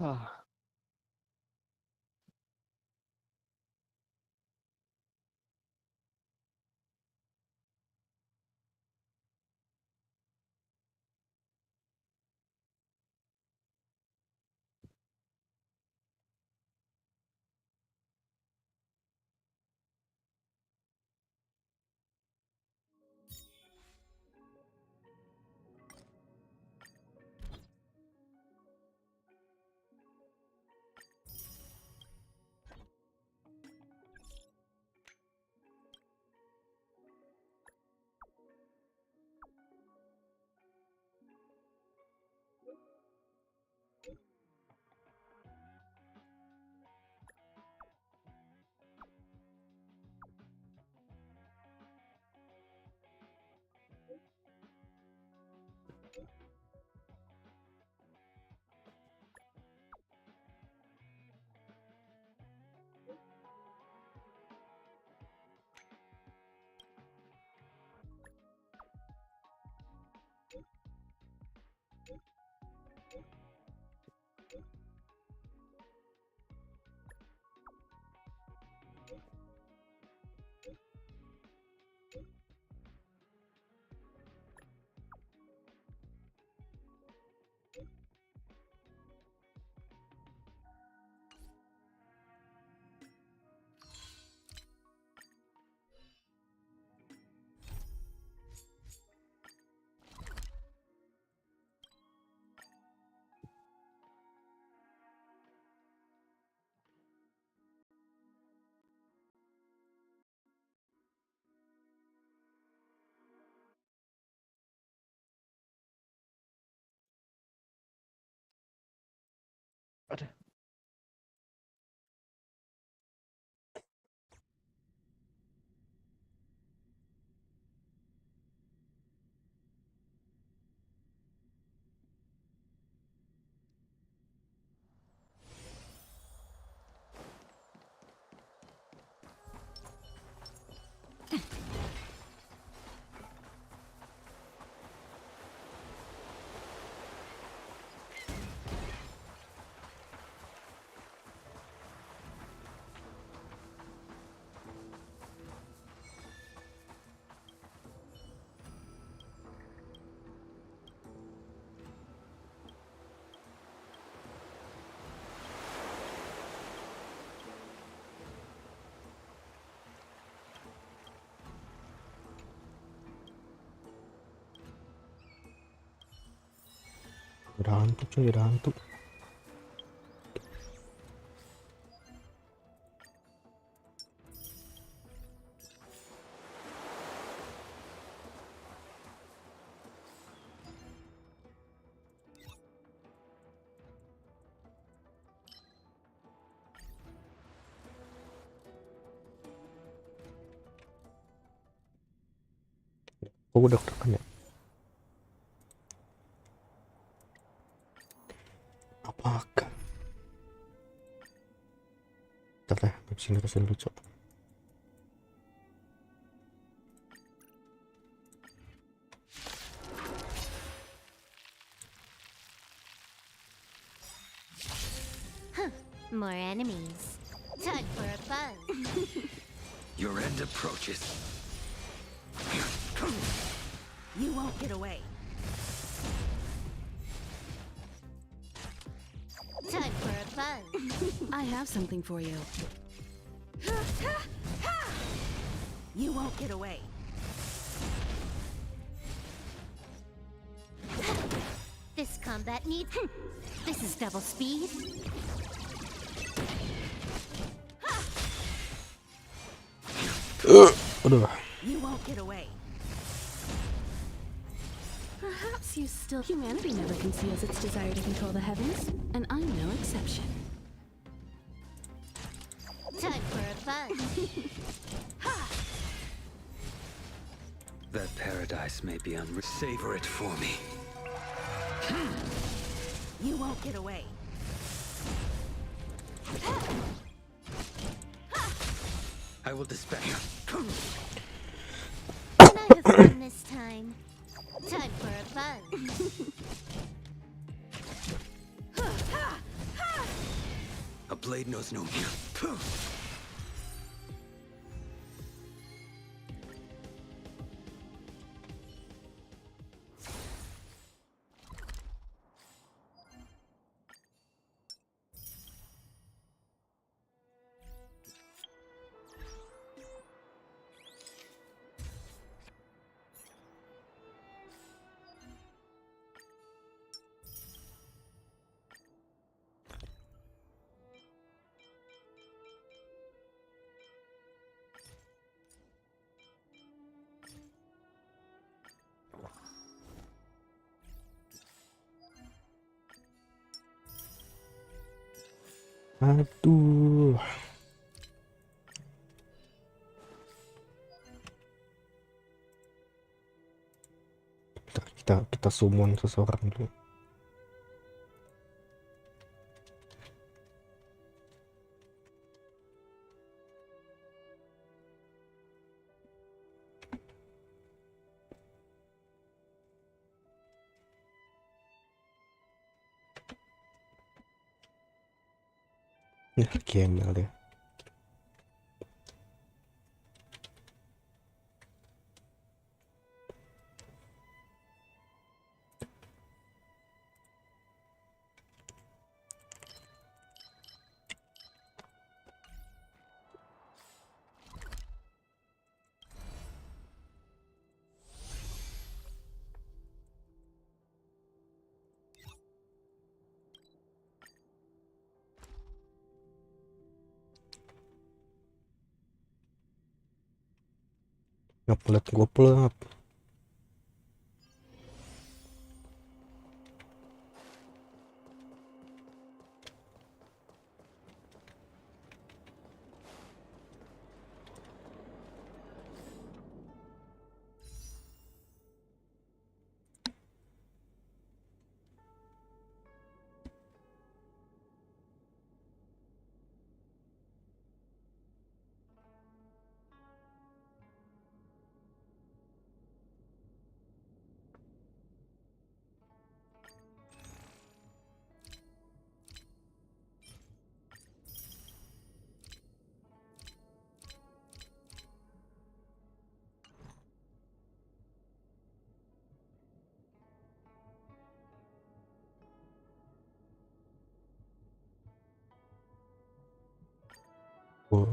Ah. Ada. Udah hantu cuy, udah hantu. Oh, udah tekan ya? Apakah? Bentar deh, habis ini kesini lucu. More enemies. Time for a fun. Your end approaches. You won't get away. Time for a fun. I have something for you. You won't get away. This combat needs... This is double speed. Aduh. You won't get away. Perhaps you still... Humanity never conceals its desire to control the heavens, and I'm no exception. Time for a fun. That paradise may be savor it for me. You won't get away. I will dispatch. Can I have fun this time? Time for a fun. blade knows no fear. Aduh. Kita summon seseorang dulu. Ya, gembel deh. Ngeplet gue pelap. Gue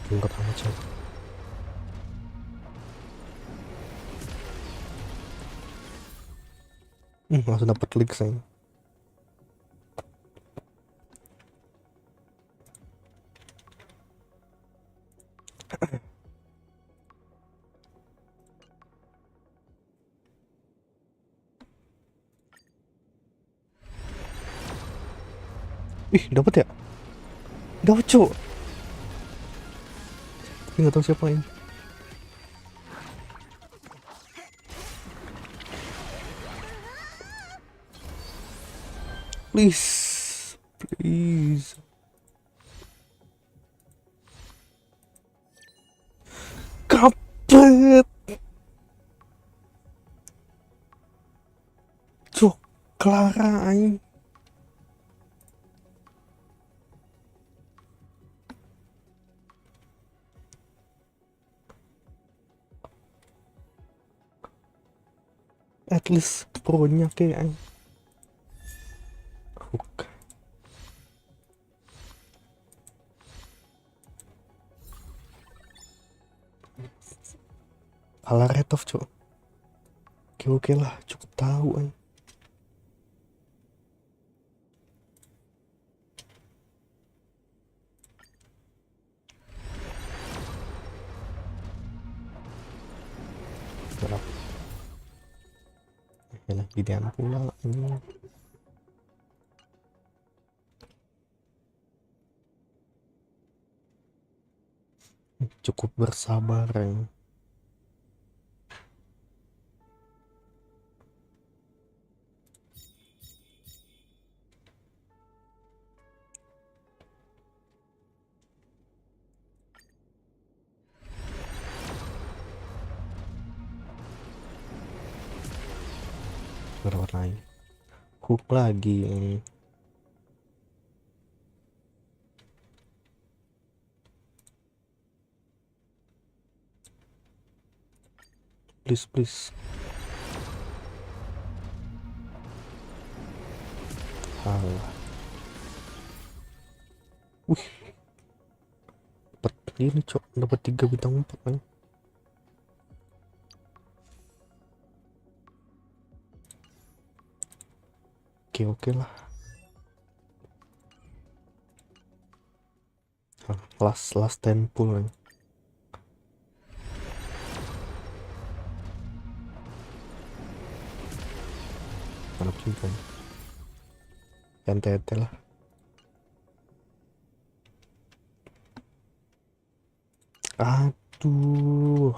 tingkat amat sih. Langsung dapet leak saya. Ih, dapet ya? Dapet, Cuk. Tapi nggak tahu siapa ini. Please, please. Kapet. Cuk, Clara aing. At least pro-nya kayak hook. Kalah rate of, Cuk. Oke lah, cukup tahu an. Berapa? Ya, gedean pula ini. Cukup bersabar ya. Berawat lagi, hook lagi. please. Alah. Wih, dapat ini cok, dapat 3 bintang 4 kan. Oke lah. Last 10 pull kan. Mana juga NTT lah. Aduh,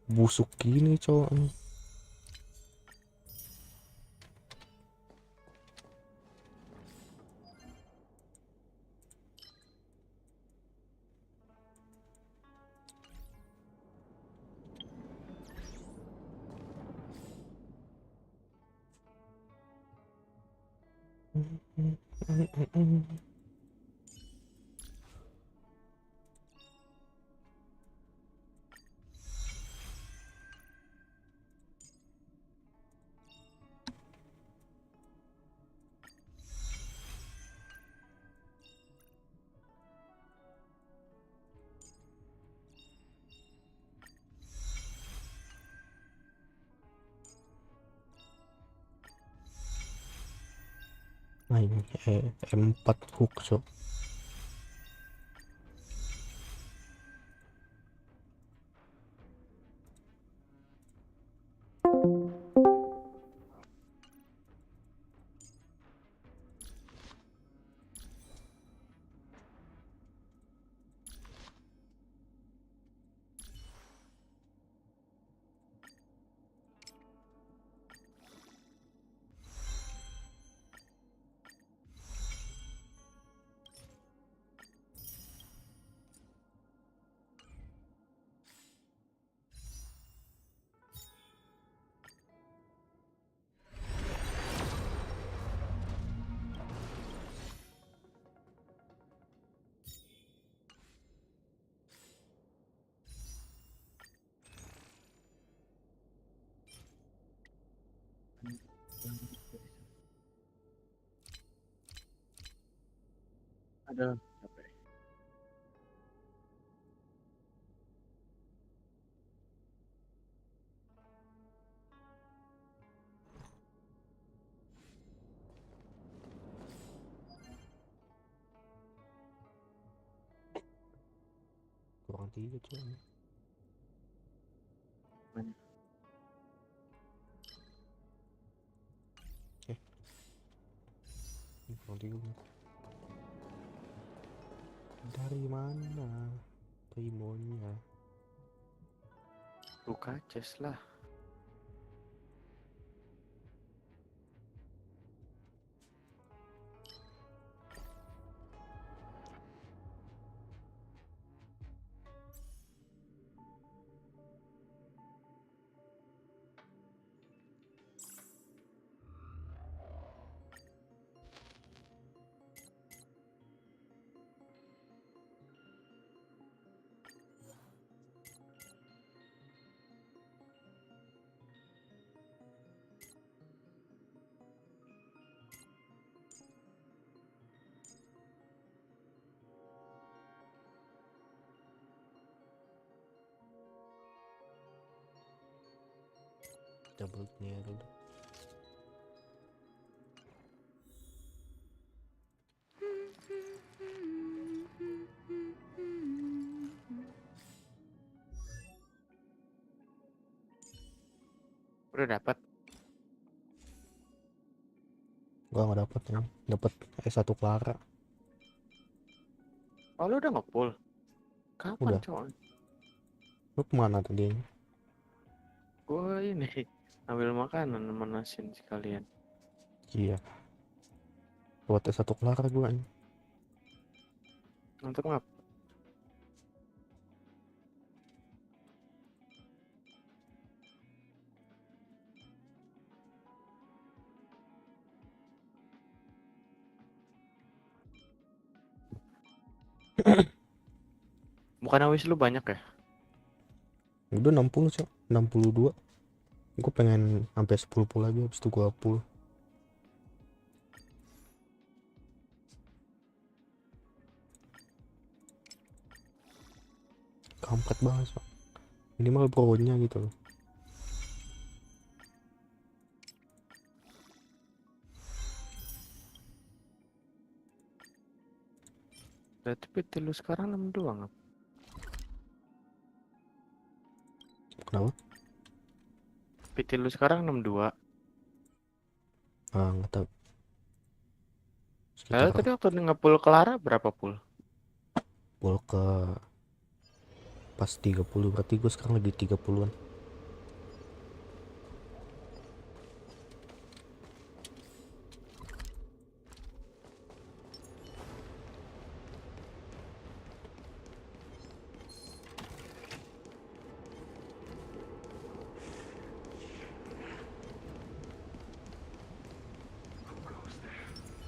busuk gini cowok. Nah ini M4 hook cok. Ada apa ya? Kurang 3 cok. Banyak. Ini kurang 3 bener. Dari mana primonya? Buka chest lah. Double dulu. Udah dapat. Gua nggak dapet ya, dapet S1 Clara. Oh, lu udah nge-pull. Kapan, Udah. cowok? Lu kemana tadi? Gua ini ambil makanan manasin sekalian. Iya. Buat S1 Clara gua. Untuk ngap? Bukan wish lu banyak ya? Udah 60 cok, 62. Gue pengen sampai 10 lagi, habis itu gue full. Kampret banget cok. Minimal pro-nya gitu loh. Tapi lu sekarang 62 nggak? Kenapa? PT lu sekarang 62. Ah, nggak tahu. Lalu Sekitar tadi waktu nge-pull Clara berapa pull? full ke pas 30, berarti gue sekarang lagi 30-an.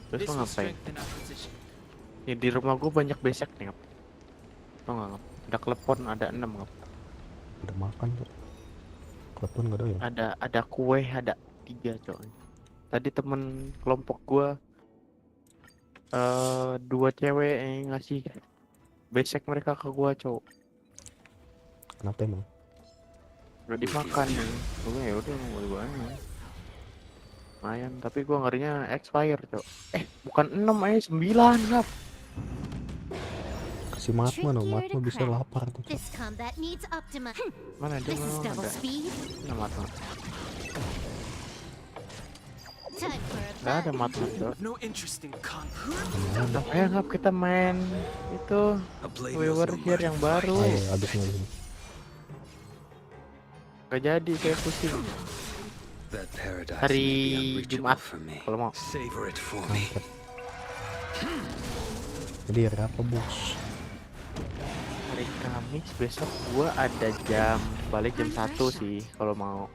Terus lu ngapain? Ya, di rumah gue banyak besek nih. Tau nggak ngap? Ada klepon, ada 6 ngap. Udah makan cok. Klepon nggak ada ya? Ada kue, ada 3 cok. Tadi temen kelompok gue 2 cewek yang ngasih besek mereka ke gua cok. Kenapa emang? Udah dimakan nih. Gue ya udah mau gue lumayan, tapi gua ngerinya expire cok. Bukan 6 9 ngap. Kasih matma no, matma bisa lapar tuh cok. This combat needs optima. Mana dia This is mau double ada? speed. Ada matma. Time for a Nggak ada fun. matma cok. No interest in conquer. Ayo ngap kita main itu A blade We knows Were no Here mercy yang fight. baru. Ayo abisnya ini. Gak jadi, saya pusing. That paradise Hari may be unreachable Jumat for me. kalau mau. Savor it for me. Kampret. Jadi hari apa bos? Hari Kamis besok gua ada balik jam 1 sih kalau mau.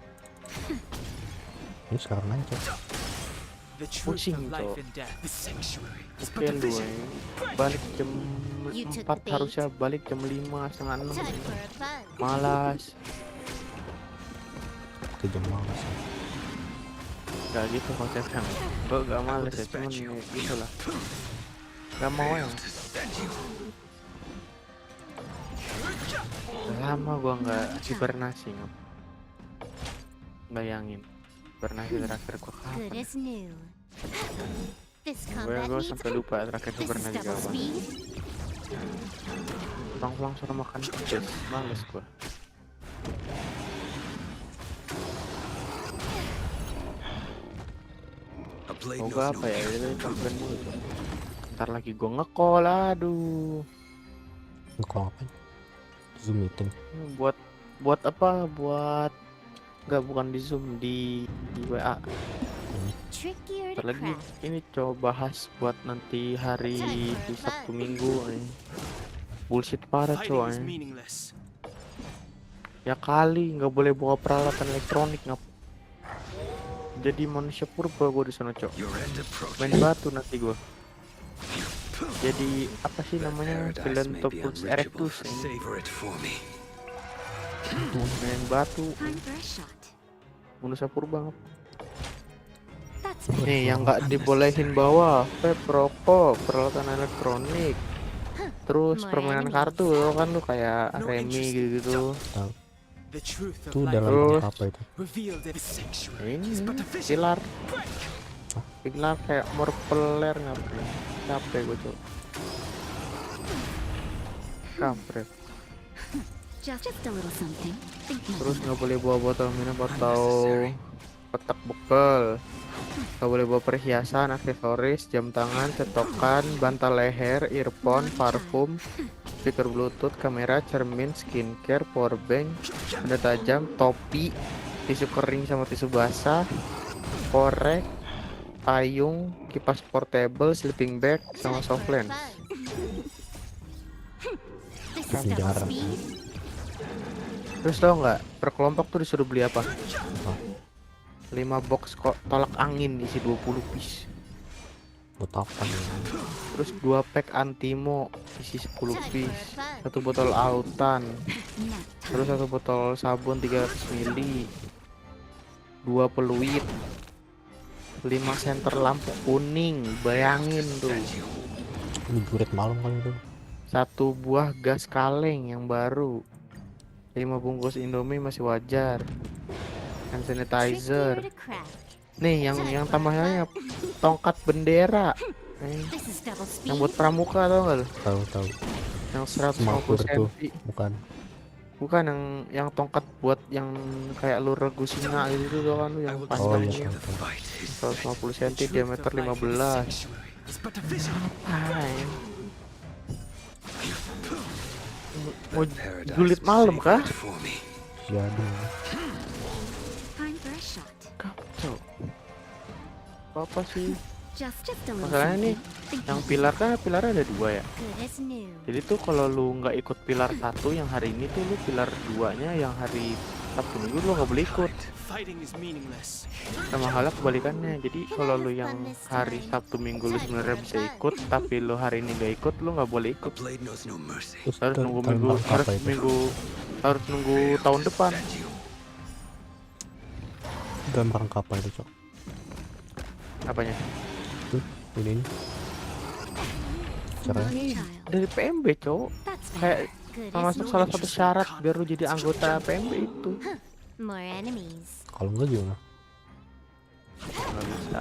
Ini sekarang aja cok. The truth Pusing, of life Cok. and death. The sanctuary. Oke lu balik jam You took 4 the bait. harusnya balik jam 5 setengah 6. Time for a fun. Malas. Kejam malas ya. Gak gitu konsepnya. Gue gak males ya, cuman ya gitu lah. Gak mau ya. To send you. Udah lama gua nggak hibernasi ngap. Bayangin hibernasi terakhir gua Good kapan? as new. This Gue combat needs sampai lupa terakhir This is hibernasi double kapan. speed. Pulang-pulang suruh makan pedes, males gua. A blade Semoga knows no apa ya, mercy. itu komplain dulu tuh. Ntar lagi gua nge-call, aduh. Ngekol ngapain? Zoom meeting. Buat apa? Bukan di Zoom, di WA. Trickier Ntar to lagi craft. ini coba bahas buat nanti hari di Sabtu Minggu bullshit parah Fighting is coy. meaningless. Ya kali nggak boleh bawa peralatan elektronik ngap. Jadi manusia purba gue di sana cok. Your end Main approaches. batu nanti gue. Jadi apa sih That namanya? paradise may be Philanthropus unreachable. erectus. Savor it for me. Main batu Time for a shot. manusia purba ngap. That's Nih yang nggak dibolehin bawa vape, rokok, peralatan elektronik, terus More permainan enemies. kartu lo kan lu kayak remi gitu-gitu. The truth Itu of life dalam Terus. bentuk apa itu? revealed in sanctuary. Ini But the vision pilar kayak morpeler ngapain? Capek gue cok. Kampret. just a little something. Think Terus nothing. nggak boleh bawa botol minum atau kotak bekal. Nggak boleh bawa perhiasan, aksesoris, jam tangan, cetokan, bantal leher, earphone, parfum, speaker bluetooth, kamera, cermin, skincare, powerbank, benda tajam, topi, tisu kering sama tisu basah, korek, payung, kipas portable, sleeping bag, sama Time soft for a lens. fun. This is Tapi double jarang. speed. Terus tau nggak per kelompok tuh disuruh beli apa? Apa? 5 box kok tolak angin isi 20 piece. Buat apa nih? Terus 2 pack Antimo isi 10 piece, 1 botol autan, terus 1 botol sabun 300 ml, 2 peluit, 5 senter lampu kuning, bayangin tuh. Ini juret malam kali itu. 1 buah gas kaleng yang baru, 5 bungkus Indomie masih wajar, hand sanitizer. Trickier to crack. Nih yang tambahannya tongkat bendera. This is double Yang speed. buat pramuka tau gak lu? Tahu Yang mampir 150 tuh, cm. bukan? Bukan yang tongkat buat yang kayak lu regu singa gitu tuh kan lu I yang will Oh dispatch iya, you. tahu. The fight is 150 cm The truth diameter of life is 15. sanctuary. It's but a vision. Hai. Mau paradise julid malam saved kah? for me. Jadi Time for a shot. Kacau. Apa sih? Just a little Masalahnya nih, something. Think yang nothing. pilar kan pilarnya ada 2 ya. Good as new. Jadi tuh kalau lu nggak ikut pilar 1 yang hari ini tuh lu pilar 2-nya yang hari Sabtu Minggu lu nggak boleh ikut. Fighting is meaningless. Sama halnya kebalikannya. Jadi kalau lu yang hari Sabtu Minggu lu sebenarnya bisa ikut, tapi lu hari ini nggak ikut, lu nggak boleh A ikut. blade knows no mercy. terus Harus nunggu tahun minggu, berapa harus itu? minggu, harus nunggu tahun depan. Stand you. Dalam rangka apa itu, Cok? Apanya? Ini caranya Smart child. Dari PMB, cowok. That's Kayak Good as termasuk new. salah satu syarat biar lu jadi anggota PMB itu. More enemies. kalau enggak gimana? Nggak bisa.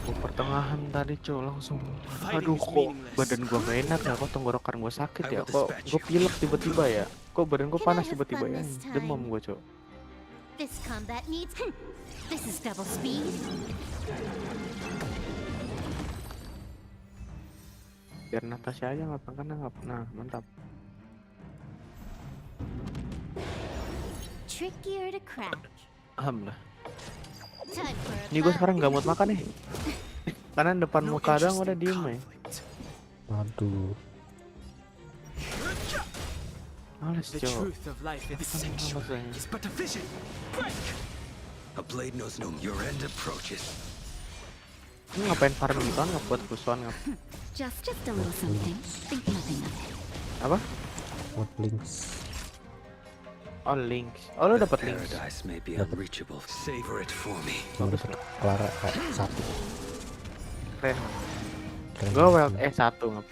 Gua pertengahan tadi, cowok, langsung. Aduh, kok badan gua gak enak ya? Kok tenggorokan gua sakit ya? Kok gua pilek tiba-tiba ya? Kok badan gua panas tiba-tiba ya? Demam gua, cowok. This combat needs. This is double speed. Biar Natasha aja nggak pernah nggak. Nah, mantap. Trickier to crack. Alhamdulillah. Time for a Ini gue buzz. sekarang nggak mood makan nih. Karena depan No muka doang interest udah in diem ya. conflict. Aduh, Males, The cowok. truth of life is sanctuary. It's but a vision. A blade knows no. Your end approaches. Ini ngapain farming gitu kan? Nggak buat Xuan ngap. Just a little something. Think nothing of it. Apa? what links? Oh, links. Oh, lo The dapet links. paradise may be Dapat. unreachable. Savor it for me. Yang dapat Clara satu. Keren. Keren Gue banget. well 1 ngap.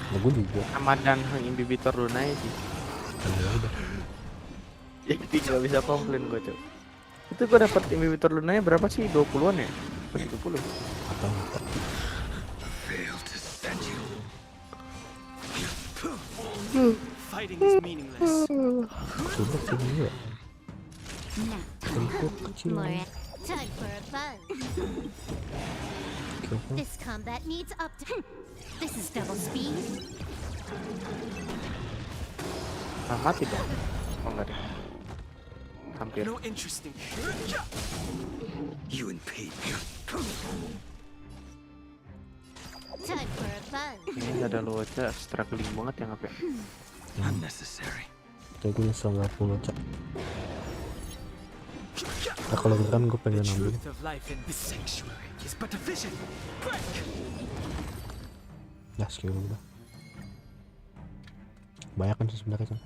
Nah, gue juga. Ramadan imbibitor lunai sih. Ya udah. Jadi nggak bisa komplain gue, cowok. Itu gue dapet imbibitor lunai berapa sih? 20-an ya? 20. Atau apa? Fail to stand you. Fighting is meaningless. Coba sini juga. Nap time. Bentuk kecil. More. Time for a buzz. Coba. This combat needs up to. This is double speed. Ah, mati dong. Oh, enggak deh. Hampir. No interest in. You impede me. Time for a buzz. Ini nggak ada lo aja struggling banget ya ngap ya. Unnecessary. Kayak gue nyesel nggak punya, Cok. Nah, kalau gitu kan gue The pengen ambil. truth of life in this sanctuary is but a vision. Ya skill udah. Banyak kan sih sebenarnya kan.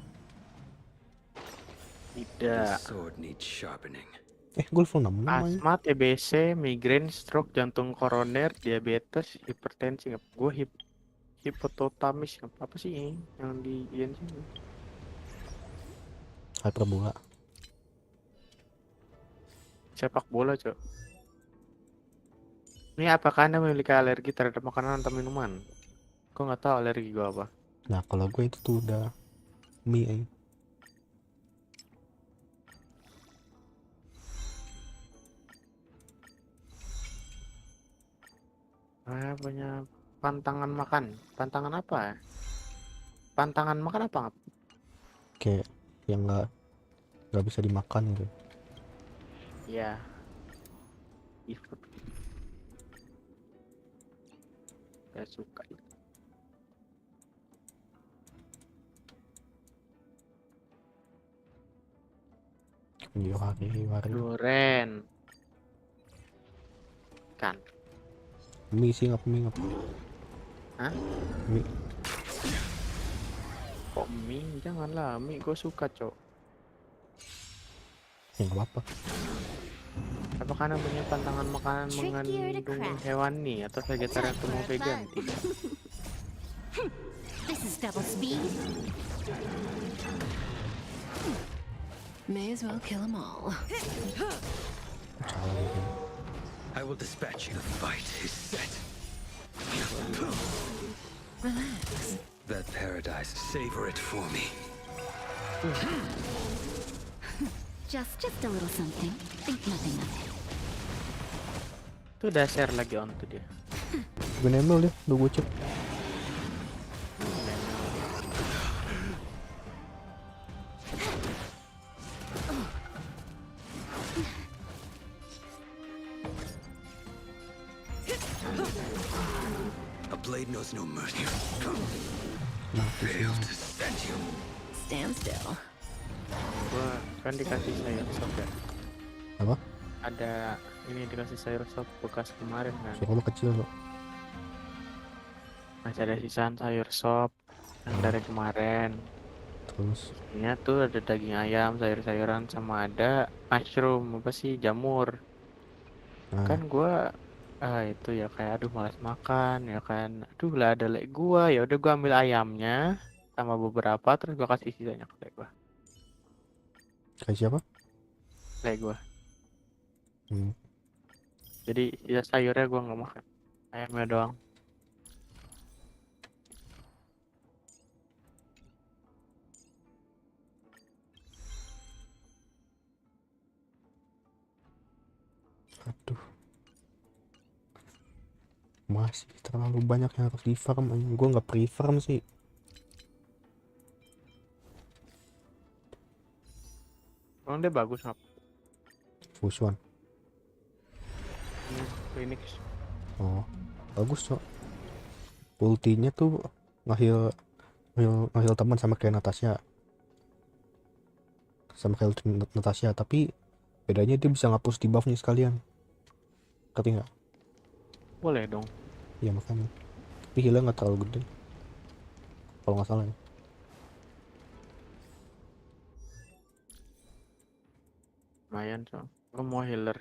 Tidak. The sword needs sharpening. Gue level 6 namanya. Asma, TBC, migrain, stroke, jantung koroner, diabetes, hipertensi. Gue hipototamis. Apa sih ini yang di INC? Hyperbola. Sepak bola, cok. Ini apakah Anda memiliki alergi terhadap makanan atau minuman? Gue nggak tahu alergi gue apa. Nah kalau gue itu tuh udah mie. Punya pantangan makan. Pantangan apa ya? Pantangan makan apa? Ngap? Kayak yang nggak bisa dimakan gitu. Ya. Ikut. Gak suka. Di hari Duren. ikan. Mie sih ngap. Hah? Mie. Kok mie? Janganlah, mie gue suka, Cok. Ya nggak apa-apa. Apa karena punya pantangan makanan Trickier to mengandung craft. hewani atau vegetarian Time atau for mau a vegan? fun. Tidak. This is double speed. May as well kill them all. Salah gitu. I will dispatch you. The fight is set. Relax. That paradise, savor it for me. Just a little something. Think nothing of it. Tuh udah share lagi on tuh dia. Gue nembel deh, udah gue cek. A blade knows no mercy. Nah, Fail to set you. Stand still. Gua kan dikasih sayur sop ya. apa? Ada ini dikasih sayur sop bekas kemarin kan. Suara lo kecil lo. Masih ada sisaan sayur sop yang dari kemarin. Terus Ini tuh ada daging ayam, sayur-sayuran sama ada mushroom apa sih jamur. nah, Kan gua itu ya kayak aduh malas makan ya kan. Aduh lah ada lek gua ya udah gua ambil ayamnya sama beberapa terus gua kasih sisanya ke lek gua. kayak siapa? Lek gua. Hmm. Jadi sisa sayurnya gua nggak makan. Ayamnya doang. Aduh, masih terlalu banyak yang harus di farm. Gue nggak pre-farm sih. Emang dia bagus nggak? Xuan. Phoenix. Oh, bagus cok. Ultinya tuh ngahil teman sama kayak Natasha. Tapi bedanya dia bisa ngapus debuffnya sekalian. Ngerti nggak? Boleh dong. Iya makanya. Tapi healnya nggak terlalu gede. Kalau nggak salah ya. Lumayan so. Gua mau healer.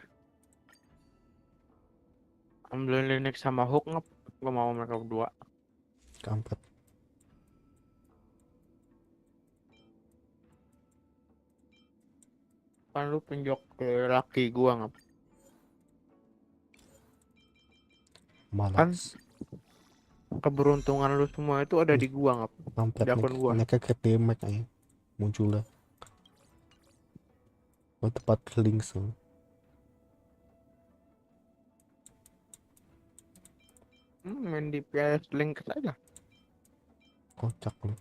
Ambil Linux sama Hook ngap. Gua mau mereka berdua. Keempat. Kan lu penjok ke laki gua ngap. Malas. Keberuntungan lu semua itu ada di gua ngap. Kampret Di akun gua. mereka kayak damage aja. Muncul lah. Oh, tepat link so. Main di PS Link saja. Kocak lu.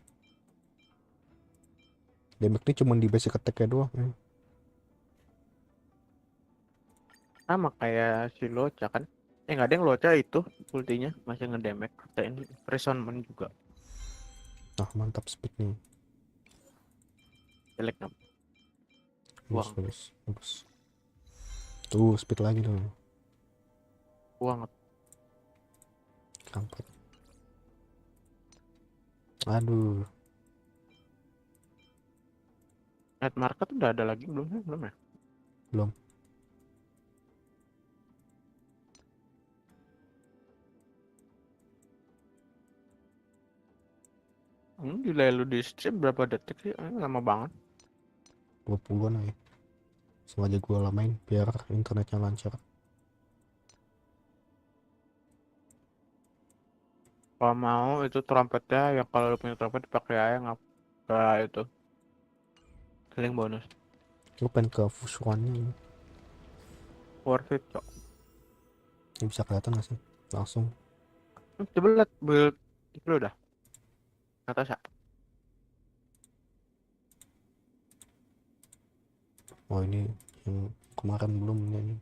Damage ini cuma di basic attack-nya doang. Sama kayak si Locha kan. Nggak ada yang Locha itu ultinya masih ngedamage. Ini Resonment juga. Nah, mantap speed nih. Jelek ngap. Bagus, Buang. bagus. Tuh, speed lagi dong. Gua ngap. Kampret. Aduh, Night market udah ada lagi belum ya? Belum ya? belum. Delay lu di stream berapa detik sih? Lama banget. 20-an aja. Sengaja gue lamain biar internetnya lancar. Kalau mau itu trompetnya ya kalau lu punya trompet dipakai aja ngap. Kayak itu. Healing bonus. Gue pengen ke Xuannya. Worth it kok. Ini bisa kelihatan gak sih? Langsung. Coba lihat build itu udah. Natasha. Oh ini yang kemarin belum ini.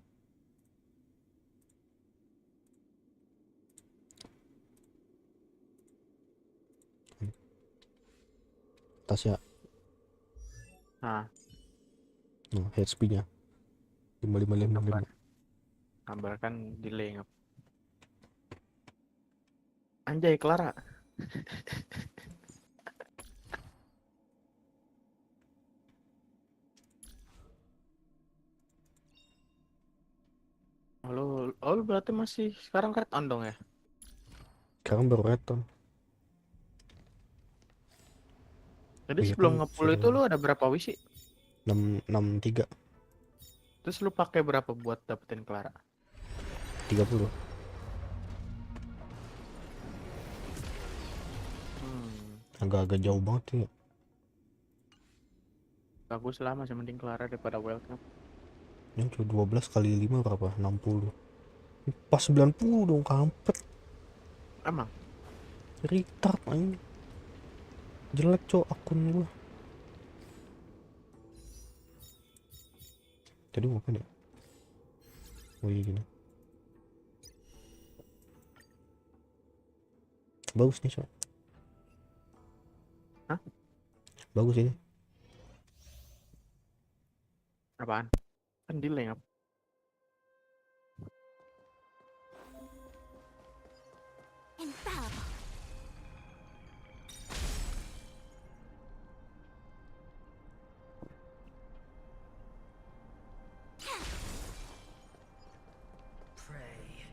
Tasya. Nah, Nah, HP-nya 5555. Tambah kan delay ngap. Anjay Clara. Lu berarti masih sekarang red on dong ya? Sekarang baru reton. Jadi Oh iya sebelum kan nge-pull itu suruh lu ada berapa wish sih? 63 Terus lu pakai berapa buat dapetin Clara? 30. Agak-agak jauh banget ya. Bagus lah, masih mending Clara daripada welcome. Yang cuma 12 kali 5 berapa? 60. Pas 90 dong, kampret. Emang? Retard anjing. Jelek cok akun gua. Tadi mau apa ya? Oh iya gini. Bagus nih cok. Hah? Bagus ini. Apaan? Kan delay ngap. Infallible.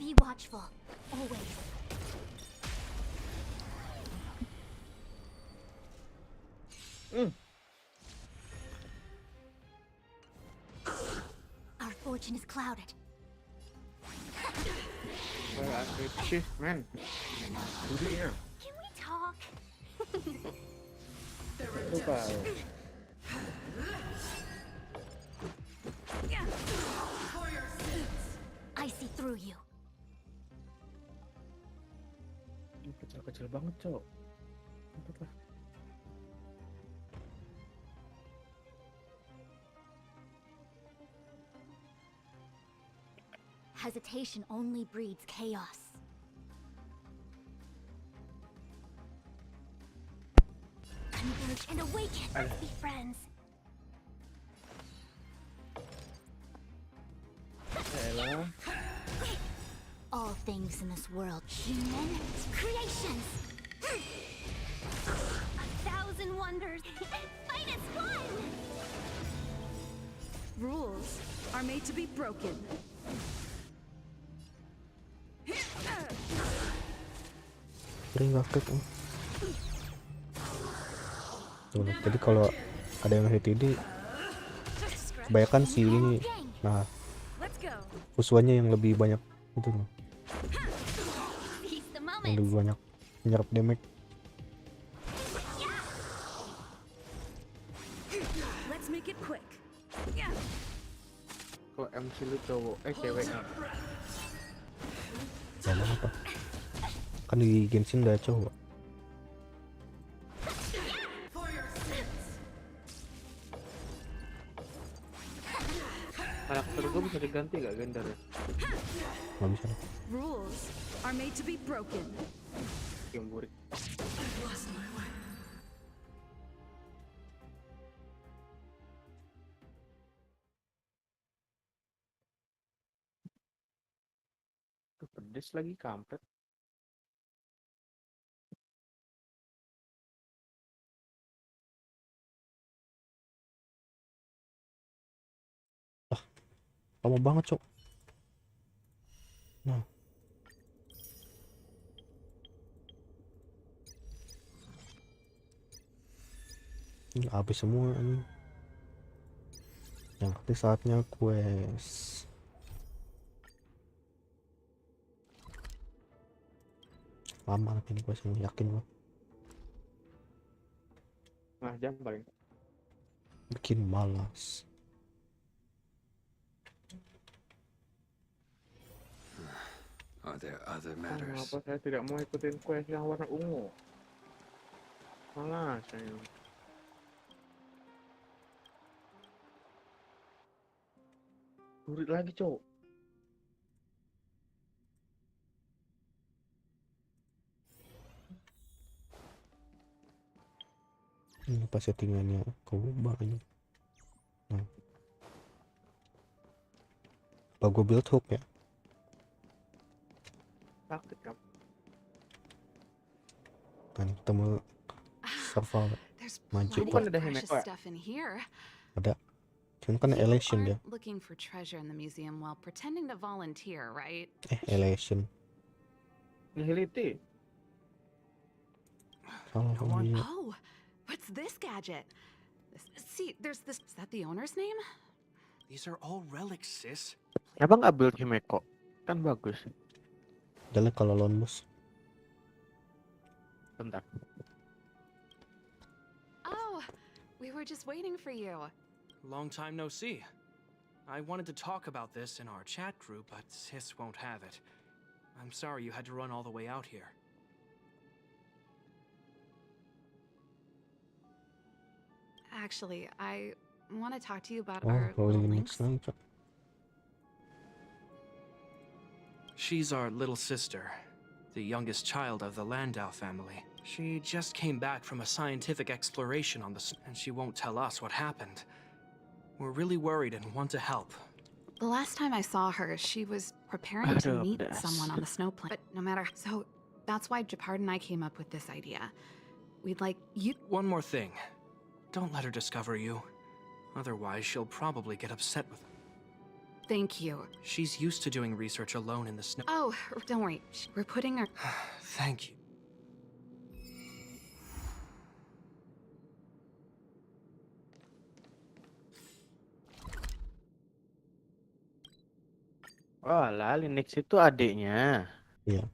Be watchful, always. Our fortune is clouded. Shit, man. Here. Can we talk? Lupa. I see through you. Kecil-kecil banget, cok. Hesitation only breeds chaos. Converge and awaken. Let's be friends. Elah. All things in this world, human creations. A thousand wonders. Fight as one. Rules are made to be broken. Sering gak tuh. Jadi kalau ada yang hit ini kebanyakan si ini. Nah, Let's go. Xuannya yang lebih banyak itu loh. Seize the Yang moment. lebih banyak menyerap damage. Let's make it quick. Kok MC lu cowok? Cewek ngap. Jangan apa? Kan di Genshin udah cowok. Karakter gue bisa diganti gak gender ya? Nggak bisa. Rules are made to be broken. Yang burik. Tuh pedes lagi kampret. Lama banget cok. Nah. Ini habis semua ini. Yang nanti saatnya quest. Lama nanti ini quest, yakin gua. Nah, jam paling. Bikin malas. Are there other matters? Kenapa saya tidak mau ikutin quest yang warna ungu? Malah saya. Burik lagi, cowok. Ini apa settingannya keubah ini. Nah. Apa gue build hook ya? Sakit kan? Kan ketemu survival There's Magic plenty bukan of ada precious Himeko ya? stuff in here. ada. Cuman kan You elation dia. aren't looking for treasure in the museum while pretending to volunteer, right? Elation. Nihility. Salah No one- iya. Oh, what's this gadget? See, there's this. Is that the owner's name? These are all relics, sis. Kenapa nggak build Himeko? Kan bagus. Adalah kalau lone boss. Bentar. Oh, we were just waiting for you. Long time no see. I wanted to talk about this in our chat group, but sis won't have it. I'm sorry you had to run all the way out here. Actually, I want to talk to you about Oh, our rolling little next links. time. She's our little sister, the youngest child of the Landau family. She just came back from a scientific exploration on and she won't tell us what happened. We're really worried and want to help. The last time I saw her, she was preparing to Aduh, meet pedas. someone on the snow plane. But no matter, so that's why Japard and I came up with this idea. We'd like you. One more thing. Don't let her discover you. Otherwise, she'll probably get upset with her. Thank you. She's used to doing research alone in the snow. Oh, don't worry. We're putting her. Thank you. Oh lah, Linux itu adiknya. Iya.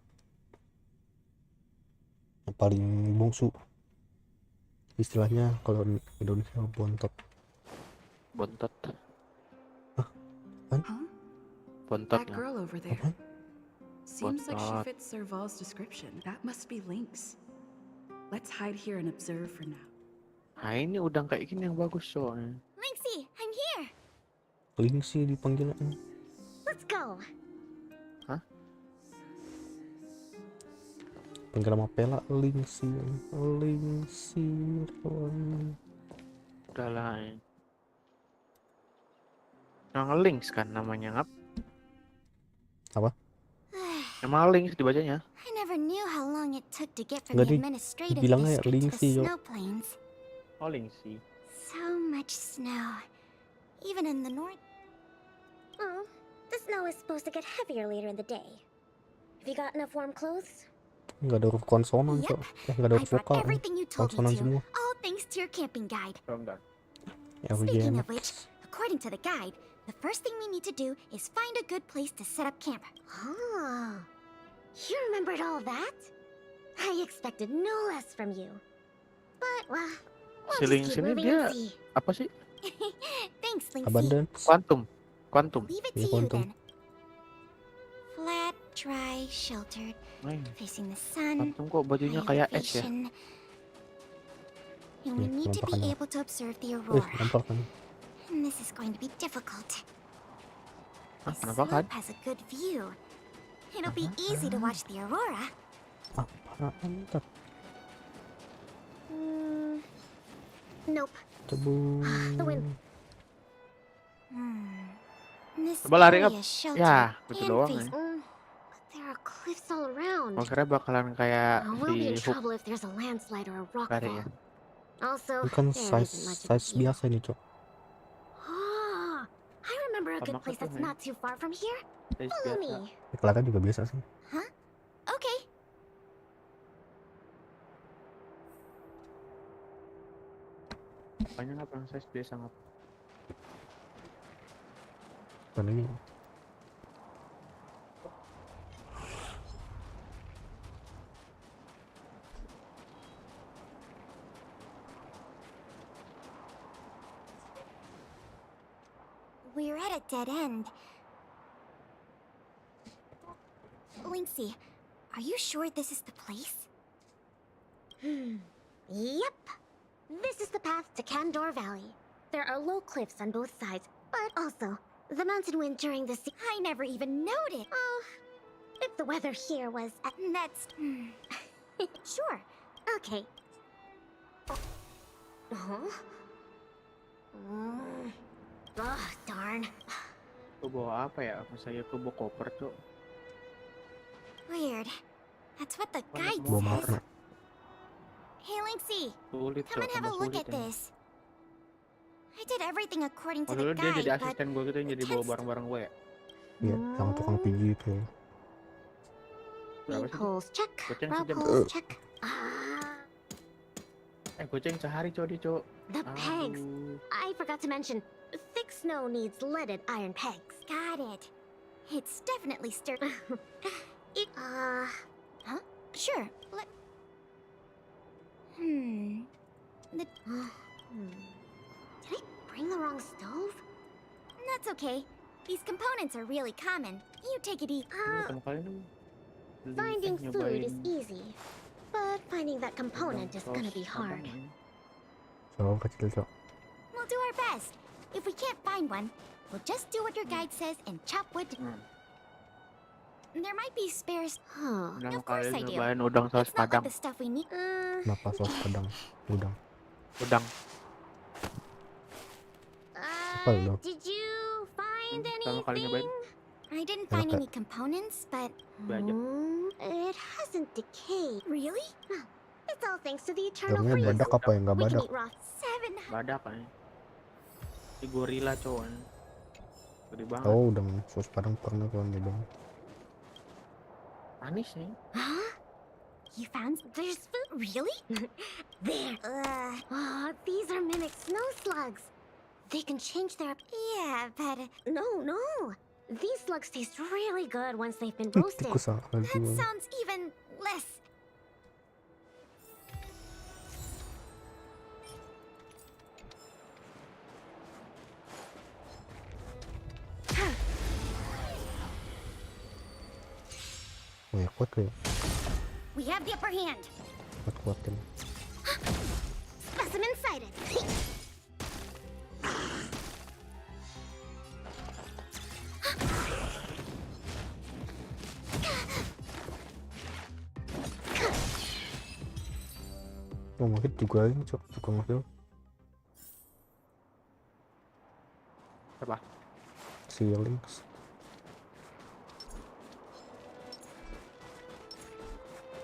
Yang paling bungsu. Istilahnya kalau di Indonesia bontot. Bontot. Huh? Bontot That ya. girl over there. Apaan? Seems like she Bontot. fits Serval's description. That must be Lynx. Let's hide here and observe for now. Nah ini udang kayak gini yang bagus soalnya. Lynxie, I'm here. Lingsi dipanggilnya. Let's go. Panggil sama Pela Lingsi. Lingsi. Udah lah. Nama Links kan namanya ngap? Apa? Nama Links dibacanya. I never knew how long it took to get from Nggak, the di- administrative dibilangnya district to the Lynxie, yo. snow plains. Oh Linksy. So much snow, even in the north. Oh, the snow is supposed to get heavier later in the day. Have you got enough warm clothes? Nggak ada huruf konsonan, Yep. Cok. Nggak ada I huruf brought vokal. everything you told me Konsonan to, semua. all thanks to your camping guide. Bentar. Speaking of RGMX. which, according to the guide, the first thing we need to do is find a good place to set up camp. Oh, you remembered all that? I expected no less from you. But, well, we'll Si just Links keep ini moving dia and see. apa sih? Thanks, Linksy. Abundance. Quantum. Leave it Yeah, to you quantum. then. Flat, dry, sheltered, Main. facing the sun. Quantum kok bajunya high kayak Ash ya? elevation. And we Yeah, need to be nampakannya. able to observe the Wih, aurora. nampak kan? And this is going to be difficult. Hah, The kenapa kan? slope has a good view. It'll be easy to watch the aurora. Apaan ntar? Hmm. Nope. Cebu. The wind. Hmm. This Coba lari, Ngap. area is sheltered Ya, gitu and doang face- ya. But there are cliffs all around. Gua kira bakalan kayak We'll be in si Hook trouble if there's a landslide or a rock kali fall. ya. Also, Ini kan there isn't much of a size view. biasa nih, Cok. Ah, I remember a good Sama place that's katanya. not too far from here. Size Follow biasa. me. Ya, kelihatan juga biasa sih. Okay. Banyak apa yang size biasa ngap? Dan ini We're at a dead end. Lynxie, are you sure this is the place? Yep. This is the path to Candor Valley. There are low cliffs on both sides, but also the mountain wind during the sea. I never even noted. Oh, if the weather here was at that's sure. Okay. Huh? Oh, darn. Aku bawa apa ya? Aku saya bawa koper tuh. Weird. That's what the Mana guide semua Bawa says. mana? Hey, Linksy, sulit come and have a tambah look sulit at ya. this. I did everything according to Oh, the dulu dia jadi guide, but asisten gue gitu yang jadi bawa barang-barang gue ya. Iya, yang tukang pijit ya. Berapa bean sih? poles check, Goceng raw sejam. poles check. Ah, Goceng sehari cok dia cok. the pegs. Aduh. I forgot to mention, thick snow needs leaded iron pegs. Got it. It's definitely sturdy. Huh? Sure. Did I bring the wrong stove? That's okay. These components are really common. You take it easy. Pertama kali tuh beli, Finding food nyobain is easy, but finding that component is gonna be hard. Cowok kecil cok. We'll do our best. If we can't find one, we'll just do what your guide says and chop wood. There might be spares. Pertama Of course kali I do. nyobain udang saus It's not like padang. the stuff we need. Kenapa saus padang? Udang. Udang. Hello. Did you find Pertama kali nyobain. anything? I didn't find Okay. any components, but Baja. it hasn't decayed. Really? It's all thanks to the eternal Udangnya freeze. badak apa ya? Nggak We can badak. eat raw. 7. Badak kan. Si gorila cowok. Gede banget. Oh, udang saus padang pernah kalau nyobain. Manis nih. Huh? You found there's food? Really? There. Oh, these are mimic snow slugs. They can change their. Yeah, but no. These slugs taste really good once they've been roasted. Tikus ah, That aduh. sounds even less. Oh ya kuat ya, We have the upper hand. kuatin. Specimen sighted. Oh mungkin juga ini cok, juga mobil. Apa? Si Lynx.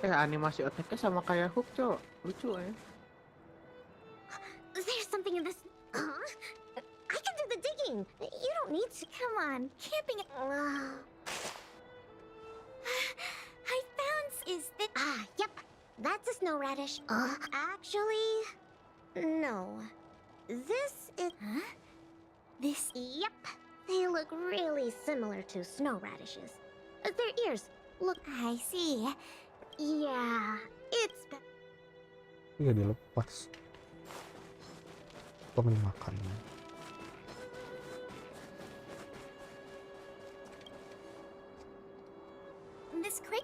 Animasi otaknya sama kayak Hook cok. Lucu ya. There's something in this. Huh? I can do the digging. You don't need to. Come on, camping. I found is that. Yep. That's a snow radish. Actually, no. This is. Huh? This. Yep. They look really similar to snow radishes. Their ears look. I see. Yeah, it's. Iya dilepas. Apa makan? This crate?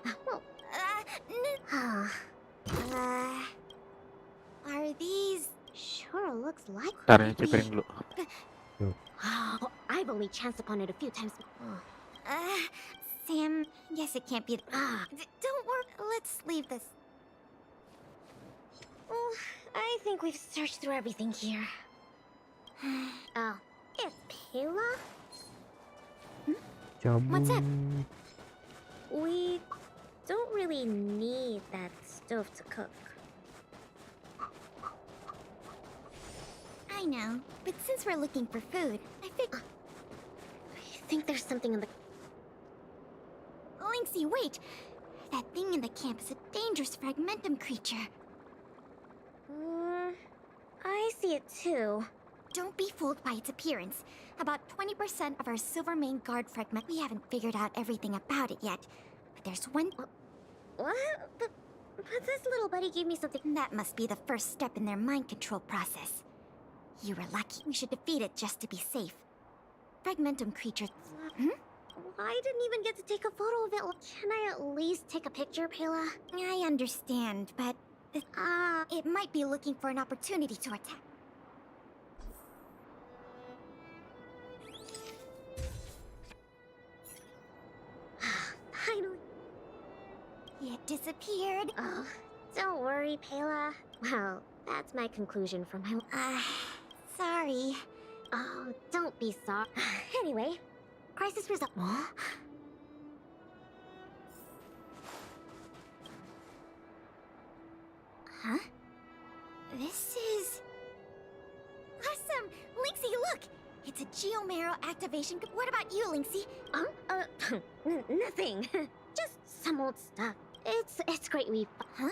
Are these? Sure looks like. Ntar ya piring dulu. I've only chanced upon it a few times. Sam, guess it can't be. Don't worry. Let's leave this. I think we've searched through everything here. Oh, it's Pela? What's up? Cabut. We don't really need that stove to cook. I know, but since we're looking for food, I think there's something in the. Lynxy, wait! That thing in the camp is a dangerous fragmentum creature. I see it too. Don't be fooled by its appearance. About 20% of our Silvermane Guard fragment. We haven't figured out everything about it yet. But there's one. What? But this little buddy gave me something. That must be the first step in their mind control process. You were lucky. We should defeat it just to be safe. Fragmentum creatures. I didn't even get to take a photo of it. Can I at least take a picture, Pela? I understand, but it might be looking for an opportunity to attack. Finally. It disappeared. Oh, don't worry, Pela. Well, that's my conclusion from my. Sorry. Oh, don't be sorry. Anyway, crisis result. Huh? This is... Awesome! Lynxie, look! It's a Geomarrow activation. What about you, Lynxie? Nothing. Just some old stuff. It's great we... Huh?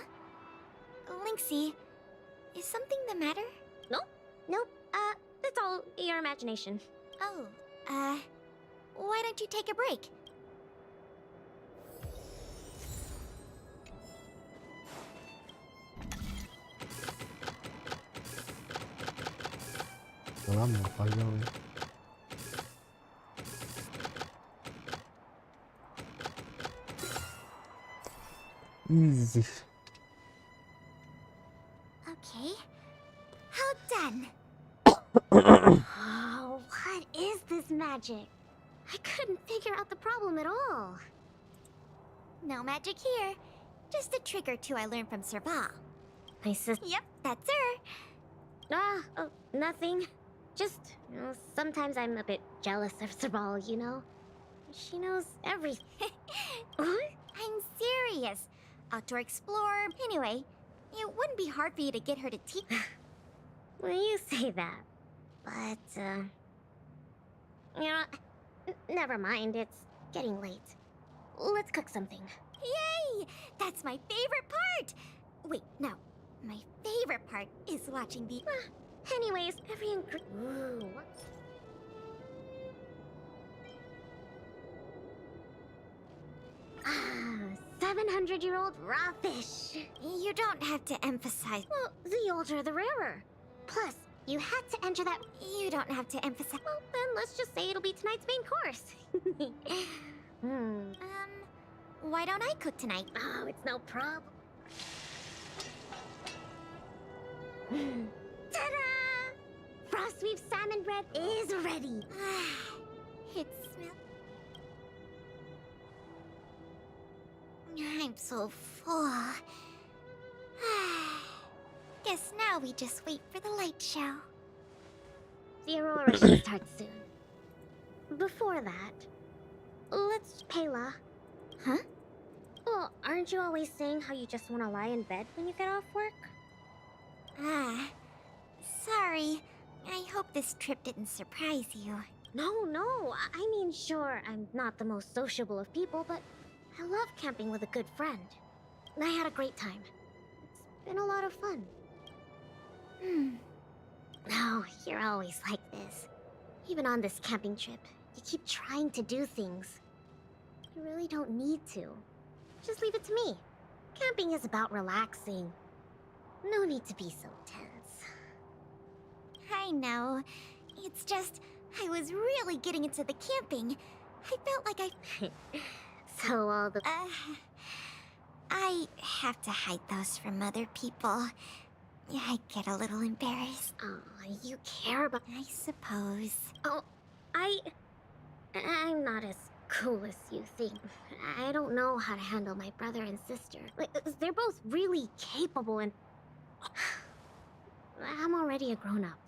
Lynxie, is something the matter? Nope. That's all your imagination. Oh, why don't you take a break? lama panjang nih. Easy. Okay. How done? Oh, what is this magic? I couldn't figure out the problem at all. No magic here. Just a trick or two I learned from Serval. My sister. Yep, that's her. Nothing. Just, sometimes I'm a bit jealous of Serval, you know? She knows everything. What? I'm serious. Outdoor explorer. Anyway, it wouldn't be hard for you to get her to teach. Well, you say that. But, never mind. It's getting late. Let's cook something. Yay! That's my favorite part! Wait, no. My favorite part is watching the... anyways, every Ooh, what? 700-year-old raw fish. You don't have to emphasize. Well, the older the rarer. Plus, you had to enter that... You don't have to emphasize. Well, then let's just say it'll be tonight's main course. Why don't I cook tonight? Oh, it's no problem. Ta-da! Frost Reef salmon bread is ready. It smells... I'm so full. Guess now we just wait for the light show. The aurora should start soon. Before that, let's Pela. Huh? Well, aren't you always saying how you just want to lie in bed when you get off work? Sorry. I hope this trip didn't surprise you. No. I mean, sure, I'm not the most sociable of people, but I love camping with a good friend. I had a great time. It's been a lot of fun. Oh, you're always like this. Even on this camping trip, you keep trying to do things. You really don't need to. Just leave it to me. Camping is about relaxing. No need to be so tense. I know. It's just, I was really getting into the camping. I felt like I... So all the... I have to hide those from other people. I get a little embarrassed. Oh, you care about... I suppose. Oh, I'm not as cool as you think. I don't know how to handle my brother and sister. Like, they're both really capable and... I'm already a grown-up.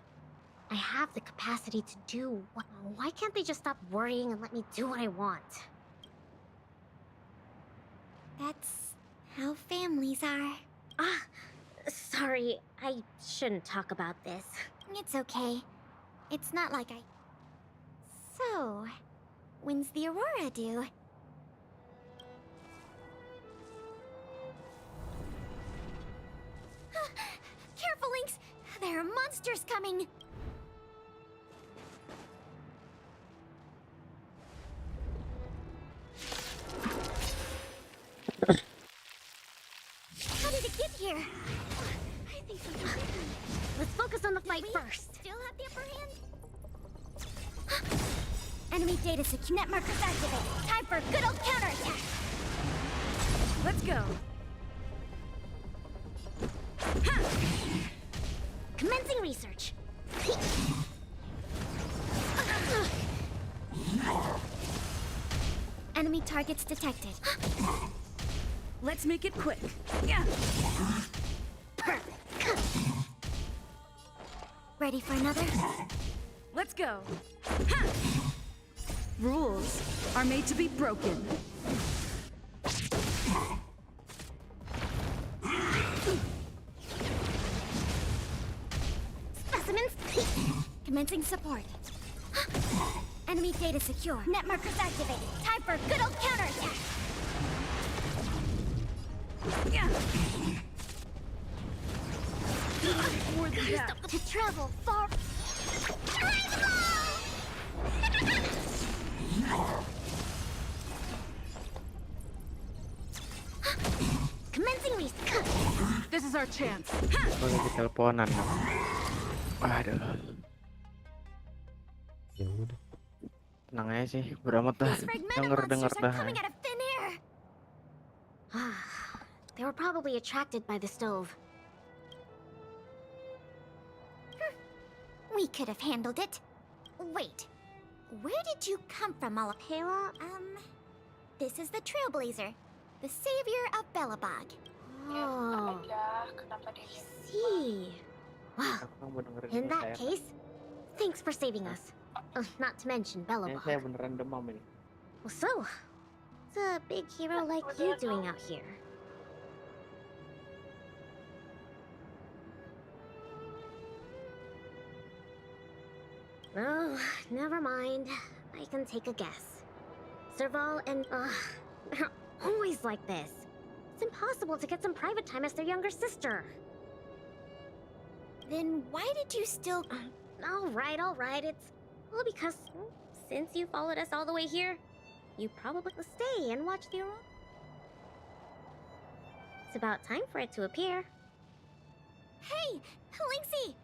I have the capacity to do what... Why can't they just stop worrying and let me do what I want? That's how families are. Sorry, I shouldn't talk about this. It's okay. It's not like I... So, when's the aurora due? Careful, Lynx! There are monsters coming! How did it get here? I think something happened. Let's focus on the fight first. Still have the upper hand? Enemy data secure. Net markers activate. Time for a good old counterattack. Let's go. Commencing research. Enemy targets detected. Let's make it quick. Perfect. Ready for another? Let's go. Rules are made to be broken. specimens. Commencing support. Enemy data secure. Net markers activated. Time for a good old counterattack. More than that. To travel far. Commencing reset. This is our chance. Oh, lagi teleponan dong. Aduh, Ya udah. tenang aja sih, beramat dah. These fragmented Denger monsters dah. are coming out of thin air. They were probably attracted by the stove. We could have handled it. Wait, where did you come from, Malapela? This is the Trailblazer, the savior of Belobog. Oh, I see. Wow, Aku mau dengerin in ini, that saya. case, thanks for saving us. Not to mention Ini saya Belobog. beneran demam ini. Well, so, what's a big hero like you doing out here? Oh, never mind. I can take a guess. Serval and, they're always like this. It's impossible to get some private time as their younger sister. Then why did you still... All right. It's all because since you followed us all the way here, you probably will stay and watch the aurora. It's about time for it to appear. Hey, Linksy!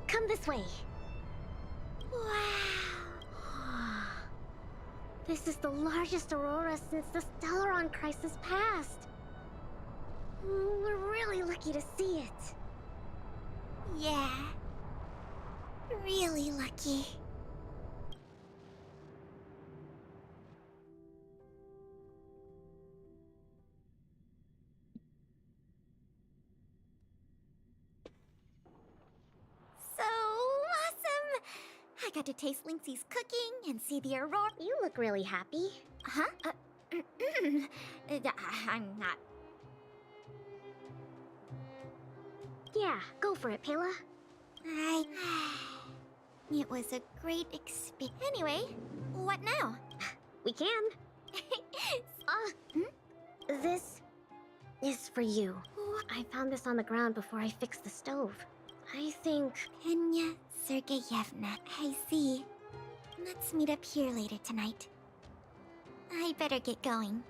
Come this way. Wow. This is the largest aurora since the Stellaron crisis passed. We're really lucky to see it. Yeah. Really lucky. So awesome! I got to taste Linksy's cooking and see the aurora. You look really happy. Huh? I'm not. Yeah, go for it, Pela. It was a great experience. Anyway, what now? We can. This is for you. I found this on the ground before I fixed the stove. I think... Kenya Sergeyevna, I see. Let's meet up here later tonight. I better get going.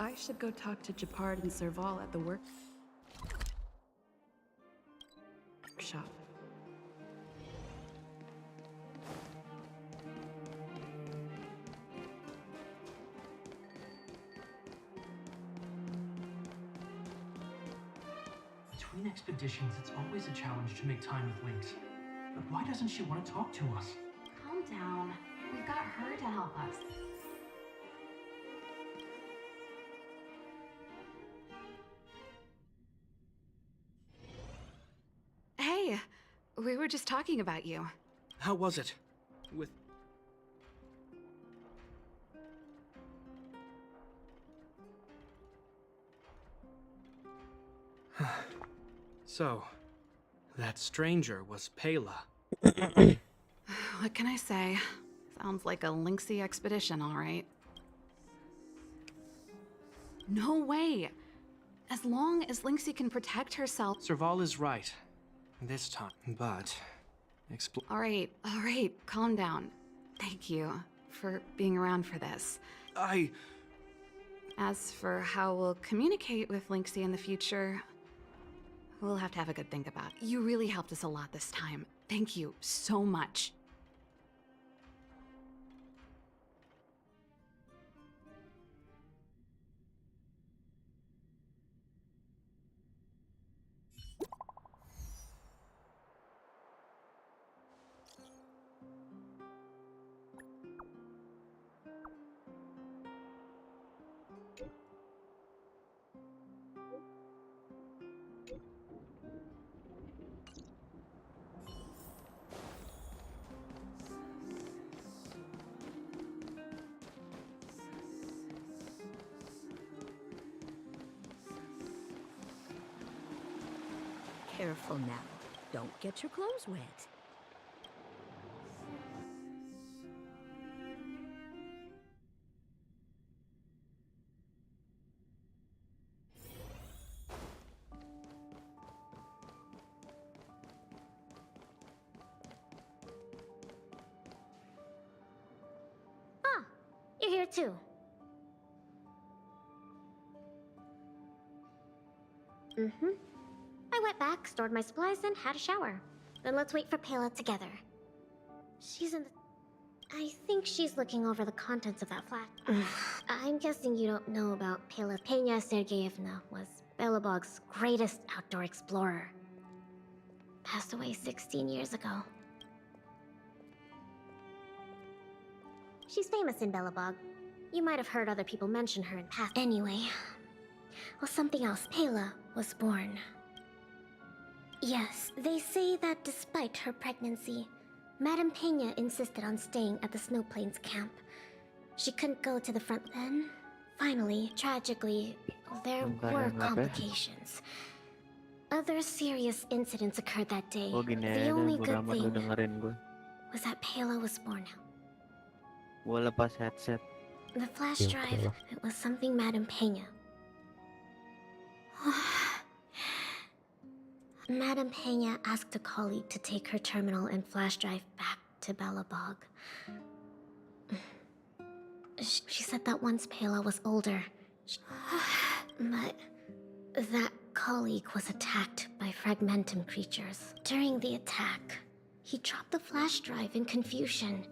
I should go talk to Japard and Serval at the workshop. Between expeditions, it's always a challenge to make time with Lynx. But why doesn't she want to talk to us? Calm down. We've got her to help us. Hey, we were just talking about you. How was it? With... So, that stranger was Pela. What can I say? Sounds like a Lynxy expedition, all right. No way! As long as Lynxy can protect herself... Serval is right. This time, but... All right, calm down. Thank you for being around for this. As for how we'll communicate with Lynxy in the future, we'll have to have a good think about. You really helped us a lot this time. Thank you so much. Careful now. Don't get your clothes wet. Ah, you're here too. I went back, stored my supplies, and had a shower. Then let's wait for Pela together. She's in the... I think she's looking over the contents of that flat. I'm guessing you don't know about Pela. Pena Sergeyevna was Belobog's greatest outdoor explorer. Passed away 16 years ago. She's famous in Belobog. You might have heard other people mention her in past. Anyway, well, something else. Pela was born. Yes, they say that despite her pregnancy, Madame Pena insisted on staying at the Snow Plains camp. She couldn't go to the front then. Finally, tragically, there were complications. Other serious incidents occurred that day. Oh gini The aja, only bodo good amat lu thing dengerin gue. was that Pela was born out. Gue lepas headset. The flash Yeah, drive, Pela. it was something Madame Pena. Madame Pena asked a colleague to take her terminal and flash drive back to Belobog. She said that once Pela was older, but that colleague was attacked by fragmentum creatures. During the attack, he dropped the flash drive in confusion.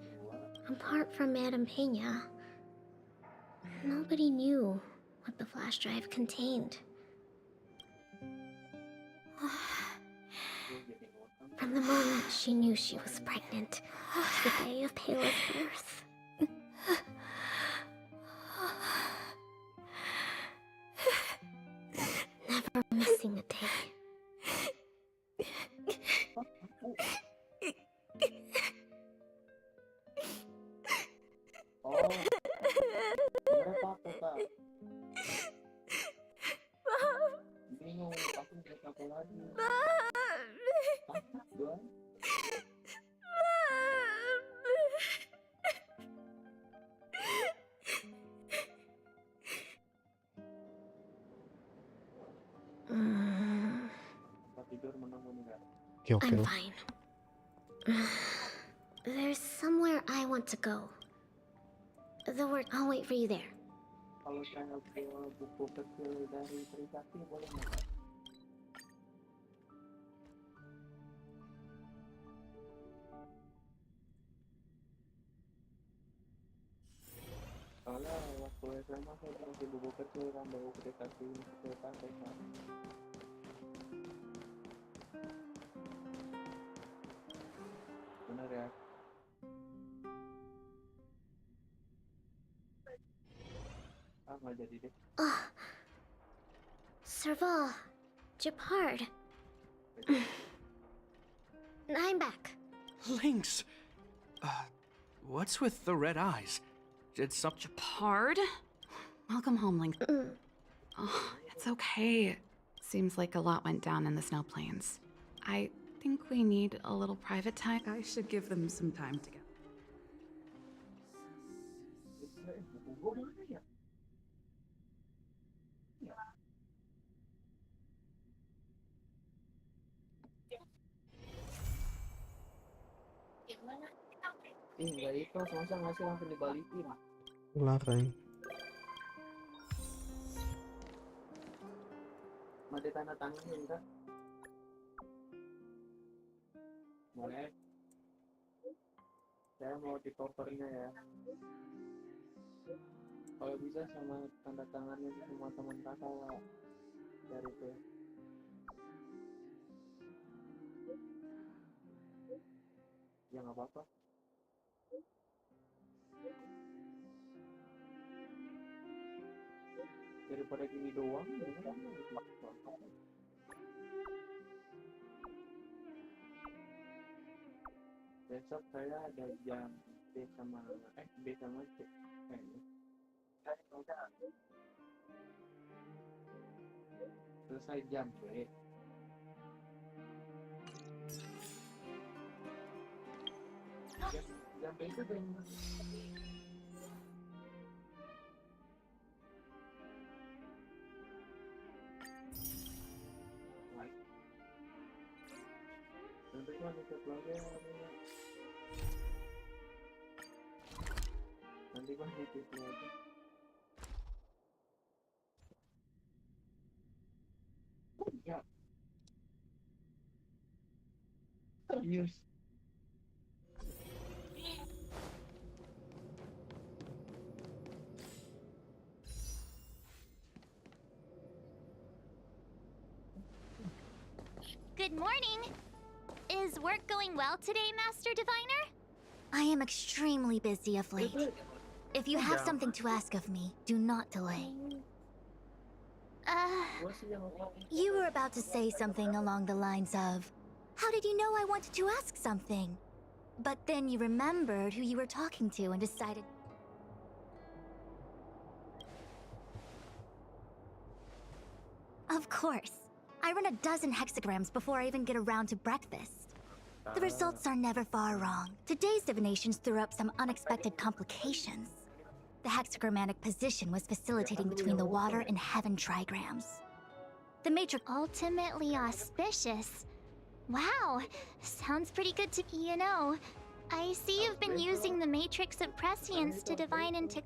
Apart from Madame Pena, nobody knew what the flash drive contained. From the moment she knew she was pregnant to the day of Pela's birth. Never missing a day. Ya oke I'm lah. fine. There's somewhere I want to go. I'll wait for you there. Kalau saya bawa buku kecil dari Trisakti boleh nggak? Soalnya waktu SMA saya kasih buku kecil kan bawa ke Trisakti ke pantai kan. Benar ya? Ah nggak jadi deh. Oh, Serval, Japard. I'm back. Lynx! What's with the red eyes? Did something... Pard? Welcome home, Link. Oh, it's okay. Seems like a lot went down in the Snow Plains. I think we need a little private time. I should give them some time together. Ih nggak ikhlas masa ngasih langsung dibalikin. Larang. Mati tanda tanganin kan? Boleh. Saya mau di covernya ya. Kalau bisa sama tanda tangannya semua teman kakak lah. Dari itu. Ya nggak apa-apa. Daripada gini doang, beneran besok saya ada jam B sama C kayaknya. Selesai jam B Good morning. Is work going well today, Master Diviner? I am extremely busy of late. If you have something to ask of me, do not delay. You were about to say something along the lines of, how did you know I wanted to ask something? But then you remembered who you were talking to and decided... Of course. I run a dozen hexagrams before I even get around to breakfast. The results are never far wrong. Today's divinations threw up some unexpected complications. The hexagrammatic position was facilitating between the water and heaven trigrams. The matrix ultimately auspicious. Wow, sounds pretty good to me, you know. I see you've been using the matrix of prescience to divine into...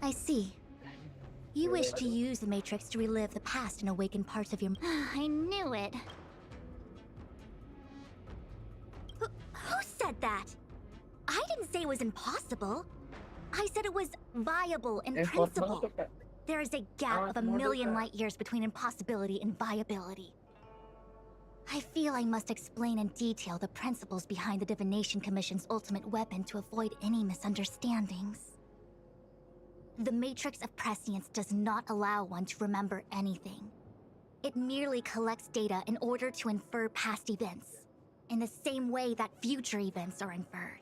I see. You wish to use the matrix to relive the past and awaken parts of your... I knew it. Who said that? I didn't say it was impossible. I said it was viable in principle. There is a gap of a million light years between impossibility and viability. I feel I must explain in detail the principles behind the Divination Commission's ultimate weapon to avoid any misunderstandings. The Matrix of Prescience does not allow one to remember anything. It merely collects data in order to infer past events, in the same way that future events are inferred.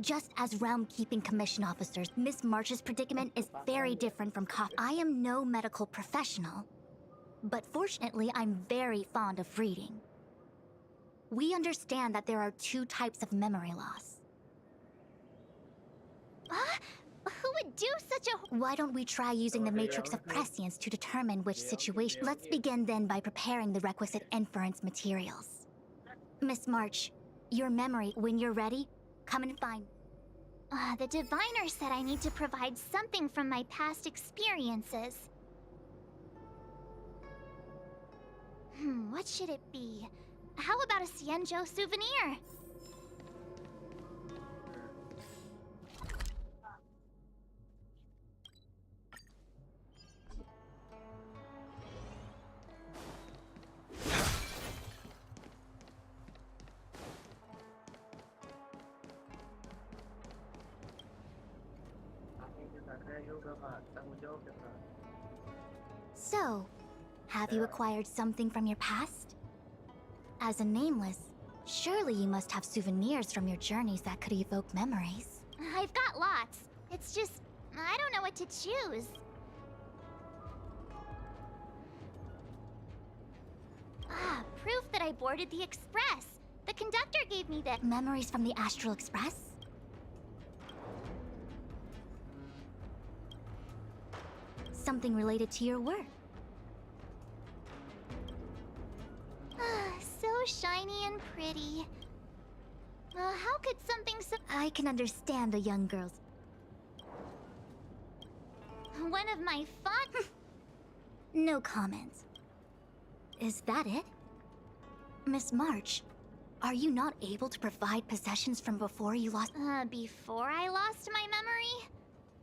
Just as Realm-Keeping Commission officers, Miss March's predicament is very different from I am no medical professional, but fortunately I'm very fond of reading. We understand that there are two types of memory loss. Who would do such a... Why don't we try using the Matrix of Prescience to determine which situation... Let's begin then by preparing the requisite inference materials. Miss March, your memory, when you're ready, come and find... the diviner said I need to provide something from my past experiences. What should it be? How about a Xianzhou souvenir? So, have you acquired something from your past? As a nameless, surely you must have souvenirs from your journeys that could evoke memories. I've got lots. It's just, I don't know what to choose. Proof that I boarded the express. The conductor gave me the... Memories from the Astral Express? Something related to your work. So shiny and pretty. How could something so... I can understand a young girl's... One of my fun... No comment. Is that it? Miss March, are you not able to provide possessions from before you lost... before I lost my memory?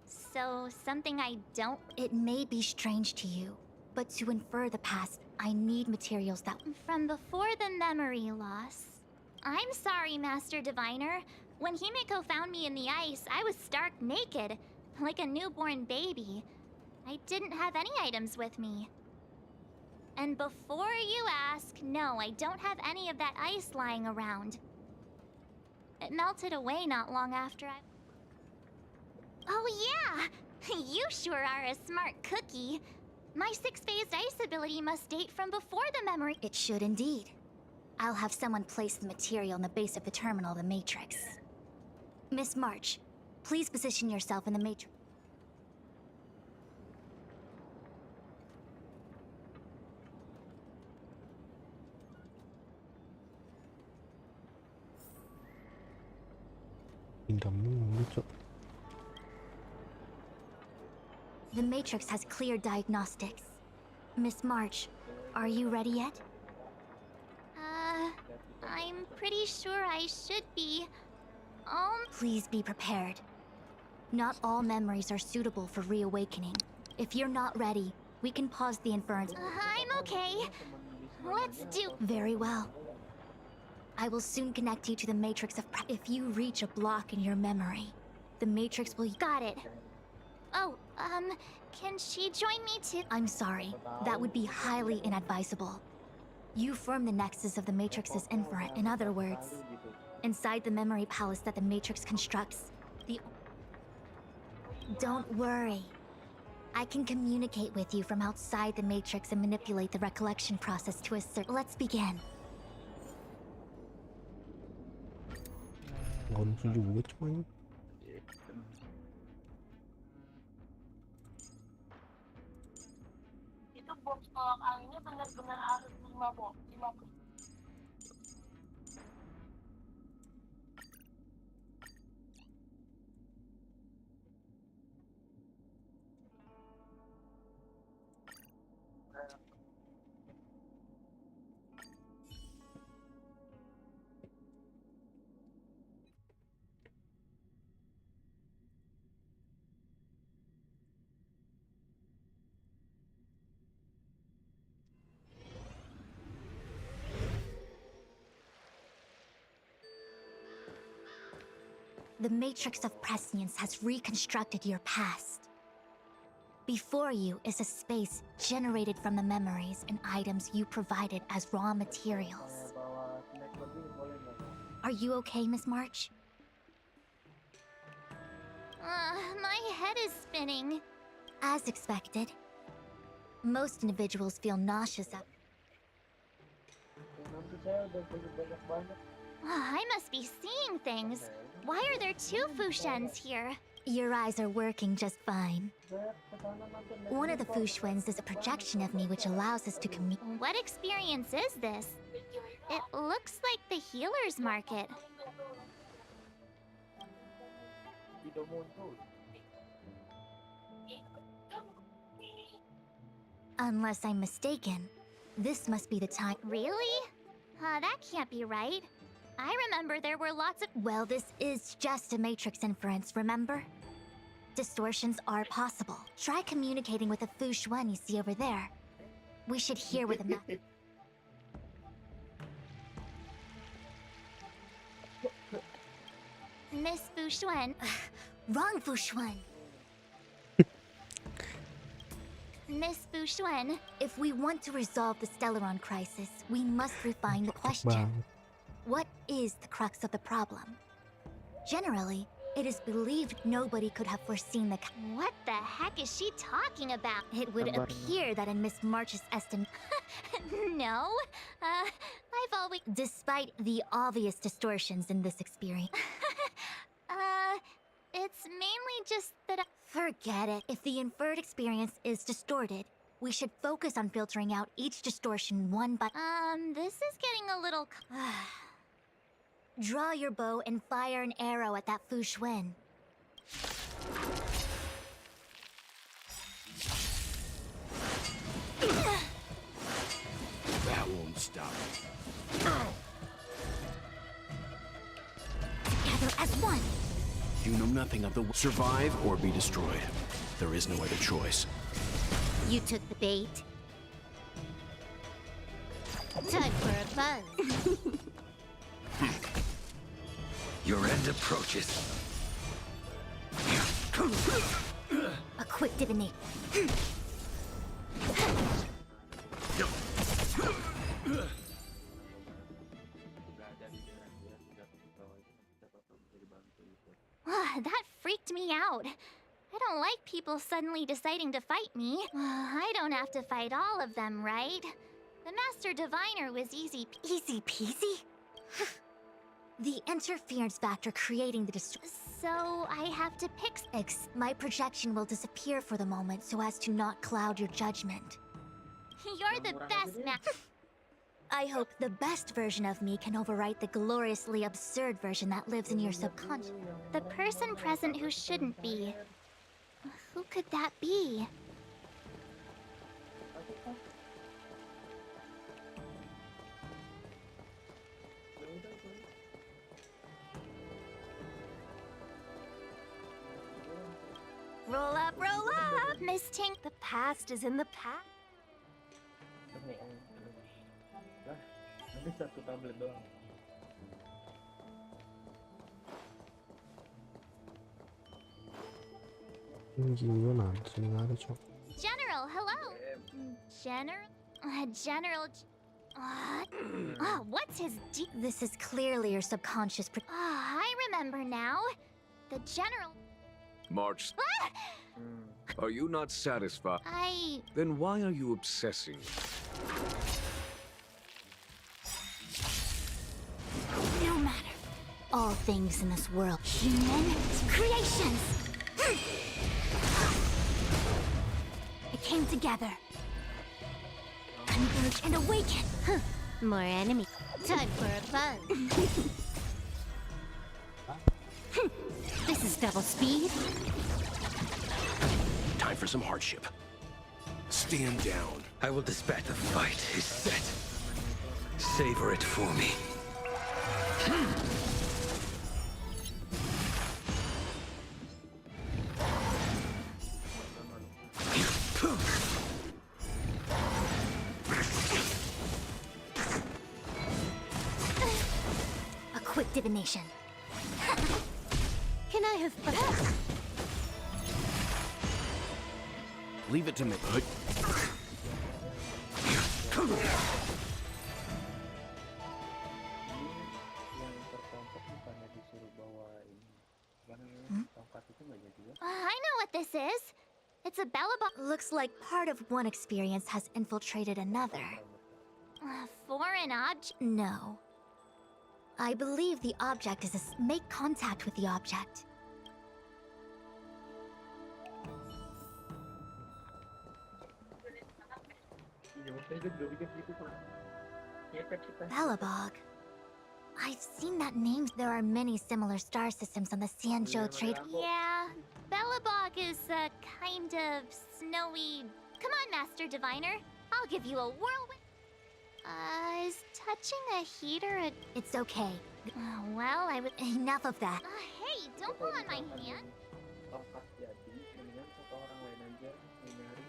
So, something I don't... It may be strange to you, but to infer the past, I need materials that... From before the memory loss. I'm sorry, Master Diviner. When Himiko found me in the ice, I was stark naked, like a newborn baby. I didn't have any items with me. And before you ask, no, I don't have any of that ice lying around. It melted away not long after I... Oh yeah! You sure are a smart cookie. My six-phased ice ability must date from before the memory. It should indeed. I'll have someone place the material in the base of the terminal, the Matrix. Miss March, please position yourself in the Matrix. Pindah mulu, Cok. The Matrix has clear diagnostics. Miss March, are you ready yet? I'm pretty sure I should be. Please be prepared. Not all memories are suitable for reawakening. If you're not ready, we can pause the inference. I'm okay. Let's do. Very well. I will soon connect you to the Matrix of. If you reach a block in your memory, the Matrix will. Got it. Oh, can she join me too? I'm sorry. That would be highly inadvisable. You form the nexus of the Matrix's inferent. In other words, inside the memory palace that the Matrix constructs, Don't worry. I can communicate with you from outside the Matrix and manipulate the recollection process to a certain. Let's begin. Ngonsu juga cuman. Itu box tolak anginnya benar-benar harus 5 box, 5. The Matrix of Prescience has reconstructed your past. Before you is a space generated from the memories and items you provided as raw materials. Are you okay, Miss March? My head is spinning. As expected. Most individuals feel nauseous up. I must be seeing things. Why are there 2 Fushens here? Your eyes are working just fine. One of the Fushens is a projection of me which allows us to communicate. What experience is this? It looks like the healer's market. Unless I'm mistaken, this must be the time. Really? That can't be right. I remember there were lots of. Well, this is just a Matrix inference, remember? Distortions are possible. Try communicating with the Fu Xuan you see over there. We should hear where the map. Miss Fu Xuan. Wrong Fu Xuan. Miss Fu Xuan, if we want to resolve the Stellaron crisis, we must refine the question. What is the crux of the problem? Generally, it is believed nobody could have foreseen the. What the heck is she talking about? It would appear that in Miss March's estimate. No, I've always. Despite the obvious distortions in this experience. It's mainly just that. Forget it. If the inferred experience is distorted, we should focus on filtering out each distortion one by. This is getting a little. Draw your bow and fire an arrow at that Fu Xuan. That won't stop. Together as one. You know nothing of the survive or be destroyed. There is no other choice. You took the bait. Time for a buzz. Your end approaches. A quick divination. That freaked me out. I don't like people suddenly deciding to fight me. I don't have to fight all of them, right? The Master Diviner was easy peasy? The interference factor creating the So I have to pick my projection will disappear for the moment so as to not cloud your judgment. You're the best, I hope the best version of me can overwrite the gloriously absurd version that lives in your subconscious. The person present who shouldn't be. Who could that be? Roll up, Miss Tink. The past is in the past. Nanti satu tablet doang. Gimana? Sini nggak ada, Cok. General, hello. General. What's his This is clearly your subconscious. I remember now. The general. March. Are you not satisfied? Then why are you obsessing? No matter. All things in this world, human creations. It came together. Converge and awaken. More enemy. Time for a fun. This is double speed. Time for some hardship. Stand down. I will dispatch. The fight is set. Savor it for me. A quick divination. Can I have Leave it to me. I know what this is. It's a bellabong. Looks like part of one experience has infiltrated another. Foreign object? No. I believe the object is make contact with the object. Bellabog. I've seen that name. There are many similar star systems on the Sanzhou trade. Yeah, Bellabog is a kind of snowy. Come on, Master Diviner. I'll give you a whirlwind. Is touching a heater It's okay. Well, enough of that. Hey, don't pull on my hand. Tongkat jadi, mendingan satu orang lain aja nyari.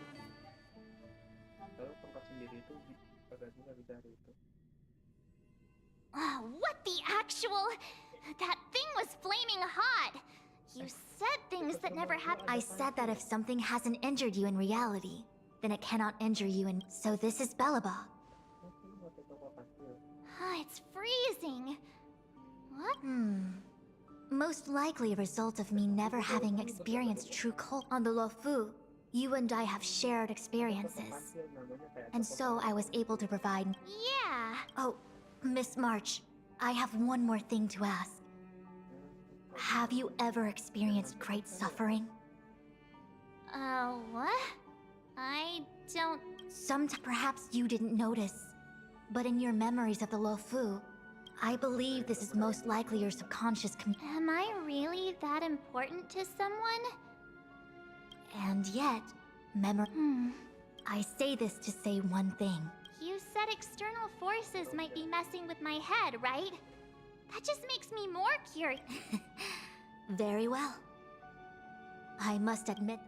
Kalau tongkat sendiri itu bagasi nggak bisa hari itu. What the actual? That thing was flaming hot. You said things that never happened. I said that if something hasn't injured you in reality, then it cannot injure you in. So this is Bellabog. It's freezing. What? Most likely a result of me never having experienced true cold on the Luofu. You and I have shared experiences. And so I was able to provide. Yeah. Oh, Miss March, I have one more thing to ask. Have you ever experienced great suffering? What? I don't. Perhaps you didn't notice. But in your memories of the Luofu, I believe this is most likely your subconscious. Am I really that important to someone? And yet, I say this to say one thing. You said external forces might be messing with my head, right? That just makes me more curious. Very well. I must admit,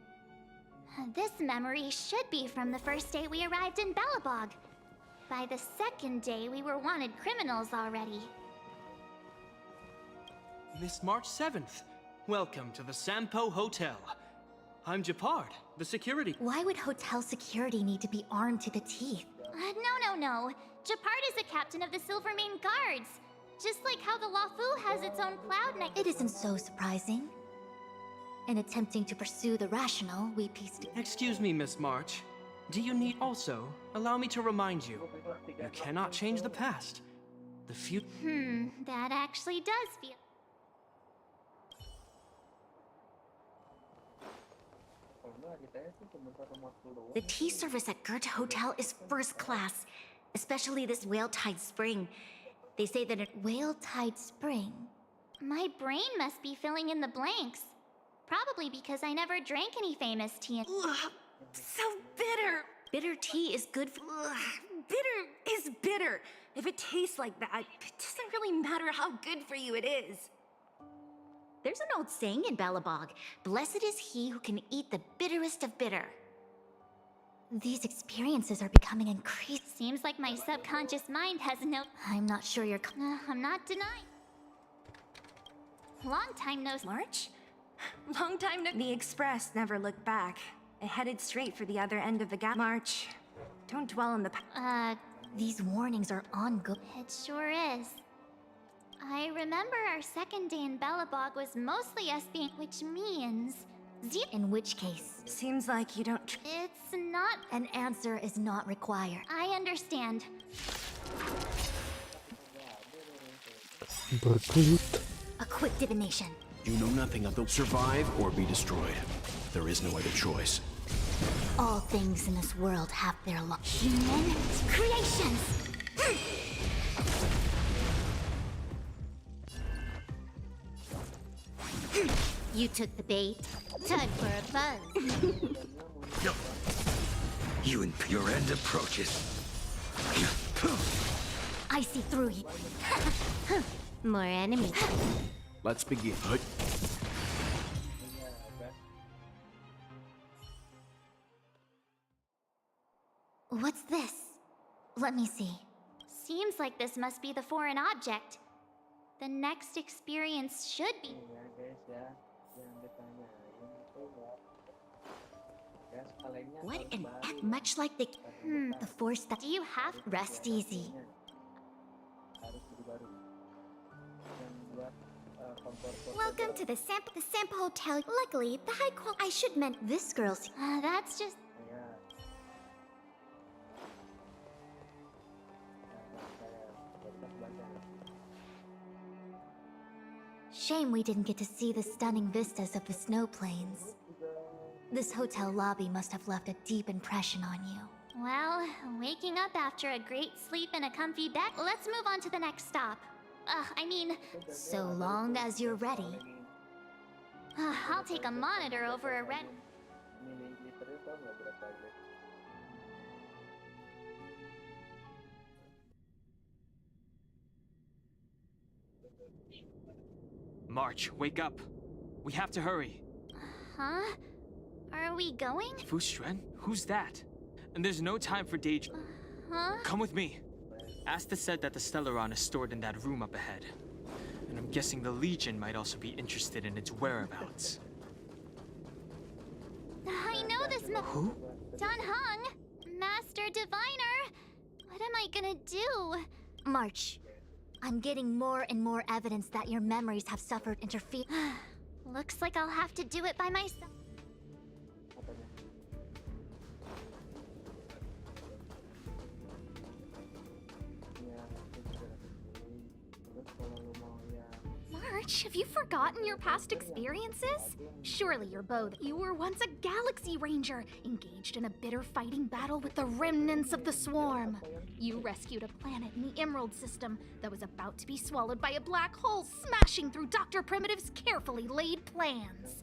this memory should be from the first day we arrived in Bellabog. By the second day, we were wanted criminals already. Miss March 7th, welcome to the Sampo Hotel. I'm Japard, the security. Why would hotel security need to be armed to the teeth? No. Japard is the captain of the Silvermane Guards. Just like how the Luofu has its own cloud knight. It isn't so surprising. In attempting to pursue the rational, we pieced... Excuse me, Miss March. Do you need also? Allow me to remind you. You cannot change the past. The future... that actually does feel... The tea service at Goethe Hotel is first class, especially this Whale Tide Spring. They say that Whale Tide Spring... My brain must be filling in the blanks. Probably because I never drank any famous tea. Ugh, so bitter. Bitter tea is good for... Bitter is bitter. If it tastes like that, it doesn't really matter how good for you it is. There's an old saying in Balabog, blessed is he who can eat the bitterest of bitter. These experiences are becoming increased. Seems like my subconscious mind has no... I'm not sure you're... I'm not denying. Long time no... March? Long time no... The Express never looked back. It headed straight for the other end of the gap. March, don't dwell on the... These warnings are on go... It sure is. I remember our second day in Belobog was mostly us being... Which means... In which case... Seems like you don't... It's not... An answer is not required. I understand. Berkelit. A quick divination. You know nothing of the survive or be destroyed. There is no other choice. All things in this world have their human creations! You took the bait. Time for a buzz. You and your end approaches. I see through you. More enemies. Let's begin. What's this? Let me see. Seems like this must be the foreign object. The next experience should be... What an act, much like the... the force that... Do you have... Rest easy. Welcome to the sample hotel. Luckily, the high quality... I should meant this girl's... that's just... Shame we didn't get to see the stunning vistas of the snow plains. This hotel lobby must have left a deep impression on you. Well, waking up after a great sleep in a comfy bed, let's move on to the next stop. So long as you're ready. I'll take a monitor over a red... March, wake up. We have to hurry. Huh? Are we going? Xuan? Who's that? And there's no time for daydream. Huh? Come with me. Asta said that the Stellaron is stored in that room up ahead. And I'm guessing the Legion might also be interested in its whereabouts. I know this Who? Don Hung, Master Diviner. What am I gonna do? March, I'm getting more and more evidence that your memories have suffered interference. Looks like I'll have to do it by myself. March, have you forgotten your past experiences? Surely your bow. You were once a Galaxy Ranger, engaged in a bitter fighting battle with the remnants of the Swarm. You rescued a planet in the Emerald System that was about to be swallowed by a black hole, smashing through Dr. Primitive's carefully laid plans.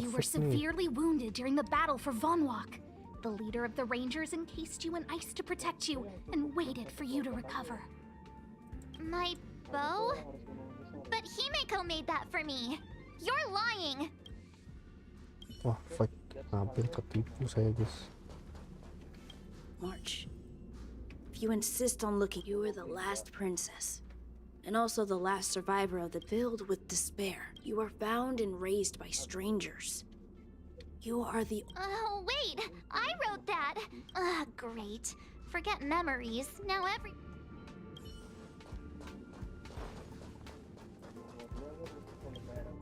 You were severely wounded during the battle for Vonwalk. The leader of the Rangers encased you in ice to protect you and waited for you to recover. My bow? But Himeko made that for me. You're lying. Wah, fight hampir ketipu saya, guys. March, if you insist on looking, you were the last princess. And also the last survivor of the filled with despair. You were found and raised by strangers. You are the... Oh, wait! I wrote that! Great. Forget memories. Now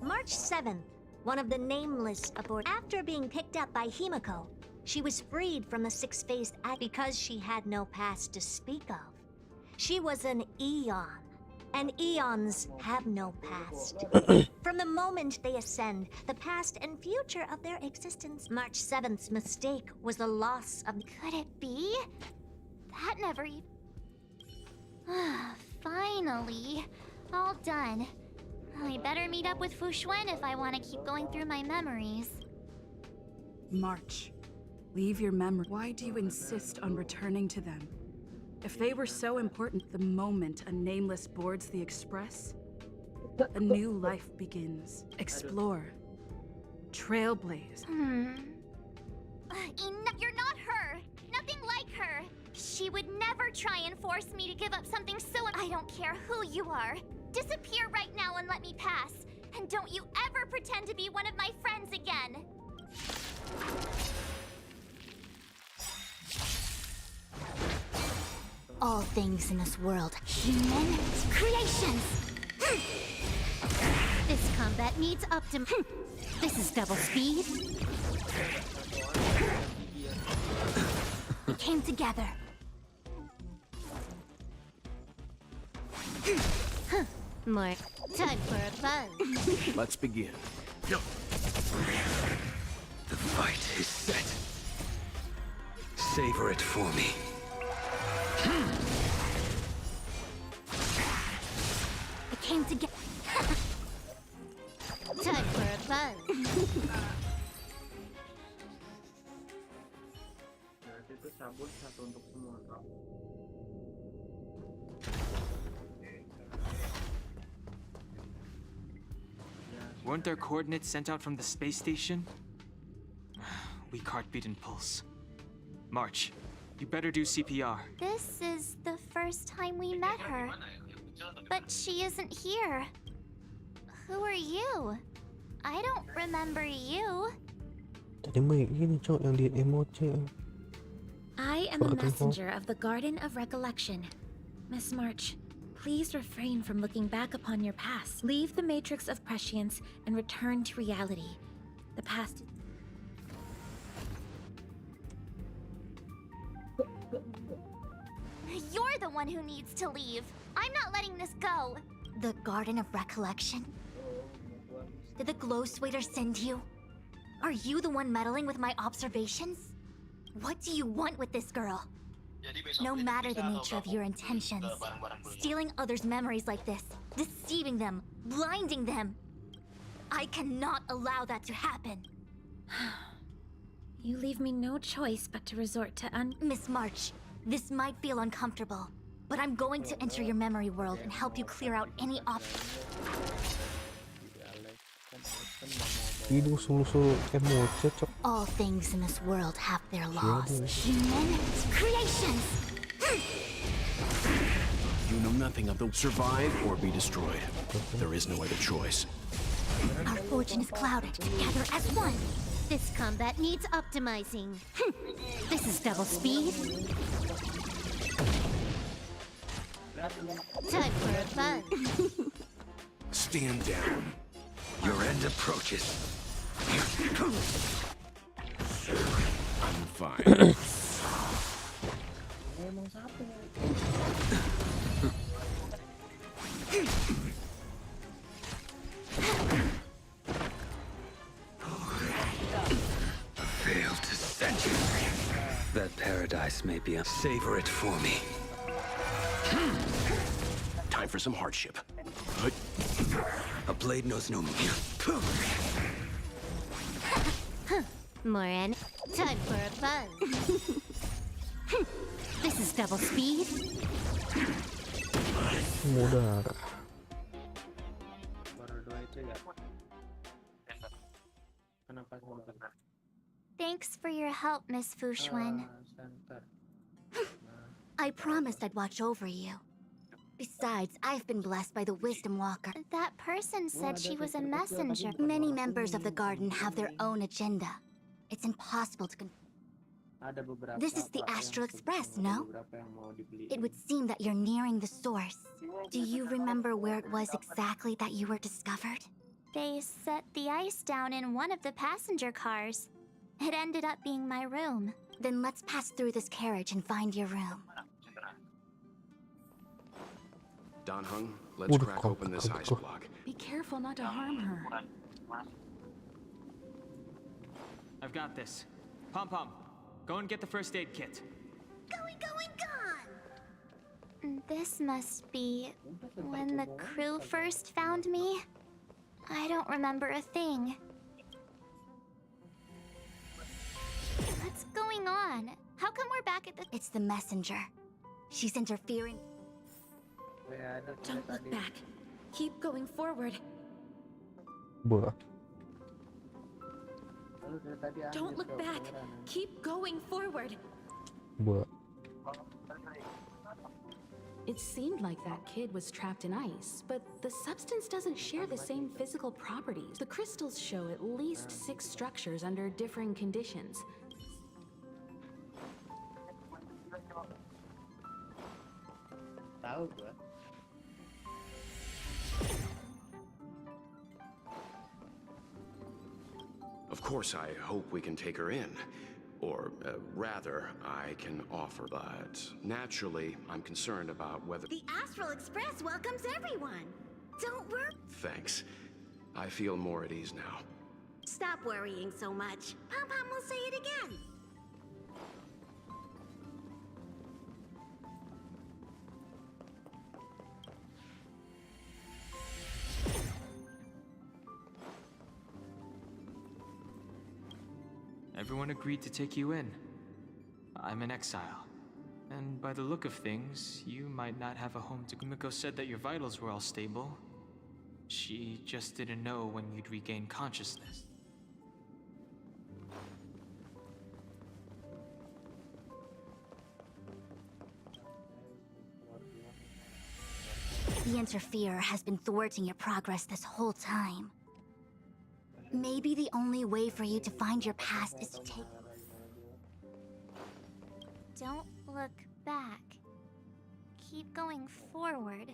March 7th. one of the nameless aboard. After being picked up by Himiko, she was freed from the six-faced act because she had no past to speak of. She was an Eon, and Eons have no past. From the moment they ascend, the past and future of their existence. March 7th's mistake was the loss of... Could it be? That never even... Finally. All done. I better meet up with Xuan if I want to keep going through my memories. March. Leave your memory. Why do you insist on returning to them? If they were so important, the moment a nameless boards the Express, a new life begins. Explore. Trailblaze. You're not her. Nothing like her. She would never try and force me to give up something so... I don't care who you are. Disappear right now and let me pass. And don't you ever pretend to be one of my friends again. All things in this world, human creations. This combat needs This is double speed. We came together. More time for a buzz. Let's begin. The fight is set. Savor it for me. We came together. Time for a buzz. Weren't there coordinates sent out from the space station? Weak heartbeat and pulse. March, you better do CPR. This is the first time we met her. But she isn't here. Who are you? I don't remember you. Tadi main ini cok yang di emote cok. I am a messenger of the Garden of Recollection. Miss March, please refrain from looking back upon your past. Leave the matrix of prescience and return to reality. The past... You're the one who needs to leave. I'm not letting this go. The Garden of Recollection? Did the Glow Swader send you? Are you the one meddling with my observations? What do you want with this girl? No matter the nature of your intentions, stealing others' memories like this, deceiving them, blinding them, I cannot allow that to happen. You leave me no choice but to resort to Miss March, this might feel uncomfortable, but I'm going to enter your memory world and help you clear out any emote cok. All things in this world have their laws. Human creations! You know nothing of the survive or be destroyed. There is no other choice. Our fortune is clouded, together as one. This combat needs optimizing. This is double speed. Time for a buzz. Stand down. Your end approaches. I'm fine. Failed to send you. That paradise may be a... Savor it for me. Time for some hardship. A blade knows no... Moran, time for a buzz. This is double speed. Mudah. Thanks for your help, Miss Xuan. I promised I'd watch over you. Besides, I've been blessed by the Wisdom Walker. That person said she was a messenger. Many members of the Garden have their own agenda. It's impossible to This is the Astral Express, no? It would seem that you're nearing the source. Do you remember where it was exactly that you were discovered? They set the ice down in one of the passenger cars. It ended up being my room. Then let's pass through this carriage and find your room. Don Hung, let's Udah, crack open this ice block. Be careful not to harm her. I've got this. Pom Pom, go and get the first aid kit. Going, gone! This must be when the crew first found me. I don't remember a thing. What's going on? How come we're back at the... It's the messenger. She's interfering. Don't look back. Keep going forward. Boh. Don't look back. Keep going forward. Boh. It seemed like that kid was trapped in ice, but the substance doesn't share the same physical properties. The crystals show at least 6 structures under differing conditions. Of course, I hope we can take her in. Or, rather, I can offer, but naturally, I'm concerned about whether... The Astral Express welcomes everyone. Don't worry. Thanks. I feel more at ease now. Stop worrying so much. Pom Pom will say it again. Everyone agreed to take you in. I'm in exile. And by the look of things, you might not have a home to... Kumiko said that your vitals were all stable. She just didn't know when you'd regain consciousness. The Interferer has been thwarting your progress this whole time. Maybe the only way for you to find your past is to take... Don't look back. Keep going forward.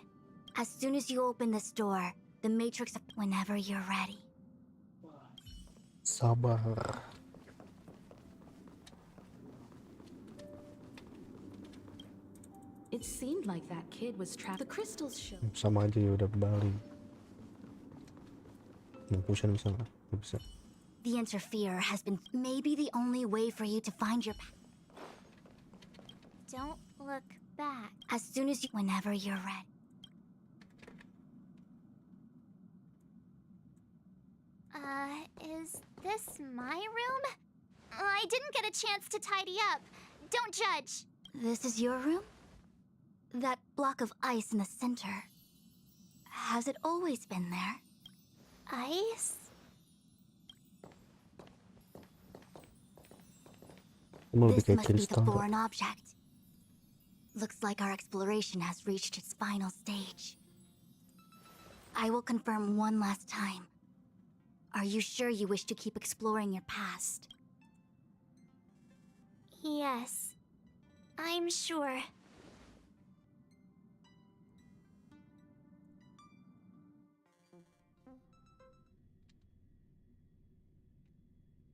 As soon as you open this door, the Matrix... Whenever you're ready. Sabar. It seemed like that kid was trapped. The crystals show. Sama aja ya udah balik. Pusing bisa nggak? Nggak bisa. The Interferer has been... Maybe the only way for you to find your... Don't look back. As soon as you... Whenever you're ready. Is this my room? I didn't get a chance to tidy up. Don't judge. This is your room? That block of ice in the center. Has it always been there? Ice? This must be the foreign object. Looks like our exploration has reached its final stage. I will confirm one last time. Are you sure you wish to keep exploring your past? Yes. I'm sure.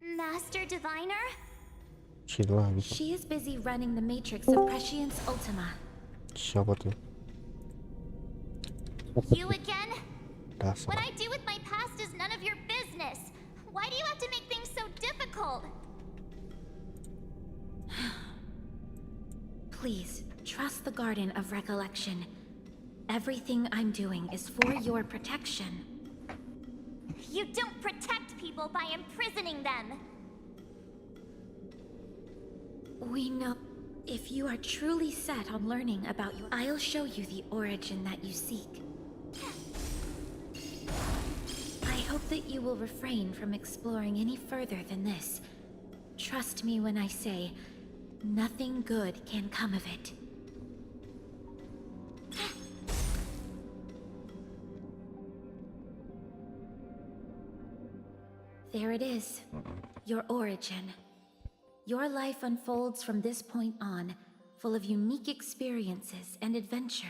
Master Diviner? She is busy running the Matrix of Prescience Ultima. Siapa tuh? You again? What I do with my past is none of your business. Why do you have to make things so difficult? Please, trust the Garden of Recollection. Everything I'm doing is for your protection. You don't protect people by imprisoning them. We know. If you are truly set on learning about your... I'll show you the origin that you seek. I hope that you will refrain from exploring any further than this. Trust me when I say, nothing good can come of it. There it is. Your origin. Your life unfolds from this point on, full of unique experiences and adventure.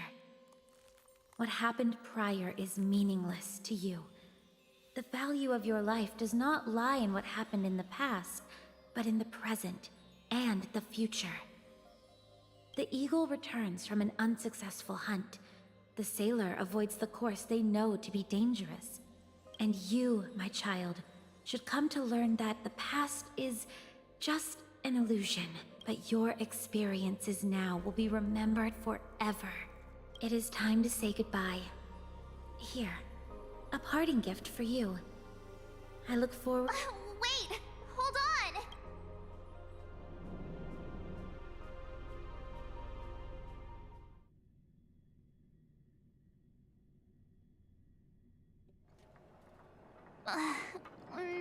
What happened prior is meaningless to you. The value of your life does not lie in what happened in the past, but in the present and the future. The eagle returns from an unsuccessful hunt. The sailor avoids the course they know to be dangerous. And you, my child, should come to learn that the past is just an illusion, but your experiences now will be remembered forever. It is time to say goodbye. Here, a parting gift for you. I look forward. Wait! Hold on!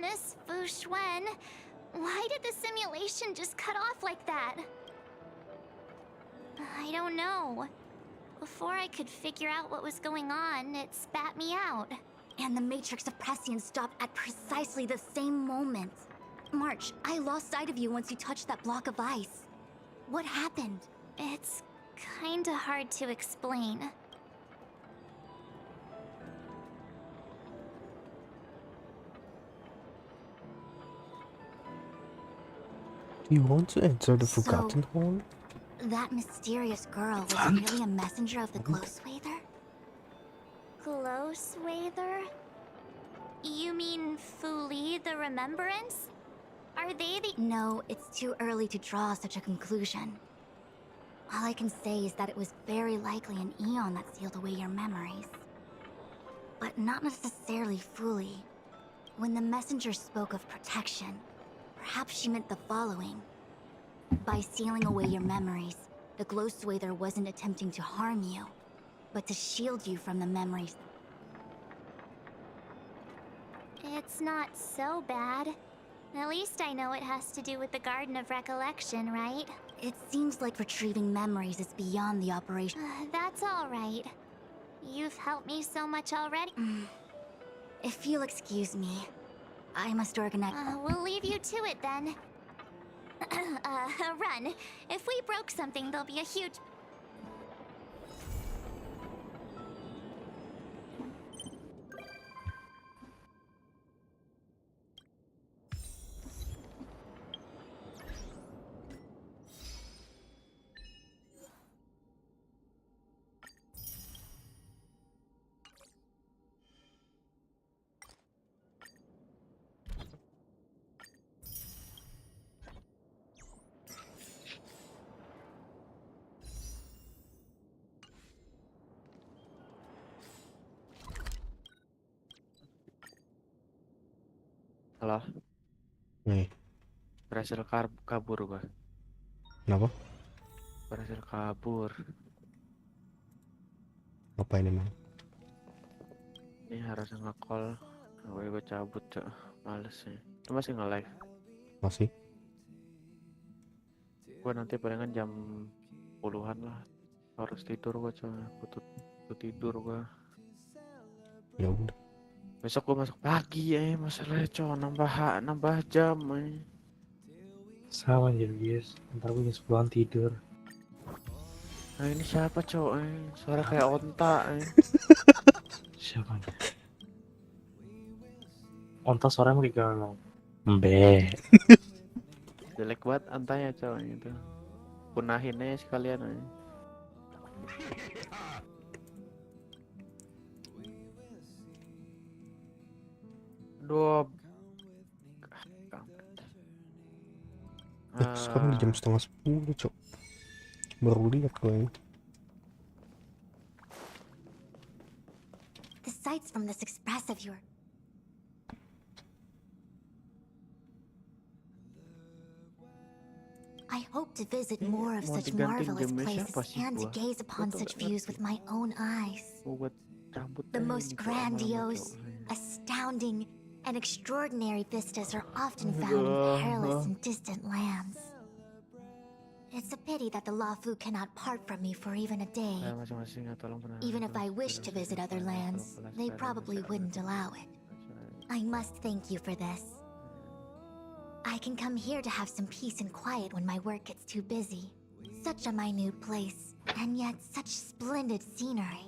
Miss Xuan, why did the simulation just cut off like that? I don't know. Before I could figure out what was going on, it spat me out. And the Matrix of Prescience stopped at precisely the same moment. March, I lost sight of you once you touched that block of ice. What happened? It's kinda hard to explain. Do you want to enter the Forgotten Hall? That mysterious girl was really a messenger of the Glow Swather? Glow Swather? You mean Fuli the Remembrance? Are they the— No, it's too early to draw such a conclusion. All I can say is that it was very likely an Eon that sealed away your memories. But not necessarily Fuli. When the messenger spoke of protection, perhaps she meant the following. By sealing away your memories, the Glow Swather wasn't attempting to harm you, but to shield you from the memories. It's not so bad. At least I know it has to do with the Garden of Recollection, right? It seems like retrieving memories is beyond the operation. That's all right. You've helped me so much already. If you'll excuse me, I must organize. We'll leave you to it then. Run. If we broke something, there'll be a huge... Halo, Nih, berhasil kabur gua. kenapa? Berhasil kabur. Ngapain emang? Ini harus nge-call. Gue cabut, Cok. Males nih. Lu masih nge-live? Masih? Gue nanti palingan jam 10-an lah. Harus tidur gua, Cok. Butuh tidur gua. Ya udah. Besok gue masuk pagi masalahnya Cok, nambah jam Sama aja guys, ntar gue jam 10-an tidur. Nah ini siapa Cok suara kayak onta Siapa nih? Onta suaranya kayak galau. Mbe. jelek banget antanya Cok gitu. Punahin aja sekalian Aduh. Sekarang di jam 9:30, Cok. Baru lihat gue ini. The sights from this expressive your... I hope to visit more of such marvelous places and to gaze upon such views with my own eyes. The most grandiose, astounding, and extraordinary vistas are often found in perilous and distant lands. It's a pity that the Lafu cannot part from me for even a day. Even if I wished to visit other lands, they probably wouldn't allow it. I must thank you for this. I can come here to have some peace and quiet when my work gets too busy. Such a minute place, and yet such splendid scenery.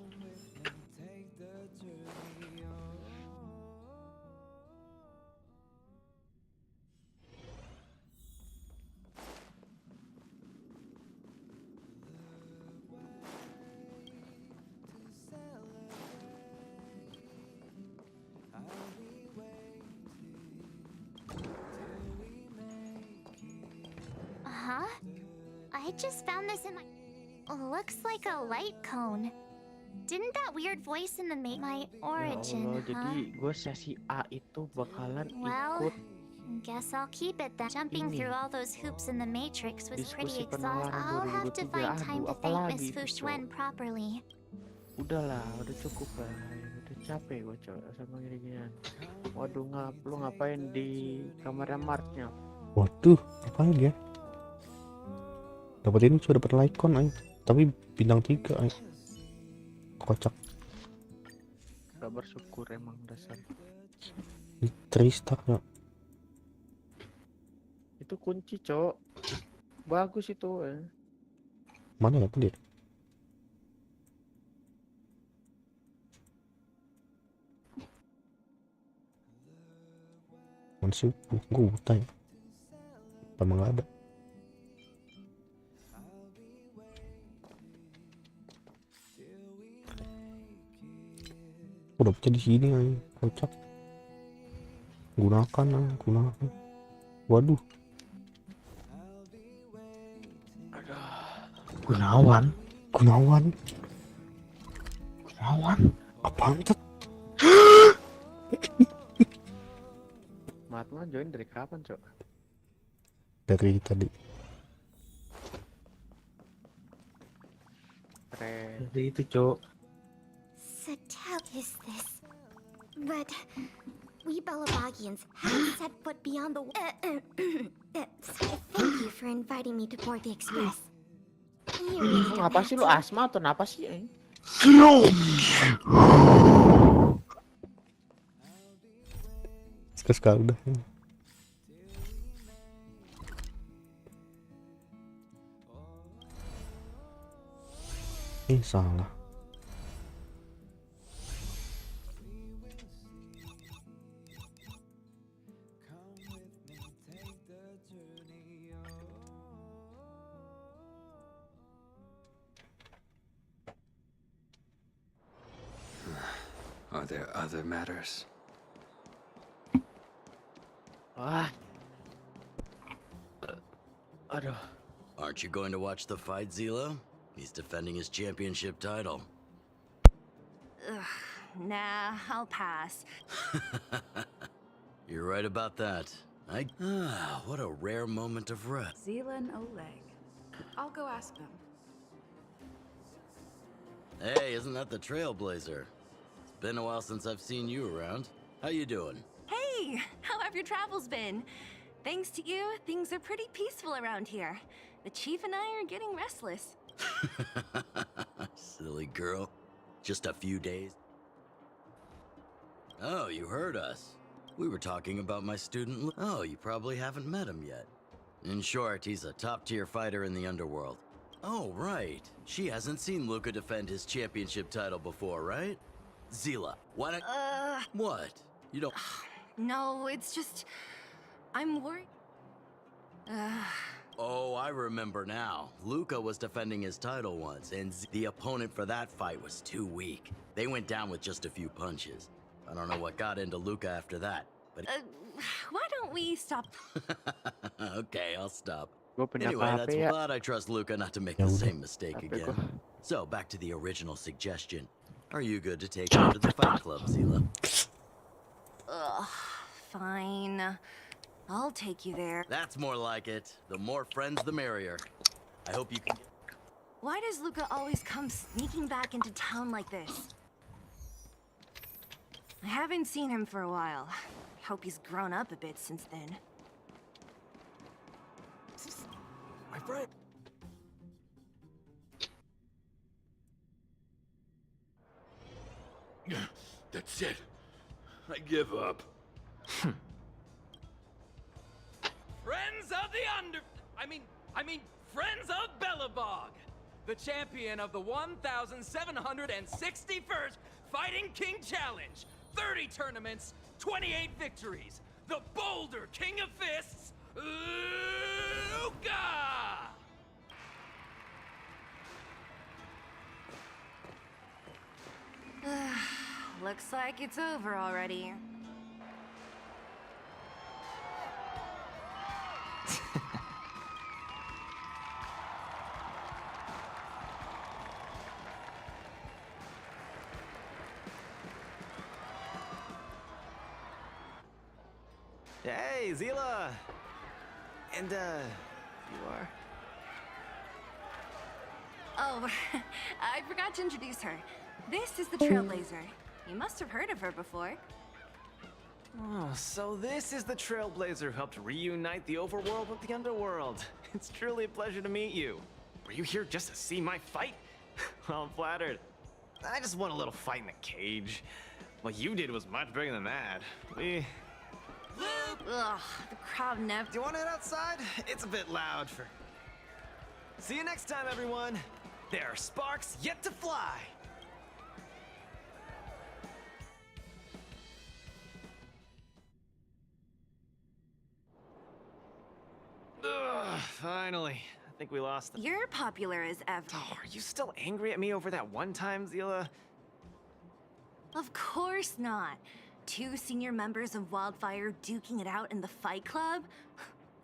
Huh? I just found this in my... Looks like a light cone. Didn't that weird voice in the my Ya origin, Allah, huh? jadi gue sesi A itu bakalan Well, ikut guess I'll keep it then. Jumping through all those hoops in the Matrix was pretty diskusi exhausting. penalaran I'll have to 2023. find time Aduh, to thank Miss apalagi Fu itu, Cok. Xuan properly. Udahlah, udah cukup lah. Udah capek gue, Cok, sama gini-ginian. Waduh, lu ngapain di kamarnya Marknya? Waduh, apaan dia? Dapat ini sudah dapat Lycon ayo. Tapi bintang 3 ayo. Kocak. Gak bersyukur emang dasar. Tristar ya. Itu kunci, Cok. Bagus itu. Mana ya dia? Masih gue utang. Apa emang gak ada? Udah pecah di sini aja, kocak. Gunakan. Waduh. Gunawan. Apaan tuh? Matma join dari kapan, Cok? Dari tadi. Keren. Jadi itu, Cok. So tell is this. But we Balabagians haven't set foot beyond the... Thank you for inviting me to board the express. You really don't Ngapa have sih lu to. asma atau napa sih? Sekali udah. Salah. Are there other matters? Wah. Aduh. Aren't you going to watch the fight, Zila? He's defending his championship title. Ugh, nah, I'll pass. You're right about that. What a rare moment of rest. Zila and Oleg. I'll go ask them. Hey, isn't that the Trailblazer? It's been a while since I've seen you around. How you doing? Hey, how have your travels been? Thanks to you, things are pretty peaceful around here. The chief and I are getting restless. Silly girl. Just a few days. Oh, you heard us. We were talking about my student. Oh, you probably haven't met him yet. In short, he's a top-tier fighter in the underworld. Oh, right. She hasn't seen Luca defend his championship title before, right? Zila, why don't... What? You don't... No, it's just... I'm worried. Oh, I remember now. Luca was defending his title once, and the opponent for that fight was too weak. They went down with just a few punches. I don't know what got into Luca after that, but... Why don't we stop? Okay, I'll stop. Anyway, Anyway, that's ya. glad I trust Luca not to make the same mistake again. So, back to the original suggestion. Are you good to take him to the fight club, Zila? Ugh, fine. I'll take you there. That's more like it. The more friends, the merrier. I hope you can... Why does Luca always come sneaking back into town like this? I haven't seen him for a while. Hope he's grown up a bit since then. My friend. That's it. I give up. Friends of the I mean, Friends of Belobog, the champion of the 1,761st Fighting King Challenge, 30 tournaments, 28 victories, the Boulder King of Fists, Luca! Looks like it's over already. Hey, Zila! And, you are? Oh, I forgot to introduce her. This is the Trailblazer. You must have heard of her before. Oh, so this is the Trailblazer who helped reunite the overworld with the underworld. It's truly a pleasure to meet you. Were you here just to see my fight? Well, I'm flattered. I just won a little fight in the cage. What you did was much bigger than that. Ugh, the crowd never. Do you want to head outside? It's a bit loud for... See you next time, everyone. There are sparks yet to fly. Ugh, finally. I think we lost them. You're popular as ever. Oh, are you still angry at me over that one time, Zila? Of course not. 2 senior members of Wildfire duking it out in the Fight Club?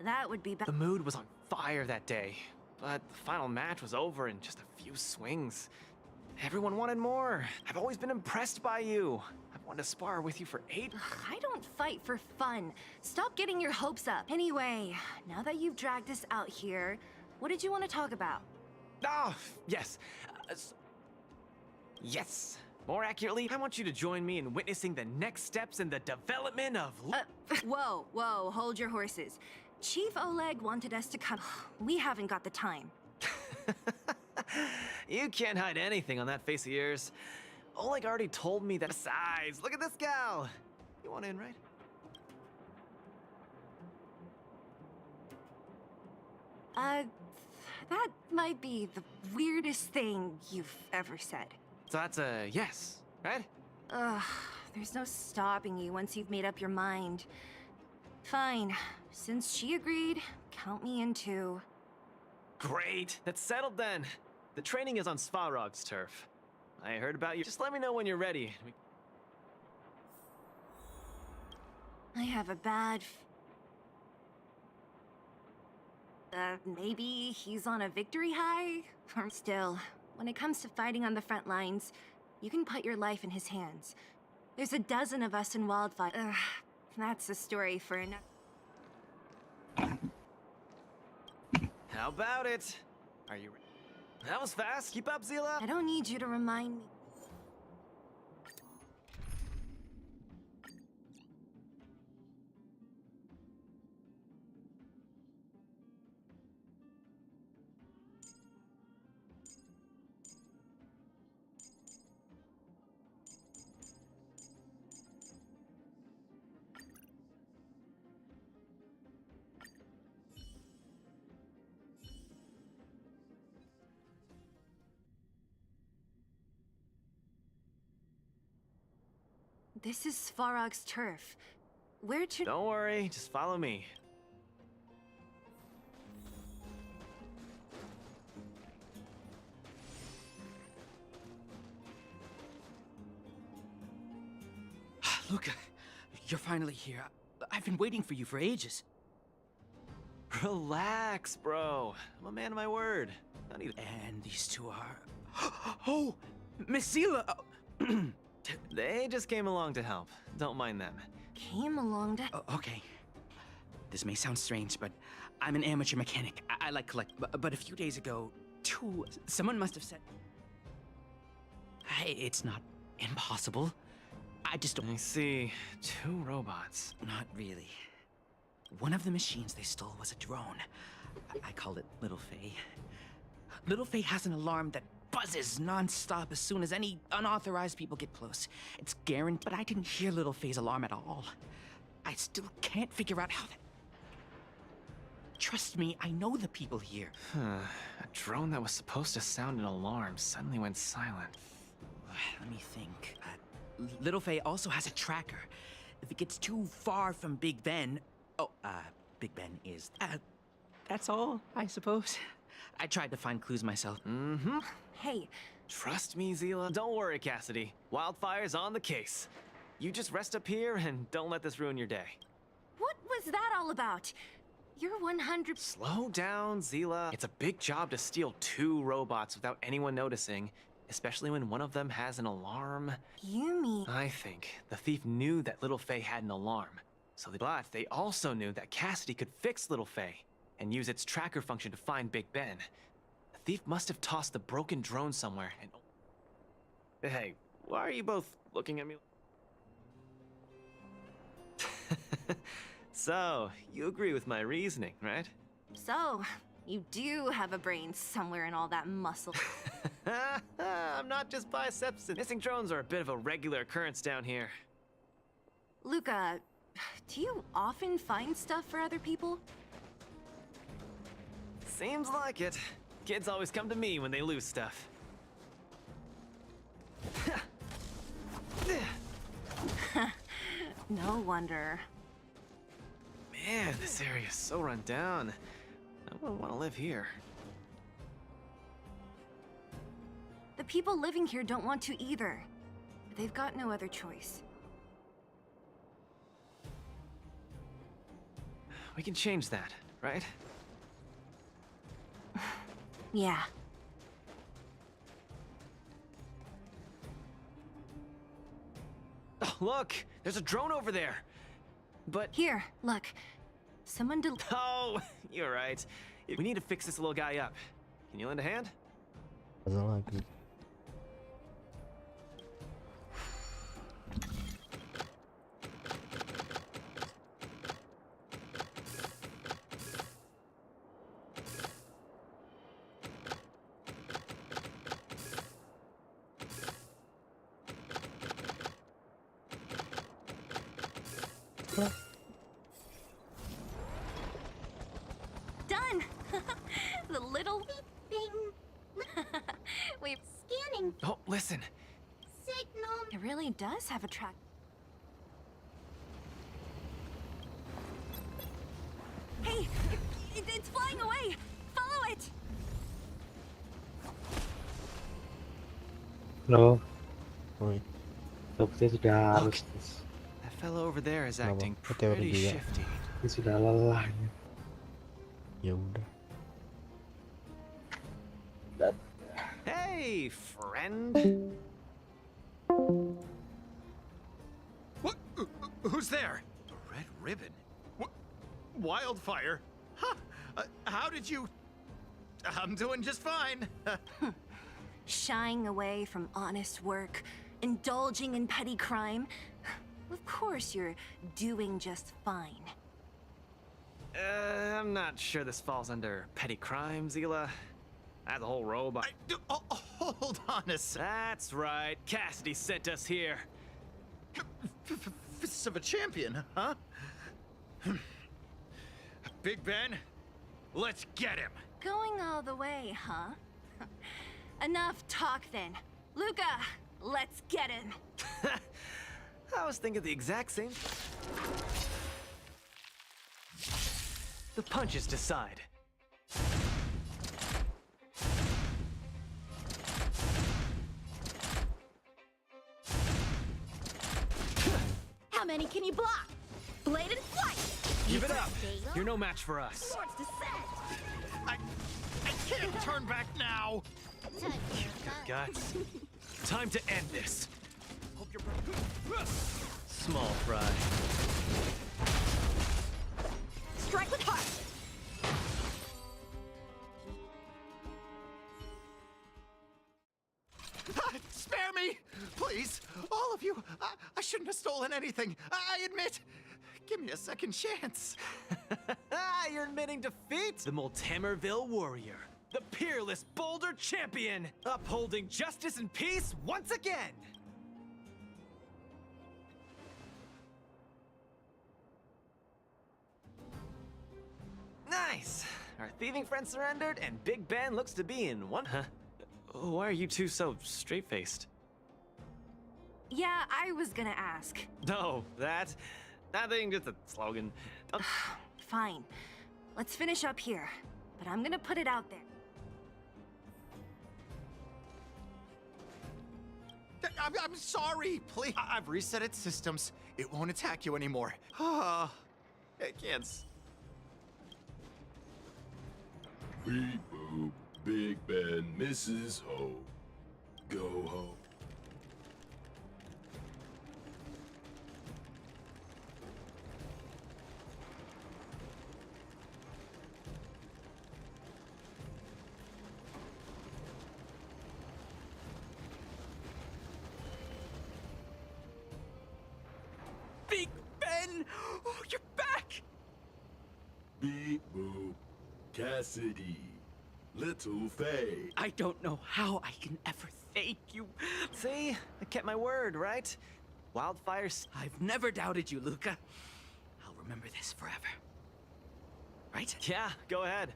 That would be The mood was on fire that day, but the final match was over in just a few swings. Everyone wanted more. I've always been impressed by you. I've wanted to spar with you for 8. I don't fight for fun. Stop getting your hopes up. Anyway, now that you've dragged us out here, what did you want to talk about? Oh, yes. Yes. More accurately, I want you to join me in witnessing the next steps in the development of... Whoa, hold your horses. Chief Oleg wanted us to come. We haven't got the time. You can't hide anything on that face of yours. Oleg already told me that. Besides, look at this gal. You want in, right? That might be the weirdest thing you've ever said. So that's a yes, right? Ugh, there's no stopping you once you've made up your mind. Fine. Since she agreed, count me in too. Great. That's settled then. The training is on Svarog's turf. I heard about you. Just let me know when you're ready. I have a bad... maybe he's on a victory high? Or still, when it comes to fighting on the front lines, you can put your life in his hands. There's a dozen of us in Wildfire. That's a story for another... How about it? Are you ready? That was fast. Keep up, Zila. I don't need you to remind me. This is Svarog's turf. Where to— Don't worry, just follow me. Luca, you're finally here. I've been waiting for you for ages. Relax, bro. I'm a man of my word. Not even... And these two are... Oh! Miss Zila! They just came along to help. Don't mind them. Came along to... Okay. This may sound strange, but I'm an amateur mechanic. I like collect... But a few days ago, someone must have said... Hey, it's not impossible. I just don't... I see. 2 robots. Not really. One of the machines they stole was a drone. I call it Little Faye. Little Faye has an alarm that buzzes non-stop as soon as any unauthorized people get close. It's guaranteed, but I didn't hear Little Faye's alarm at all. I still can't figure out how that... Trust me, I know the people here. A drone that was supposed to sound an alarm suddenly went silent. Let me think. Little Faye also has a tracker. If it gets too far from Big Ben... Oh, Big Ben is... that's all, I suppose. I tried to find clues myself. Mm-hmm. Hey. Trust me, Zila. Don't worry, Cassidy. Wildfire's on the case. You just rest up here and don't let this ruin your day. What was that all about? You're 100... Slow down, Zila. It's a big job to steal 2 robots without anyone noticing, especially when one of them has an alarm. You mean... I think the thief knew that Little Faye had an alarm. But they also knew that Cassidy could fix Little Faye and use its tracker function to find Big Ben. The thief must have tossed the broken drone somewhere and... Hey, why are you both looking at me? So, you agree with my reasoning, right? So, you do have a brain somewhere in all that muscle. I'm not just biceps. Missing drones are a bit of a regular occurrence down here. Luca, do you often find stuff for other people? Seems like it. Kids always come to me when they lose stuff. No wonder. Man, this area is so run down. I wouldn't want to live here. The people living here don't want to either. They've got no other choice. We can change that, right? Yeah. Oh, look! There's a drone over there! But... Here, look. Someone Oh, you're right. We need to fix this little guy up. Can you lend a hand? Lagi. Done! The little... We've... Scanning. Oh, listen. Signal. It really does have a track. Hey! It's flying away! Follow it! Loh, Oi. dokter sudah harus. That fellow over there is Kenapa? acting Teori pretty juga. shifty. Dia sudah lelah. Ya udah. Hey, friend. What? Who's there? A red ribbon? What? Wildfire? Huh? How did you... I'm doing just fine. Shying away from honest work, indulging in petty crime. Of course you're doing just fine. I'm not sure this falls under petty crime, Zila. I had the whole robe. Hold on a sec. That's right. Cassidy sent us here. Fists of a champion, huh? Big Ben, let's get him. Going all the way, huh? Enough talk then. Luca, let's get him. I was thinking the exact same. The punches decide. How many can you block? Blade and flight. Give it up. You're no match for us. Swords descent. I can't turn back now. Guts. Time to end this. Hope you're... Small fry. Strike with heart. Spare me! Please! All of you! I shouldn't have stolen anything! I admit! Give me a second chance! You're admitting defeat? The Multamerville warrior. The peerless Boulder champion. Upholding justice and peace once again. Nice! Our thieving friend surrendered, and Big Ben looks to be in one. Huh? Why are you two so straight-faced? Yeah, I was gonna ask. No, nothing, just a slogan. Fine. Let's finish up here. But I'm gonna put it out there. I'm sorry, please. I've reset its systems. It won't attack you anymore. Ah, I can't. Beep boop, Big Ben, Mrs. Ho. Go home. Beep boop. Cassidy. Little Faye. I don't know how I can ever thank you. See? I kept my word, right? Wildfires. I've never doubted you, Luca. I'll remember this forever. Right? Yeah, go ahead.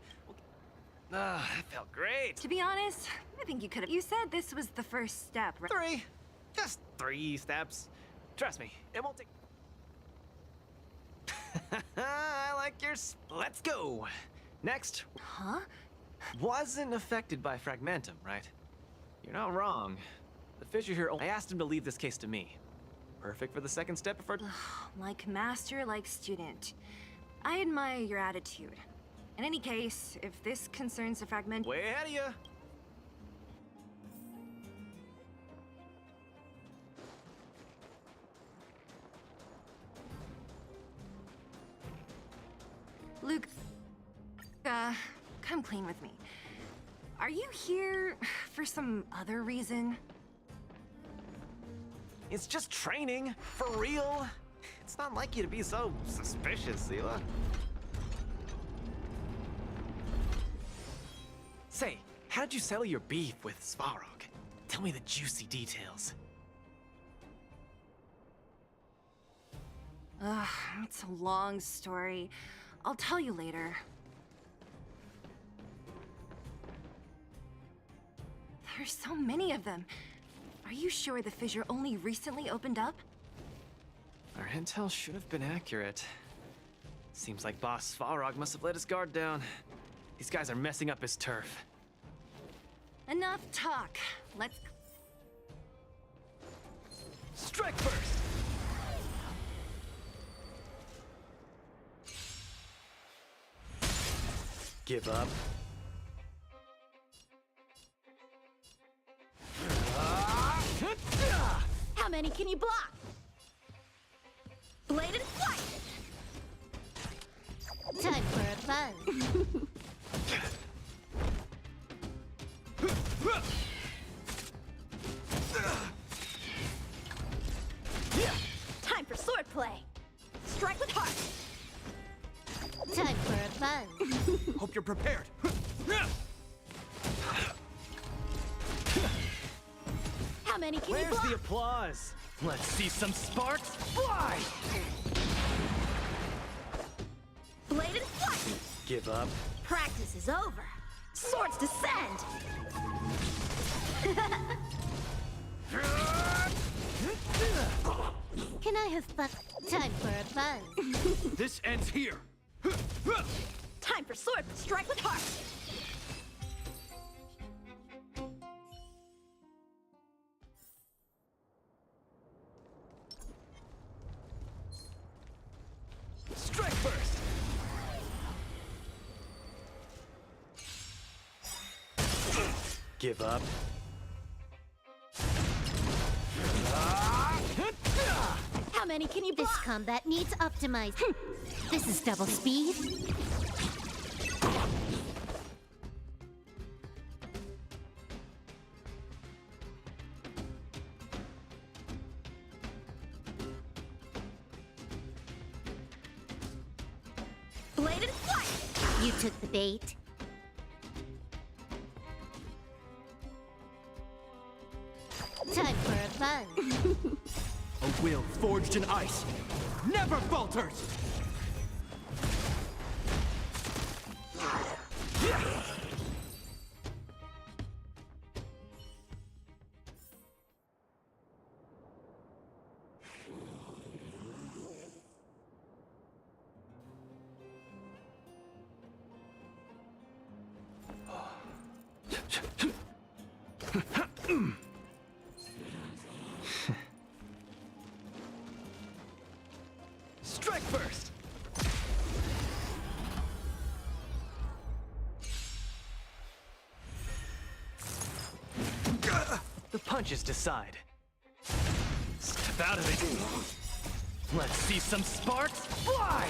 That felt great. To be honest, I think you could have. You said this was the first step, right? 3. Just 3 steps. Trust me, it won't take. I like your. Let's go. Next. Huh? Wasn't affected by Fragmentum, right? You're not wrong. The fissure here. I asked him to leave this case to me. Perfect for the second step for. Like master, like student. I admire your attitude. In any case, if this concerns the fragment. Way ahead of you. Luke, come clean with me. Are you here for some other reason? It's just training, for real. It's not like you to be so suspicious, Sela. Say, how did you settle your beef with Svarog? Tell me the juicy details. Ugh, it's a long story. I'll tell you later. There's so many of them. Are you sure the fissure only recently opened up? Our intel should have been accurate. Seems like Boss Svarog must have let his guard down. These guys are messing up his turf. Enough talk. Let's... Strike first! Give up. How many can you block? Bladed flight! Time for a buzz. Time for swordplay. Strike with heart. Time for a buzz. Hope you're prepared. How many can you Where's block? the applause? Let's see some sparks fly! Bladed flight. Give up. Practice is over. Swords descend. Can I have time for a buzz? This ends here. Time for sword. Strike with heart. Strike first! Give up. How many can you block? This combat needs optimized. This is double speed. Bladed flight! You took the bait. Time for a buzz. A will forged in ice never falters! Strike first! The punches decide. Step out of it. Let's see some sparks fly!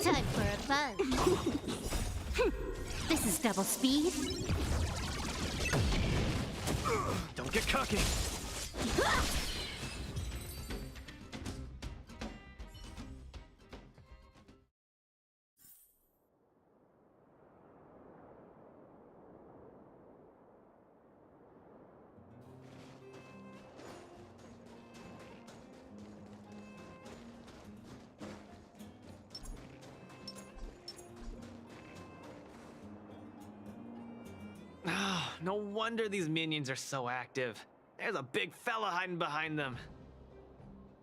Time for a buzz. This is double speed. Don't get cocky. No wonder these minions are so active. There's a big fella hiding behind them.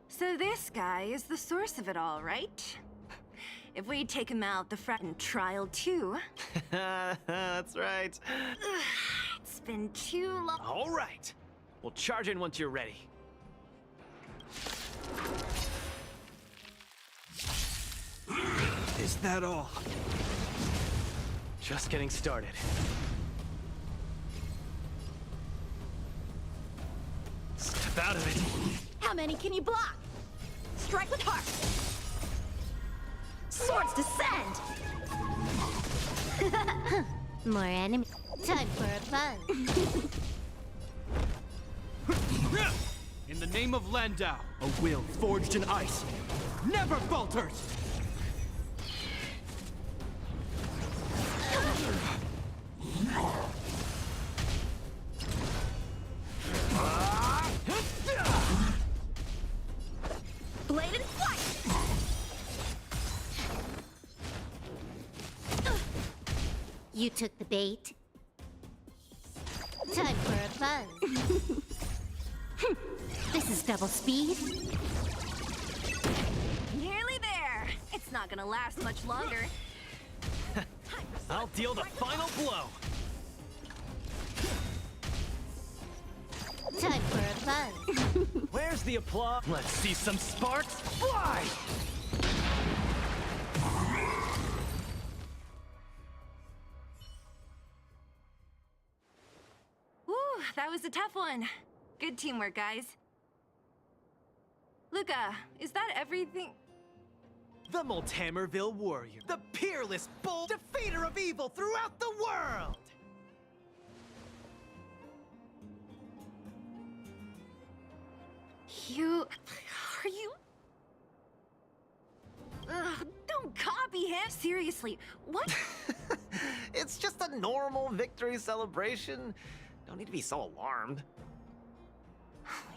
So this guy is the source of it all, right? If we take him out, the frat and trial too. That's right. It's been too long. All right. We'll charge in once you're ready. Is that all? Just getting started. Step out of it. How many can you block? Strike with heart. Swords descend. More enemy. Time for a fun. In the name of Landau, a will forged in ice never falters! Blade and flight. You took the bait. Time for a fun. This is double speed. Nearly there. It's not gonna last much longer. I'll deal the final blow. Time for a fun. Where's the applause? Let's see some sparks fly! Woo, that was a tough one. Good teamwork, guys. Luca, is that everything? The Multamerville warrior, the peerless, bold defeater of evil throughout the world! Are you? Ugh, don't copy him! Seriously, what? It's just a normal victory celebration. Don't need to be so alarmed.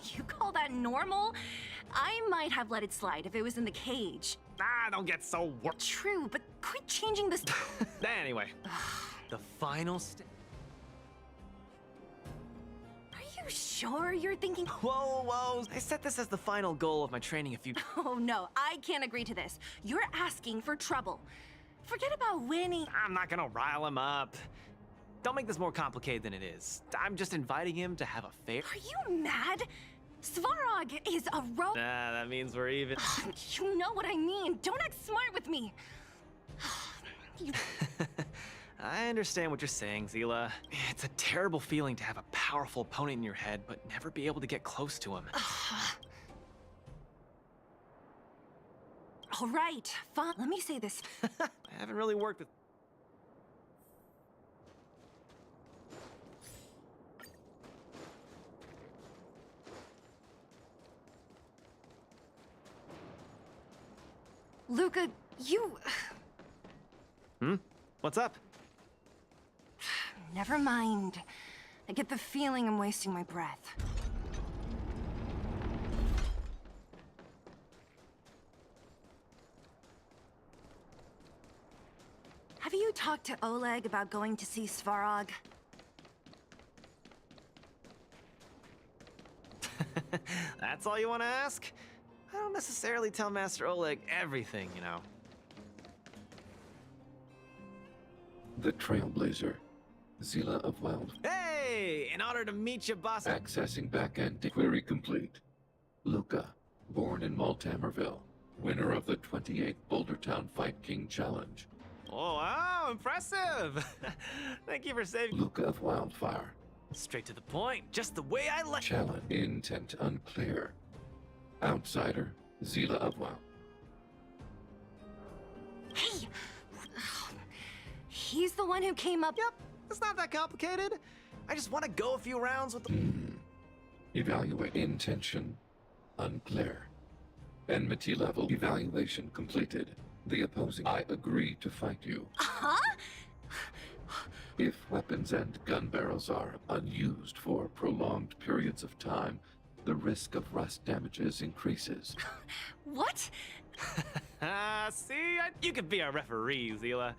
You call that normal? I might have let it slide if it was in the cage. Don't get so True, but quit changing this. Anyway, the final step. Are you sure you're thinking? Whoa. I set this as the final goal of my training a few. Oh no, I can't agree to this. You're asking for trouble. Forget about winning. I'm not gonna rile him up. Don't make this more complicated than it is. I'm just inviting him to have a fair. Are you mad? Svarog is a that means we're even. You know what I mean. Don't act smart with me. I understand what you're saying, Zila. It's a terrible feeling to have a powerful opponent in your head, but never be able to get close to him. All right, fine. Let me say this. I haven't really worked with. Luca, you... What's up? Never mind. I get the feeling I'm wasting my breath. Have you talked to Oleg about going to see Svarog? That's all you want to ask? I don't necessarily tell Master Oleg everything, you know. The Trailblazer, Zila of Wild. Hey! In order to meet you, boss. Accessing backend. Query complete. Luca, born in Multamerville, winner of the 28th Bouldertown Fight King Challenge. Oh, wow, impressive! Thank you for saving. Luca of Wildfire. Straight to the point, just the way I like. Challenge. Intent unclear. Outsider, Zila of Wild. Hey! He's the one who came up. Yep, it's not that complicated. I just want to go a few rounds with the. Evaluate intention unclear. Enmity level evaluation completed. The opposing I agree to fight you. Huh? If weapons and gun barrels are unused for prolonged periods of time, the risk of rust damages increases. What? See, you could be our referee, Zila.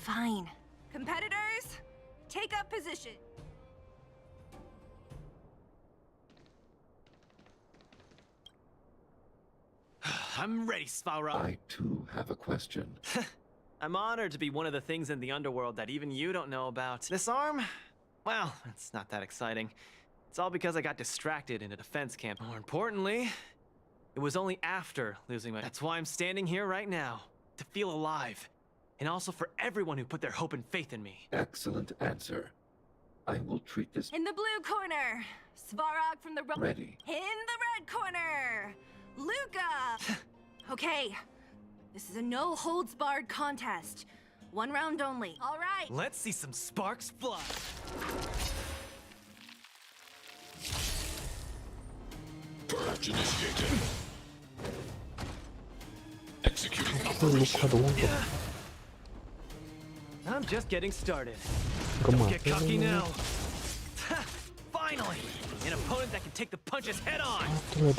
Fine. Competitors, Take up position. I'm ready, Svarog. I too have a question. I'm honored to be one of the things in the underworld that even you don't know about. This arm? Well, it's not that exciting. It's all because I got distracted in a defense camp. More importantly, it was only after losing my... That's why I'm standing here right now. To feel alive. And also for everyone who put their hope and faith in me. Excellent answer. I will treat this In the blue corner, Svarog from the... ready. In the red corner, Luca! Okay, this is a no-holds-barred contest. One round only. All right. Let's see some sparks fly. Purge initiated. Executing Luka. I'm just getting started. Come Don't on. get cocky now. Finally, an opponent that can take the punches head on. A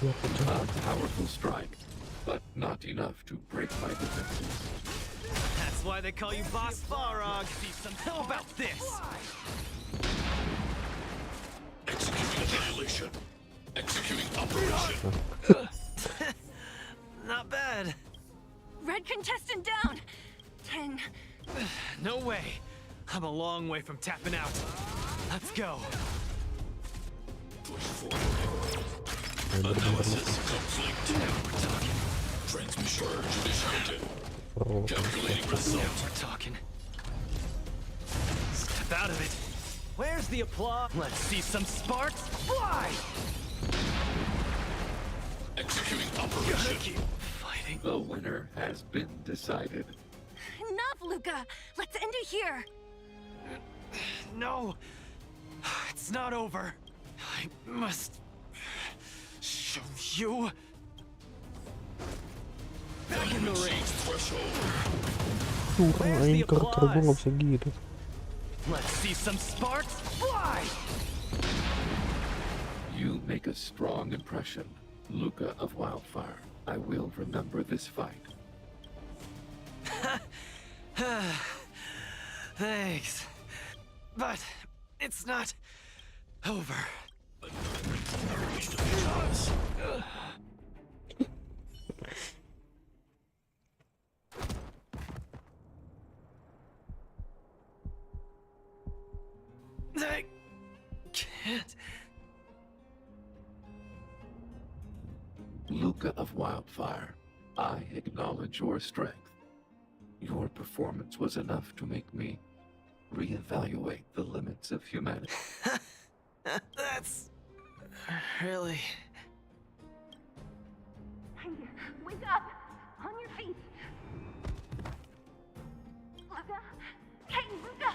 powerful strike, but not enough to break my defenses. That's why they call you Boss Farog. How about this? Executing annihilation. Executing operation. Not bad. Red contestant down. 10. No way. I'm a long way from tapping out. Let's go. Push forward. Analysis complete. Now we're talking. Transmission purge initiated. Calculating result. Now we're talking. Step out of it. Where's the applause? Let's see some sparks fly! Executing Gotta operation. keep fighting. The winner has been decided. Enough, Luca. Let's end it here. No, it's not over. I must show you. Back in the ring. Kurang aing karakter gue nggak bisa gitu. Let's see some sparks fly. You make a strong impression, Luca of Wildfire. I will remember this fight. Thanks. But it's not over. I can't. Luca of Wildfire, I acknowledge your strength. Your performance was enough to make me reevaluate the limits of humanity. That's really... Hey, wake up! On your feet! Luca? Hey, Luca!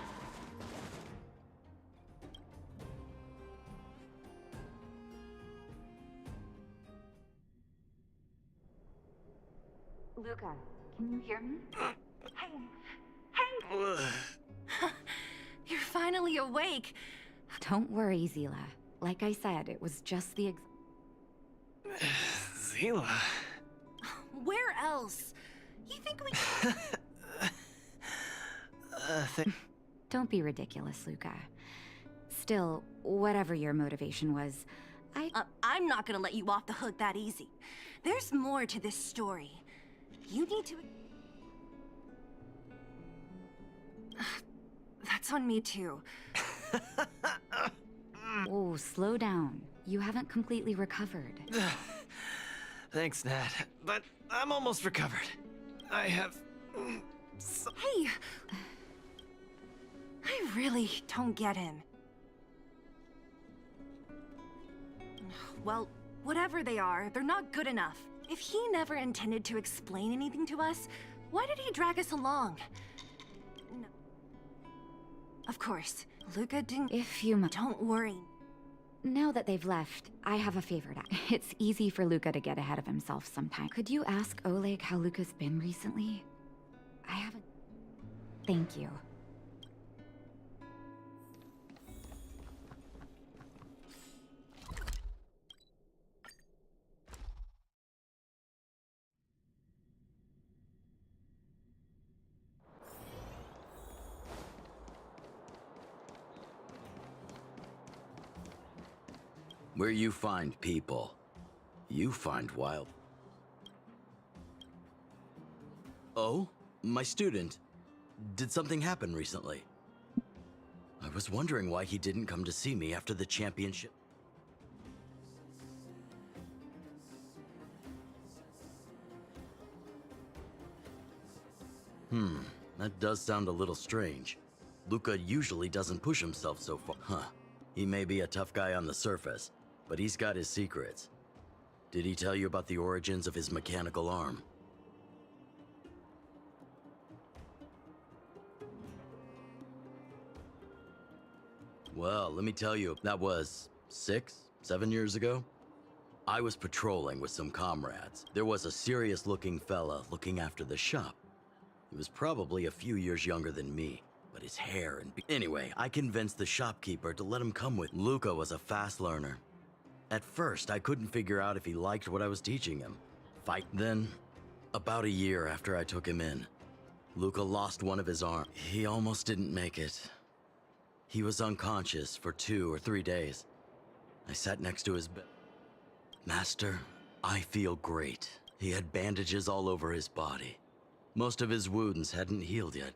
Luca, can you hear me? Hey! Hey! You're finally awake! Don't worry, Zila. Like I said, it was just the Zila? Where else? You think we... Don't be ridiculous, Luca. Still, whatever your motivation was, I'm not gonna let you off the hook that easy. There's more to this story. You need to... That's on me too. Oh, slow down. You haven't completely recovered. Thanks, Nat. But I'm almost recovered. I have... Hey! I really don't get him. Well, whatever they are, they're not good enough. If he never intended to explain anything to us, why did he drag us along? No. Of course, Luca didn't... If you Don't worry. Now that they've left, I have a favor to ask. It's easy for Luca to get ahead of himself sometimes. Could you ask Oleg how Luca's been recently? I haven't... Thank you. Where you find people, you find wild. Oh, my student. Did something happen recently? I was wondering why he didn't come to see me after the championship. That does sound a little strange. Luca usually doesn't push himself so far. Huh. He may be a tough guy on the surface, but he's got his secrets. Did he tell you about the origins of his mechanical arm? Well, let me tell you, that was 7 years ago. I was patrolling with some comrades. There was a serious-looking fella looking after the shop. He was probably a few years younger than me, but his hair and... Anyway, I convinced the shopkeeper to let him come with. Luca was a fast learner. At first, I couldn't figure out if he liked what I was teaching him. Then, about a year after I took him in, Luca lost one of his arms. He almost didn't make it. He was unconscious for 2 or 3 days. I sat next to his bed. Master, I feel great. He had bandages all over his body. Most of his wounds hadn't healed yet.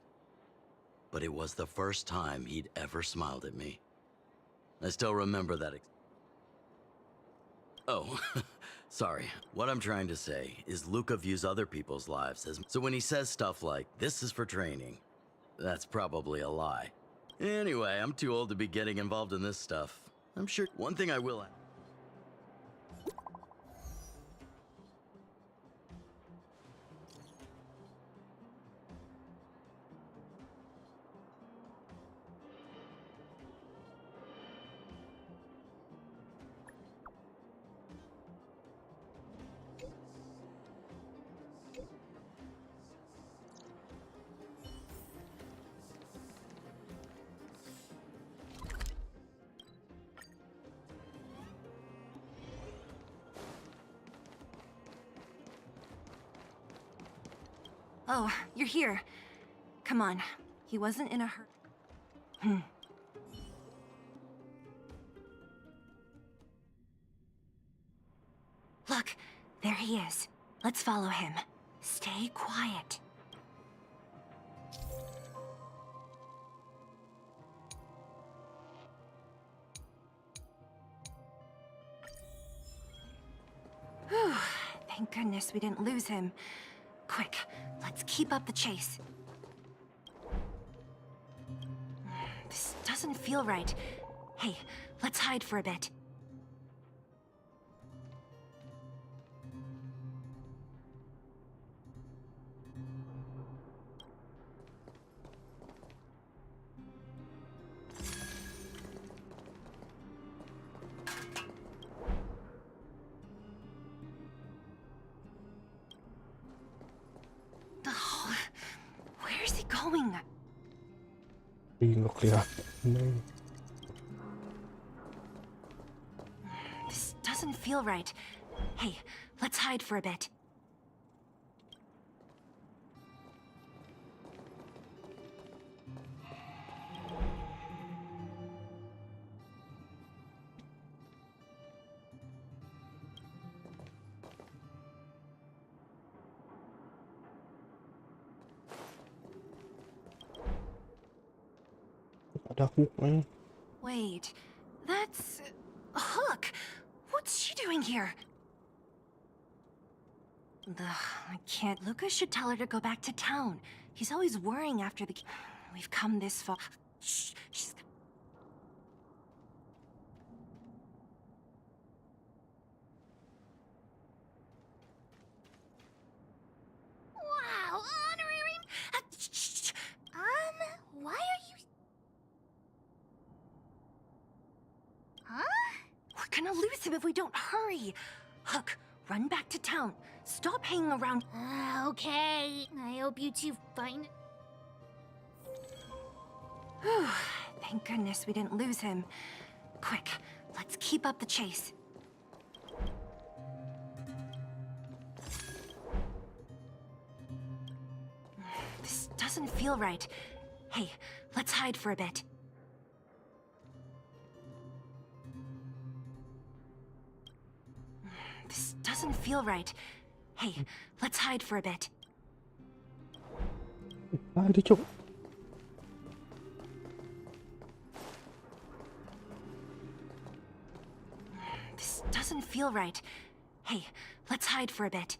But it was the first time he'd ever smiled at me. I still remember that. Oh, sorry. What I'm trying to say is Luca views other people's lives as... So when he says stuff like, "This is for training," that's probably a lie. Anyway, I'm too old to be getting involved in this stuff. I'm sure one thing I will... Oh, you're here. Come on. He wasn't in a hurry. Look, there he is. Let's follow him. Stay quiet. Whew, thank goodness we didn't lose him. Quick, let's keep up the chase. This doesn't feel right. Hey, let's hide for a bit. Where's he going? Nggak kelihatan. This doesn't feel right. Hey, let's hide for a bit. Ada hooknya. Wait, that's... Hook! What's she doing here? I can't... Lucas should tell her to go back to town. He's always worrying after the... We've come this far. Shh, she's... Wow, honorary... why are you... Huh? We're gonna lose him if we don't hurry. Hook, run back to town. Stop hanging around. Okay. I hope you two find... Whew, thank goodness we didn't lose him. Quick, let's keep up the chase. This doesn't feel right. Hey, let's hide for a bit. This doesn't feel right. Hey, let's hide for a bit. Ada cok. This doesn't feel right. Hey, let's hide for a bit.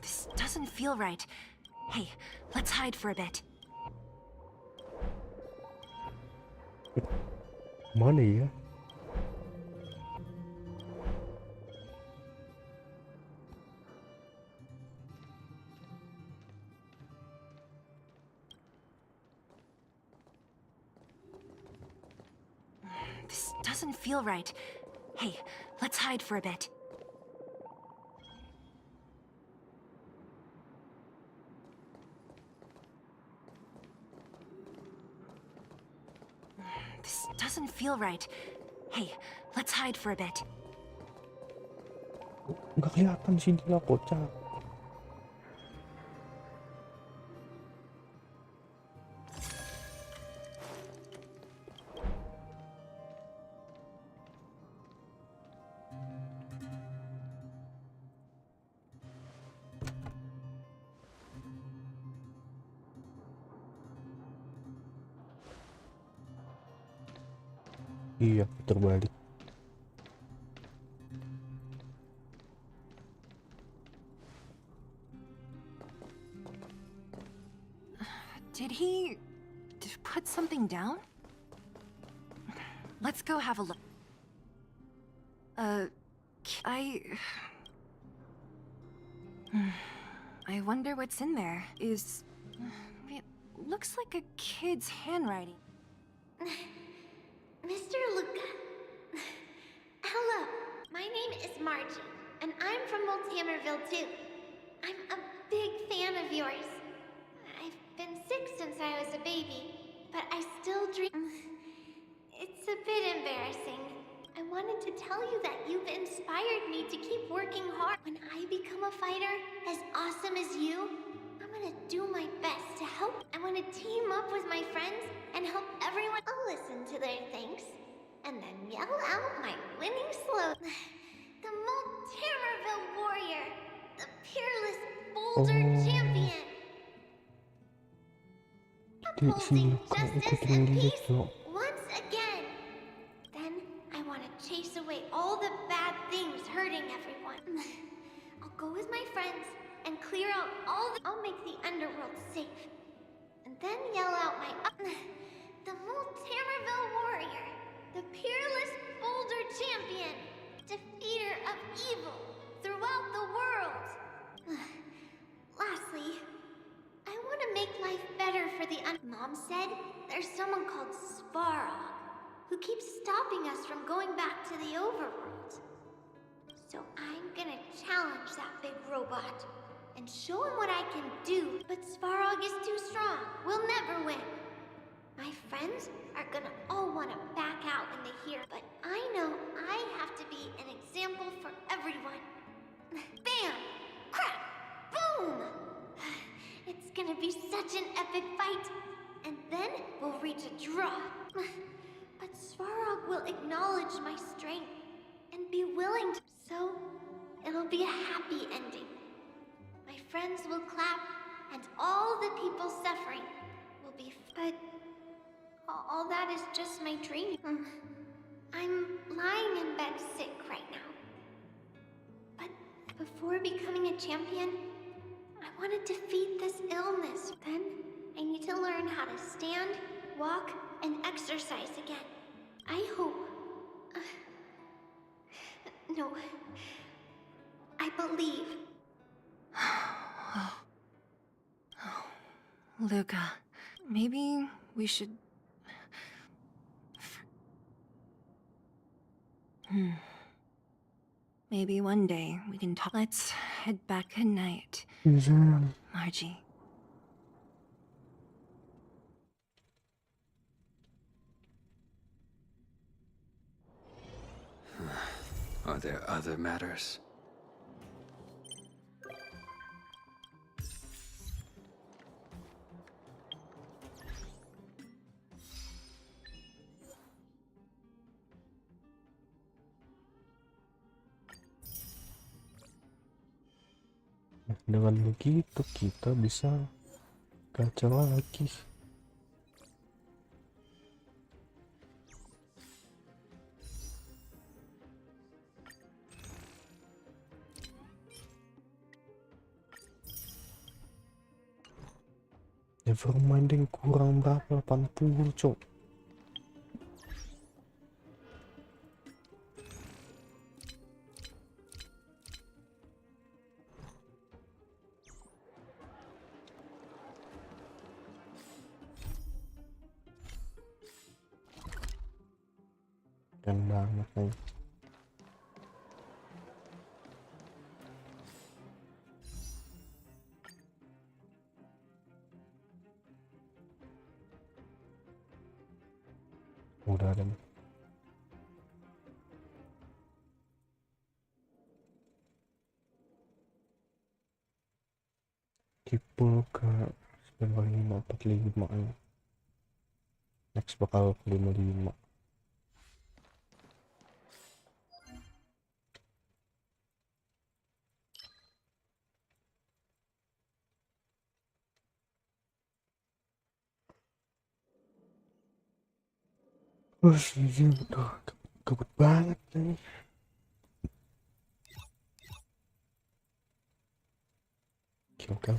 This doesn't feel right. Hey, let's hide for a bit. Mana ya? This doesn't feel right. Hey, let's hide for a bit. This doesn't feel right. Hey, let's hide for a bit. Nggak kelihatan sini lah kocak. Iya, terbalik. Did he put something down? Let's go have a look. I wonder what's in there. It looks like a kid's handwriting. Mr. Luca. Hello, my name is Margie, and I'm from Multihammerville too. I'm a big fan of yours. I've been sick since I was a baby, but I still dream. It's a bit embarrassing. I wanted to tell you that you've inspired me to keep working hard. When I become a fighter as awesome as you, I'm gonna do my best to help. I want to team up with my friends and help everyone. I'll listen to their thanks and then yell out my winning slogan. The Multihammerville warrior, the peerless boulder champion. Upholding justice and peace once again. Then I want to chase away all the bad things hurting everyone. I'll go with my friends and clear out all the... I'll make the underworld safe. And then yell out my... the Multihammerville warrior. The peerless boulder champion. Defeater of evil throughout the world. Lastly, I want to make life better for the Mom said there's someone called Svarog who keeps stopping us from going back to the overworld. So I'm gonna challenge that big robot and show him what I can do. But Svarog is too strong. We'll never win. My friends are gonna all want to back out when they hear, but I know I have to be an example for everyone. Bam! Crack! Boom! It's gonna be such an epic fight, and then we'll reach a draw. But Svarog will acknowledge my strength and be willing to, so it'll be a happy ending. My friends will clap, and all the people suffering will be. But all that is just my dream. I'm lying in bed sick right now. But before becoming a champion, I want to defeat this illness. Then I need to learn how to stand, walk, and exercise again. I hope. No. I believe. Luca, maybe we should... Maybe one day we can talk. Let's head back. Good night, Margie. Are there other matters? Nah, dengan begitu kita bisa gacha lagi. Nevermind, yang kurang berapa? 80 cok. Keren banget nih. Udah ada nih. Triple ke 9545 ya. Next bakal 55. Ini udah kebut banget nih. Oke.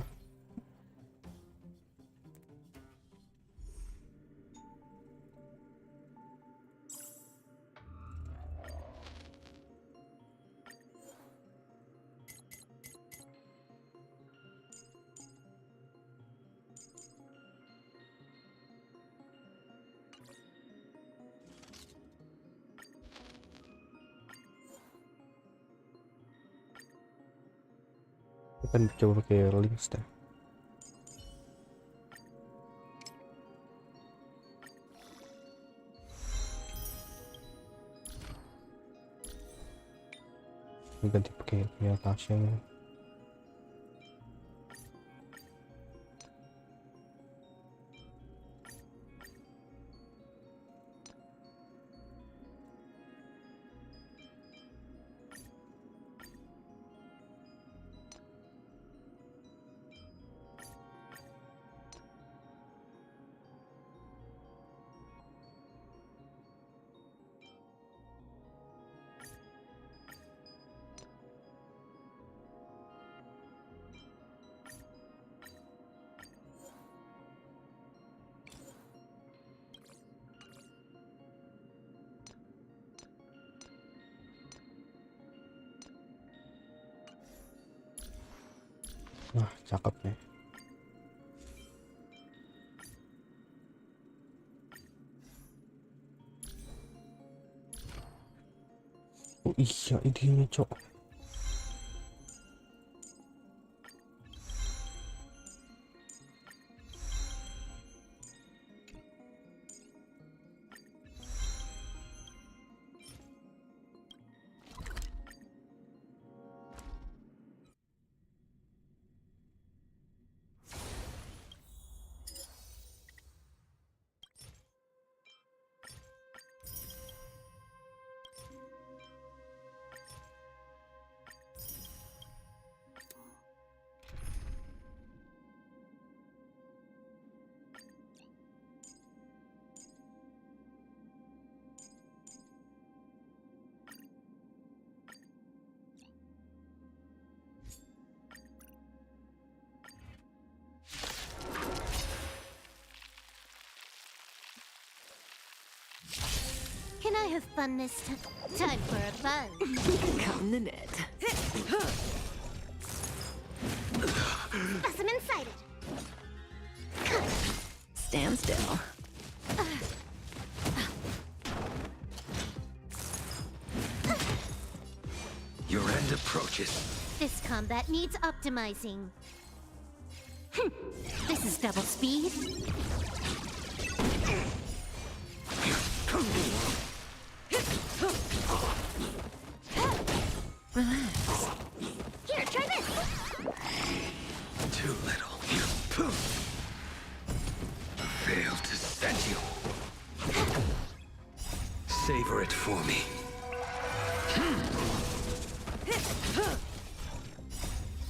Kan coba pakai links deh. Ganti pakai Tasya. Wah, cakep nih. Oh iya, idenya cok. Can I have fun this time? Time for a fun. Come the net. Specimen sighted. Stand still. Your end approaches. This combat needs optimizing. This is double speed. Relax. Here, try this. Too little. Failed to send you. Savor it for me.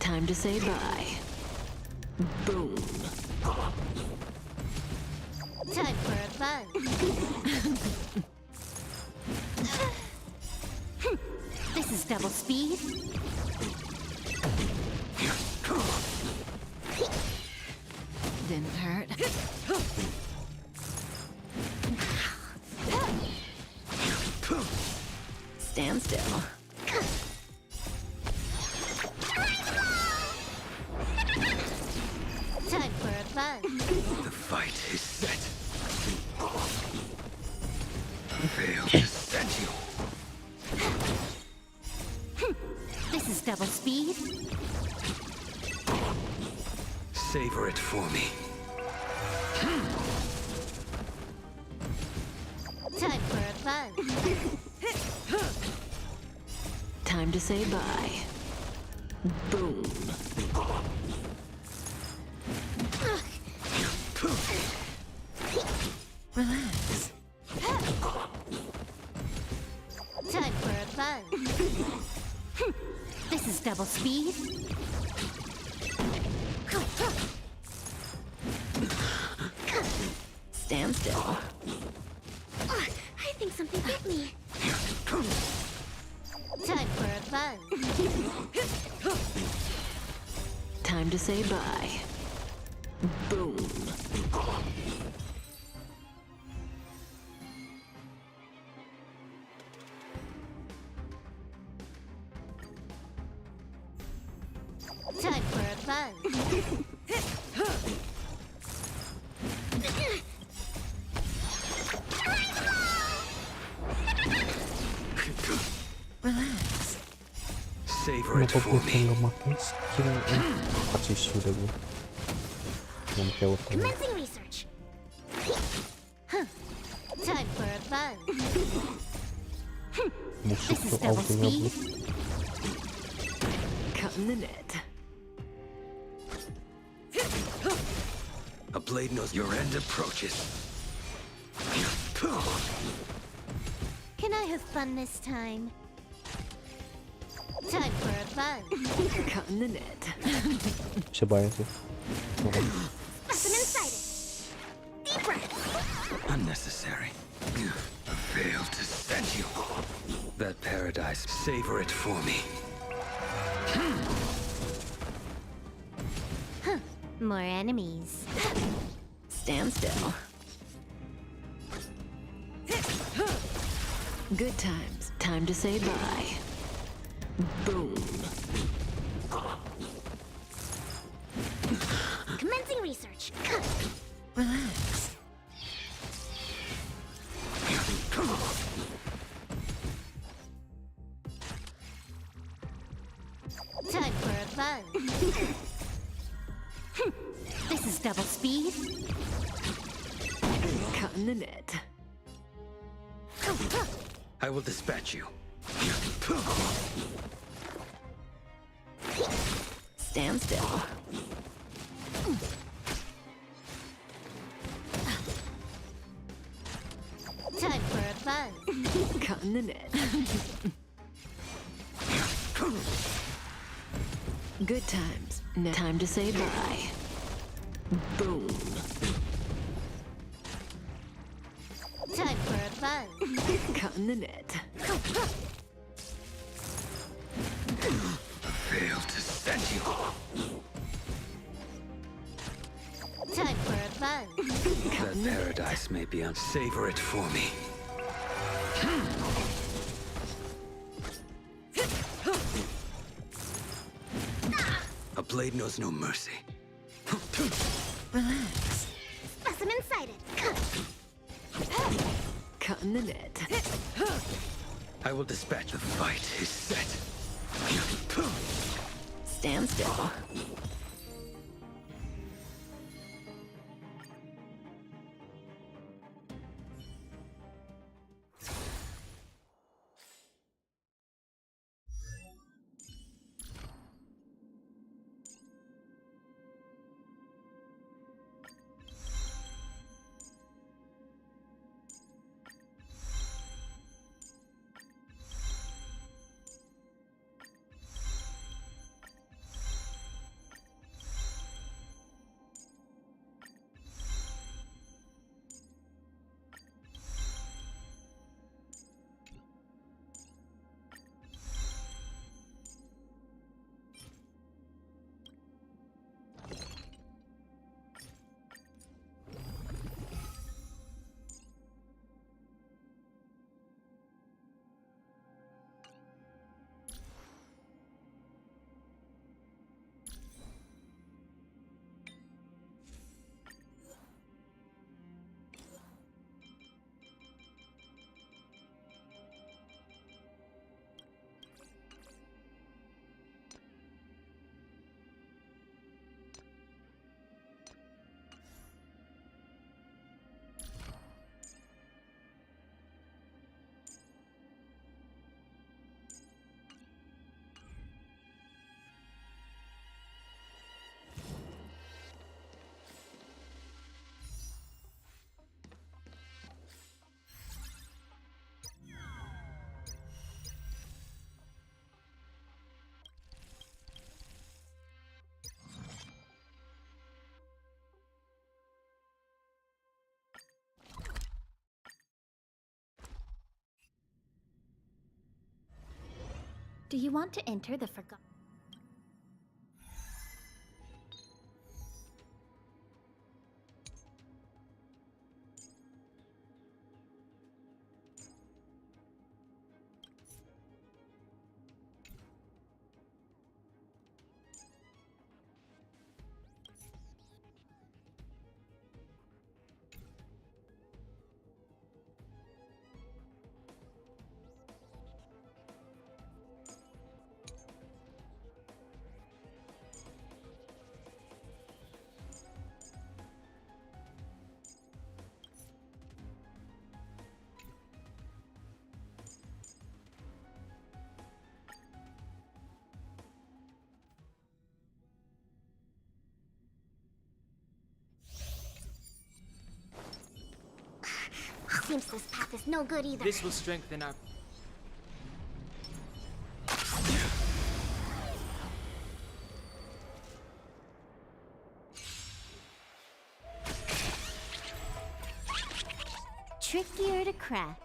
Time to say bye. Boom. Time for a buzz. This is double speed. Didn't hurt. Stand still. Time for a buzz. The fight is set. Fail to send you. This is double speed. Savor it for me. Time for a buzz. Time to say bye. Boom. Relax. Time for a buzz. This is double speed. Stand still. I think something bit me. Time for a buzz. Time to say bye. Boom. Time for a buzz. Relax. Savor it Kenapa for gue me. nggak makin skill kasih sudah gue yang kewat Commencing research. Time for a buzz. musik This is tuh double auto-nya speed. Cut in the net. A blade knows your end approaches. Can I have fun this time? Time for a buzz. Cut in the net. bisa bayang sih. Specimen sighted. Deep breath. Unnecessary. Fail to send you. That paradise. Savor it for me. More enemies. Stand still. Good times. Time to say bye. Boom. Commencing research. Relax. Time for a buzz. This is double speed. Cut in the net. I will dispatch you. Stand still. Time for a buzz. Cut in the net. Good times. Now time to say bye. Boom. Time for a buzz. Cut in the net. Fail to send you. Time for a buzz. That paradise may be savor it for me. A blade knows no mercy. Relax. Specimen sighted. Cut in the net. I will dispatch. The fight is set. Stand still. Do you want to enter the forgotten? Seems this path is no good either. This will strengthen our... Trickier to crack.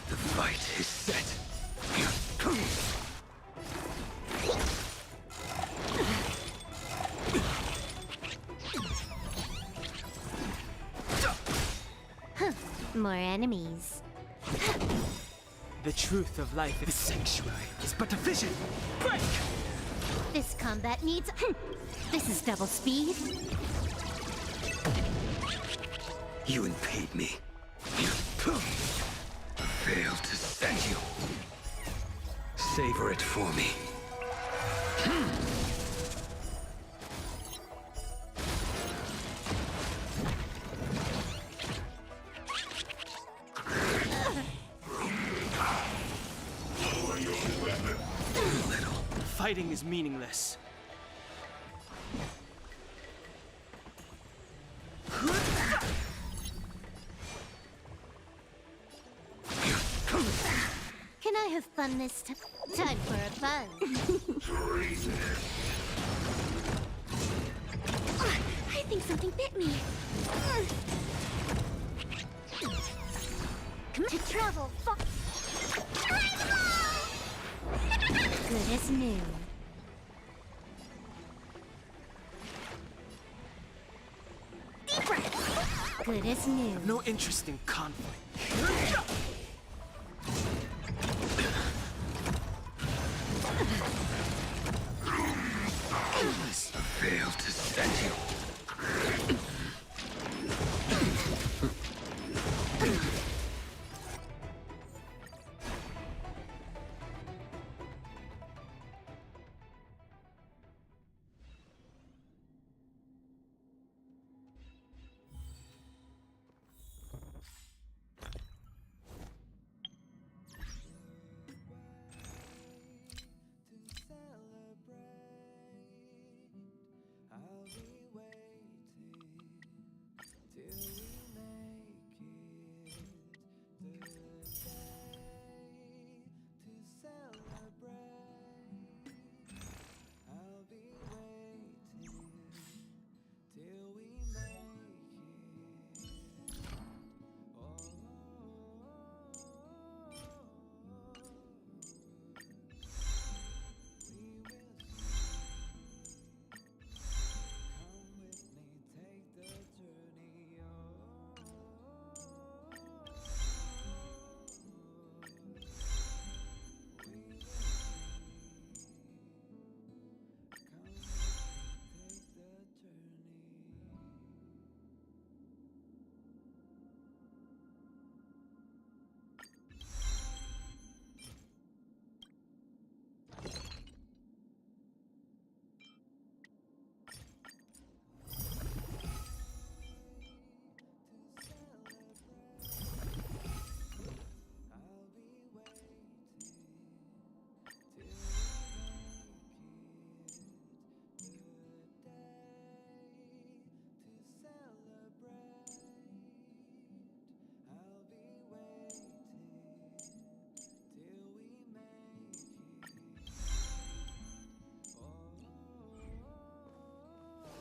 The fight is set. More enemies. The truth of life is sanctuary is but a vision. Break! This combat needs... This is double speed. You impede me. Failed to send you. Savor it for me. Fighting is meaningless. Can I have fun this time? Time for a buzz. I think something bit me. Come to travel far. Good as new. Deep breath. Good as new. No interest in conflict. Failed to send you.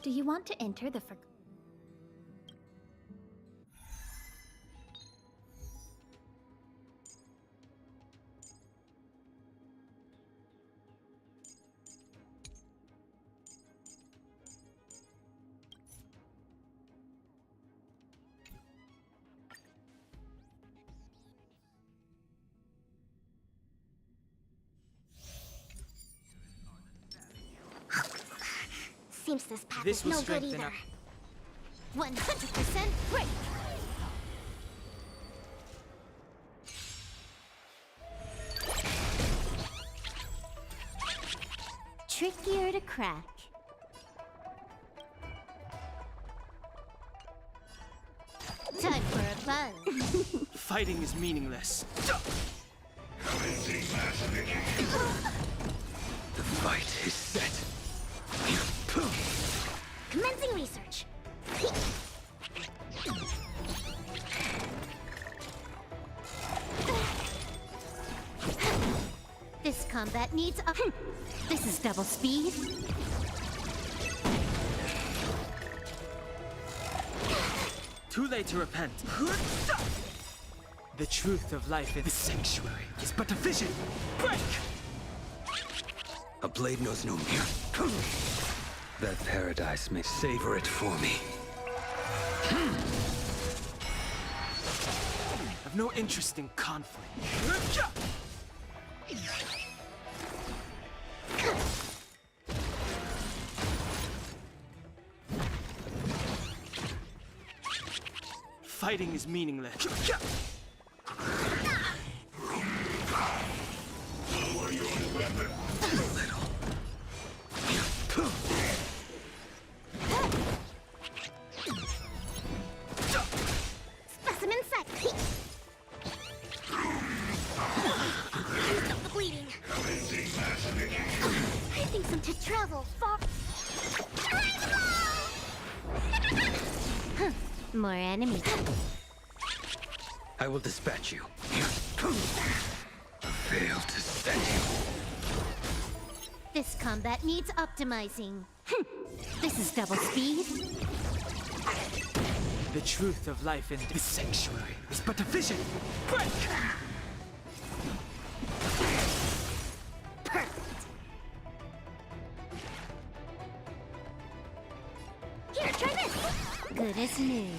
Do you want to enter the Seems this path This is will no good strengthen either. up. 100% break! Trickier to crack. Time for a buzz. Fighting is meaningless. The fight is set. Commencing research. This combat needs a... This is double speed. Too late to repent. The truth of life in this sanctuary is but a vision. Break! A blade knows no fear. That paradise may savor it for me. I've no interest in conflict. Fighting is meaningless. Specimen set. Stop the bleeding. I think some to travel far. More enemies. I will dispatch you. Fail to send you. This combat needs optimizing. This is double speed. The truth of life in this sanctuary is but a vision. Break! Here, try this. Good as new.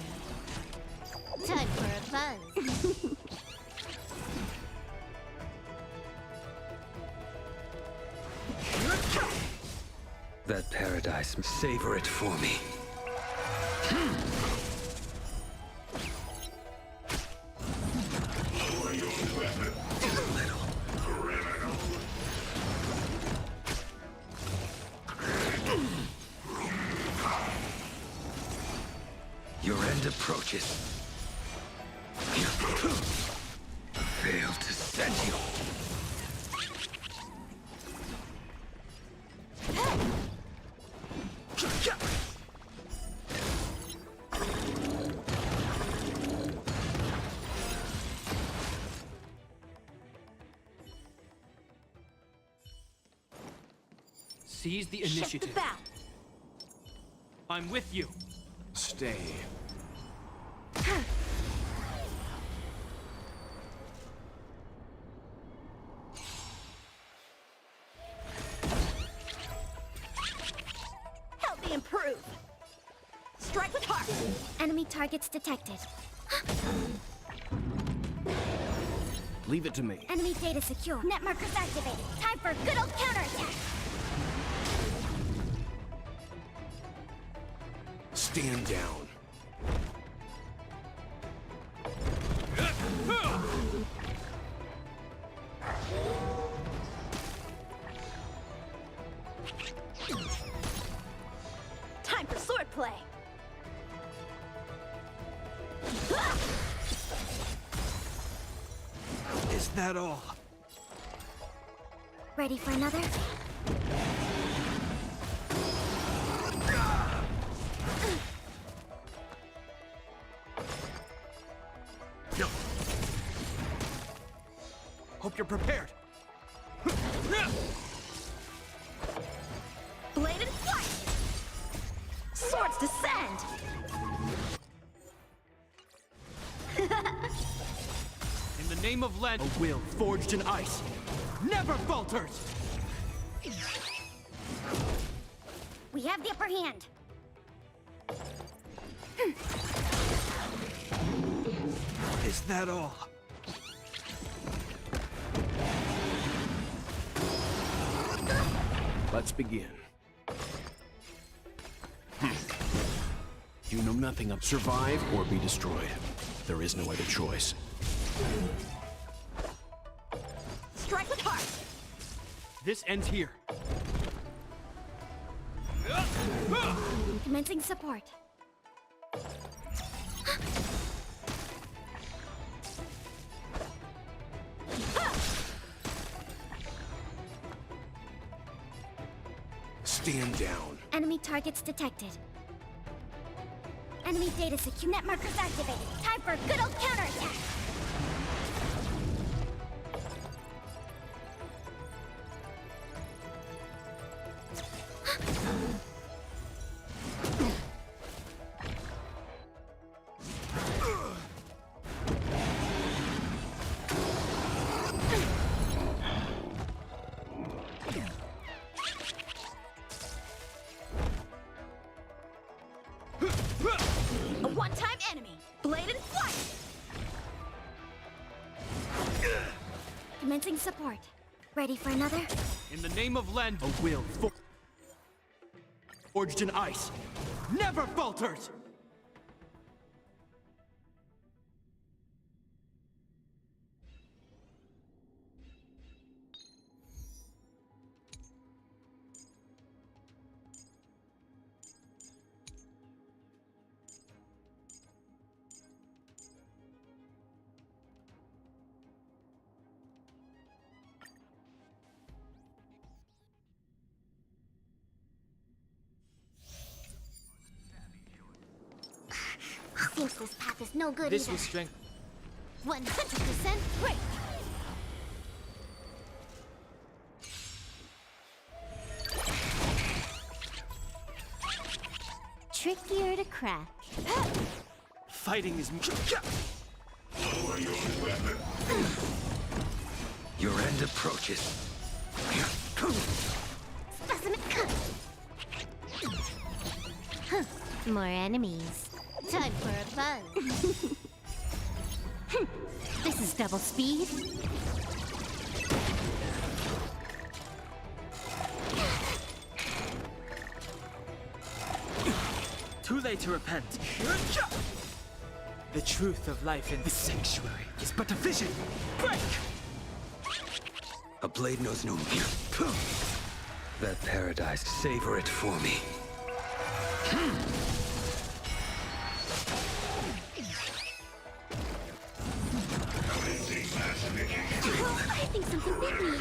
Time for a buzz. That paradise, savor it for me. Your end approaches. Fail to send you. Seize the initiative. Shut the bow. I'm with you. Stay. Help me improve. Strike with heart. Enemy targets detected. Leave it to me. Enemy data secure. Net markers activated. Time for a good old counterattack. Stand down. Time for swordplay. Is that all? Ready for another? Hope you're prepared. Bladed flight! Swords descend! In the name of Land, a will forged in ice never falters. We have the upper hand. Is that all? Let's begin. You know nothing of survive or be destroyed. There is no other choice. Strike with heart! This ends here. Commencing support. Stand down. Enemy targets detected. Enemy data secure. Net markers activated. Time for a good old counterattack. A one-time enemy! Blade and flight! Commencing support. Ready for another? In the name of Len, a will forged in ice never falters! Seems this path is no good This either. was strength. 100% break. Trickier to crack. Fighting is. Your end approaches. Specimen cut. Huh. More enemies. Time for a buzz. This is double speed. Too late to repent. The truth of life in this sanctuary is but a vision. Break! A blade knows no fear. That paradise, savor it for me. I think something bit me.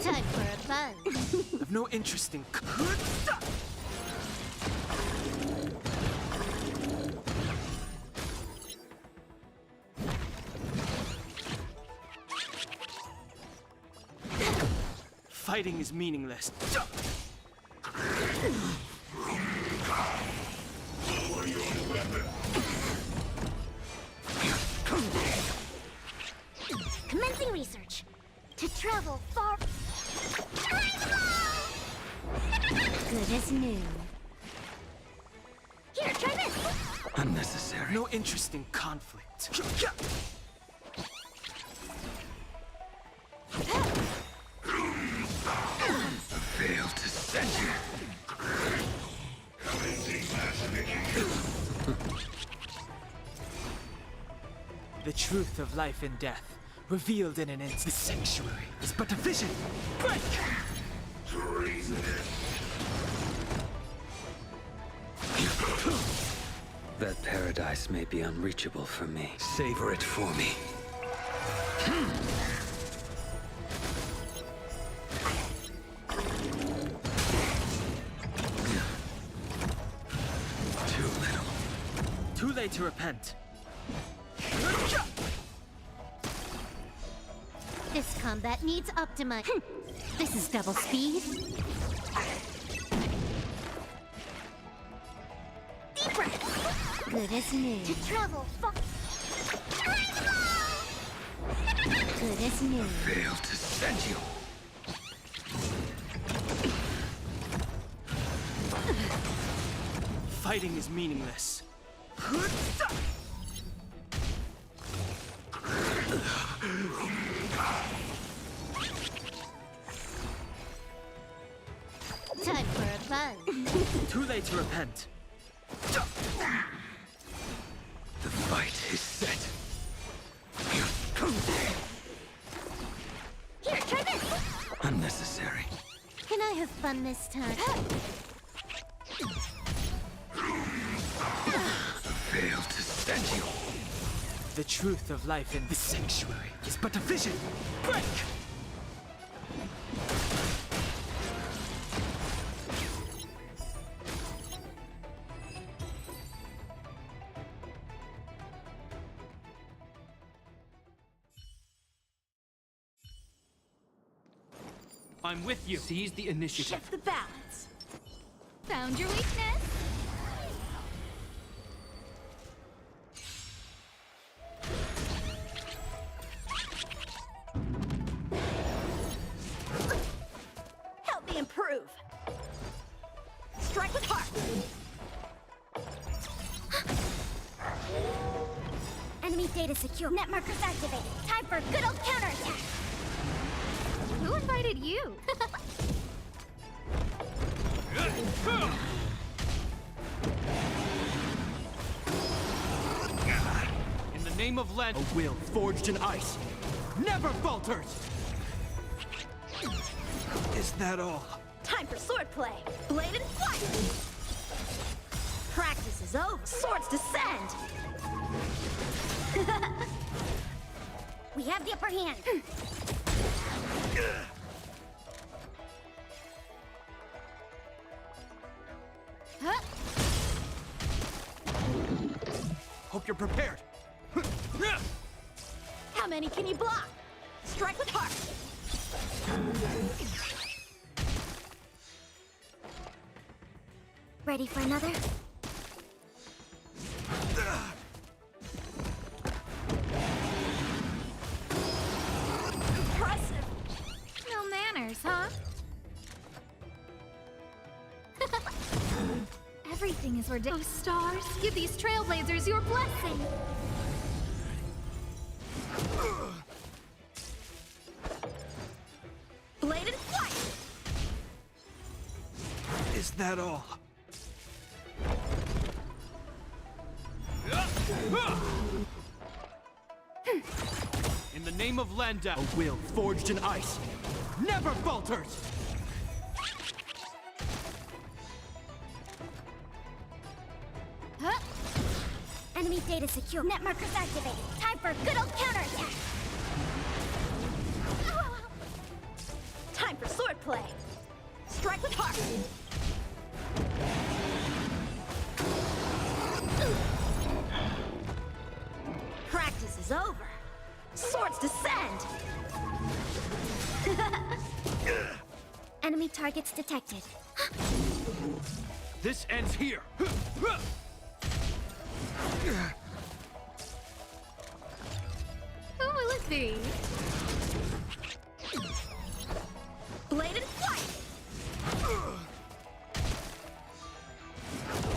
Time for a buzz. I've no interest in. Fighting is meaningless. Commencing research. To travel far. Good as new. Here, try this. Unnecessary. No interest in conflict. Fail to send you. The truth of life and death, revealed in an instant. The sanctuary is but a vision. Break! That paradise may be unreachable for me. Savor it for me. Too little. Too late to repent. This combat needs Optima. This is double speed. Deep breath. Good as new. To travel far. Good as new. Fail to send you. Fighting is meaningless. fun. Too late to repent. The fight is set. Here, try this! Unnecessary. Can I have fun this time? Fail to stand you. The truth of life in this sanctuary is but a vision. Break! I'm with you. Seize the initiative. Shift the balance. Found your weakness. Help me improve. Strike with heart. Enemy data secure. Net markers activated. Time for a good old counterattack. Who invited you? In the name of Land, A will forged in ice never falters. Is that all? Time for swordplay. Blade and flight. Practice is over. Swords descend. We have the upper hand. Huh? Hope you're prepared. How many can you block? Strike with heart. Ready for another? Impressive. No manners, huh? Everything is ordained. Oh, stars, give these trailblazers your blessing. Blade and flight. Is that all? in the name of Landau. A will forged in ice never falters. Huh? Enemy data secure. Net markers activated. Time for a good old counterattack. Time for swordplay. Strike with heart. Practice is over. Swords descend. Enemy targets detected. This ends here. Who will it be? Blade and flight.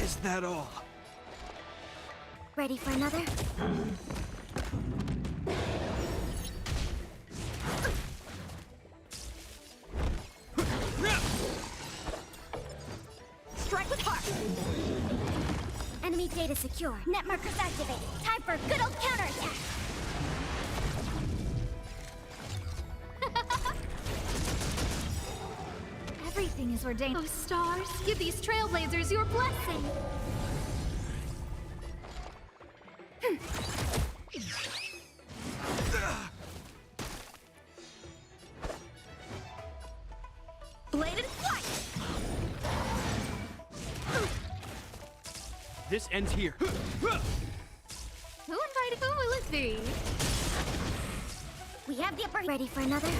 Is that all? Ready for another? Strike with heart. Enemy data secure. Net markers activated. Time for a good old counterattack. Everything is ordained. Oh, stars, give these trailblazers your blessing. Blade and flight. This ends here. Who invited? Who will it be? We have the upper. Ready for another?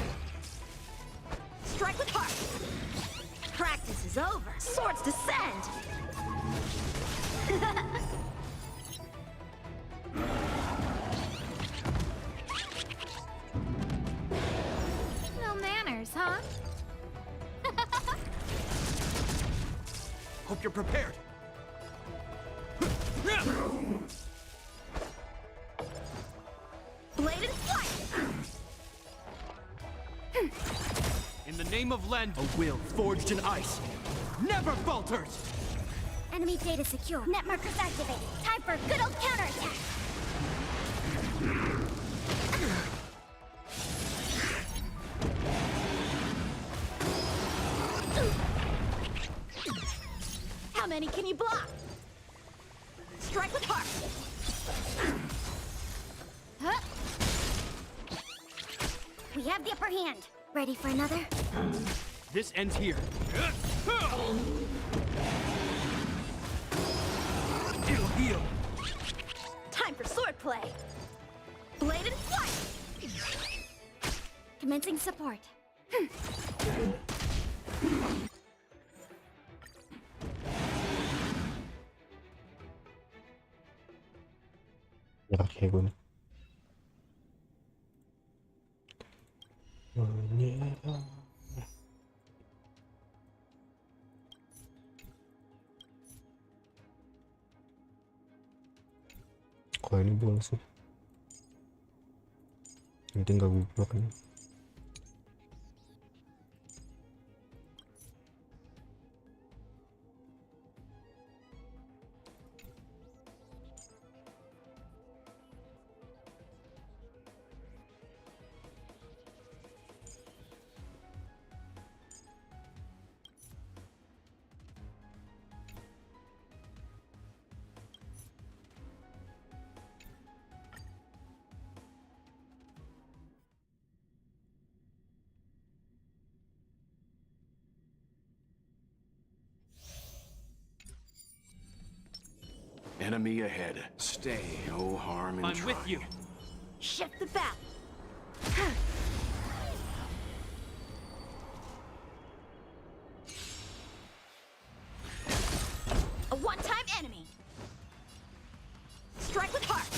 Strike with heart. Practice is over. Swords descend. No manners, huh? Hope you're prepared. Blade and flight. In the name of Land. A will forged in ice never falters! Enemy data secure. Net markers activated. Time for a good old counterattack. How many can you block? Strike with heart. Huh? We have the upper hand. Ready for another? This ends here. It'll heal. Time for swordplay. Bladed flight. Commencing support. Ya kayak gue nih. Menyerah. Kok ini boleh sih? Nanti nggak gublok ini. Enemy ahead. Stay, no harm in I'm trying. with you. Shift the battle. A one-time enemy. Strike with heart.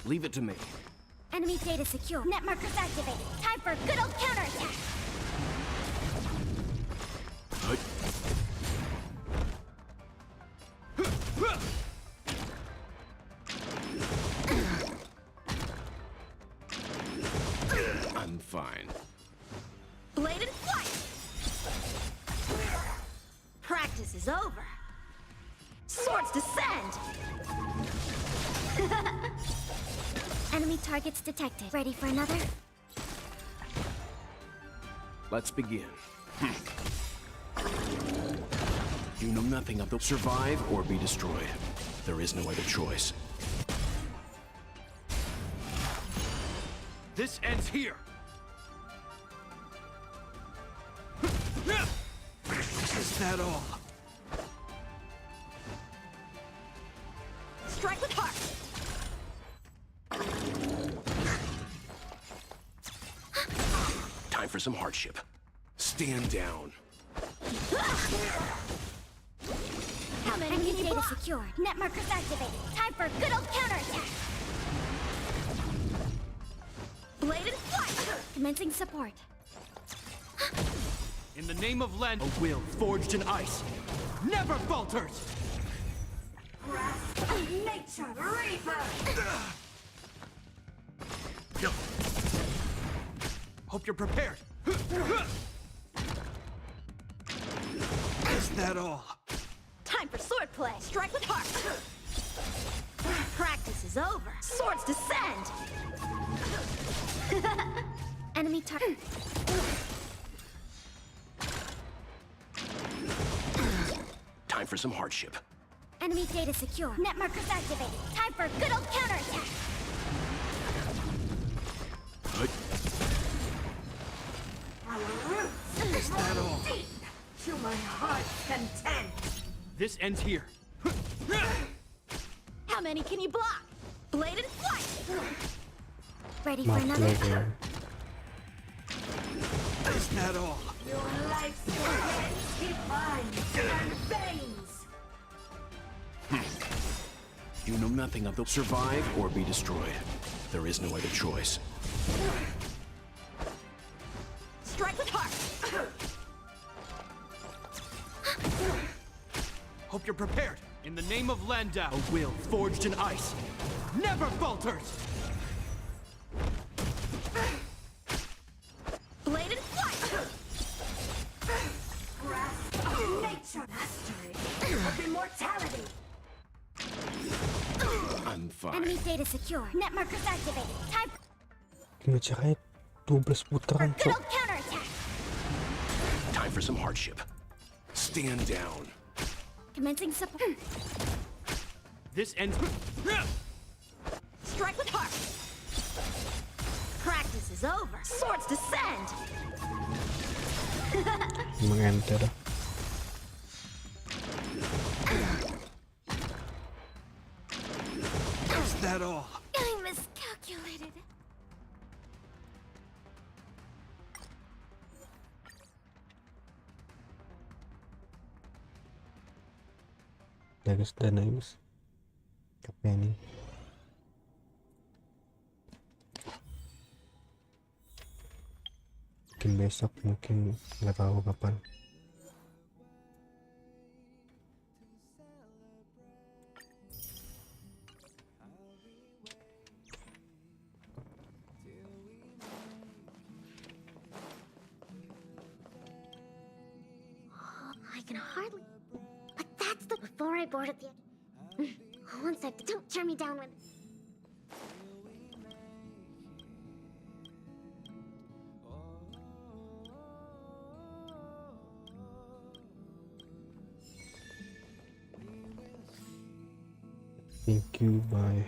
Leave it to me. Enemy data secure. Net markers activated. Time for a good old counterattack. I'm fine. Bladed flight. Practice is over. Swords descend. Enemy targets detected. Ready for another? Let's begin. You know nothing of the survive or be destroyed. There is no other choice. This ends here. Is that all? Strike with heart. Time for some hardship. Stand down. How many enemy data secured? Net markers activated. Time for a good old counterattack. Bladed flight. Commencing support. In the name of land, a will forged in ice never falters. Nature Reaper. Hope you're prepared. Is that all? Time for swordplay. Strike with heart. Practice is over. Swords descend. Enemy target. Time for some hardship. Enemy data secure. Net markers activated. Time for a good old counterattack. Is that all? To my heart's content. This ends here. How many can you block? Bladed flight. Ready for another? Is that all? Your life's divine and veins. You know nothing of the survive or be destroyed. There is no other choice. Strike with heart. Hope you're prepared. In the name of Landau, a will forged in ice never falters. Bladed flight. Immortality! I'm fine. Enemy data secure. Net markers activated. Time Gimana caranya 12 putaran for cok. good old counterattack. Time for some hardship. Stand down. Commencing support. This ends. Strike with heart. Practice is over. Swords descend. Emang ente dah. Is that all? I miscalculated. Ya guys, dana ya guys. Capek nih. Mungkin besok, mungkin nggak tahu kapan. I can hardly. But that's the before I board at the end. One sec, don't turn me down with. Thank you, bye.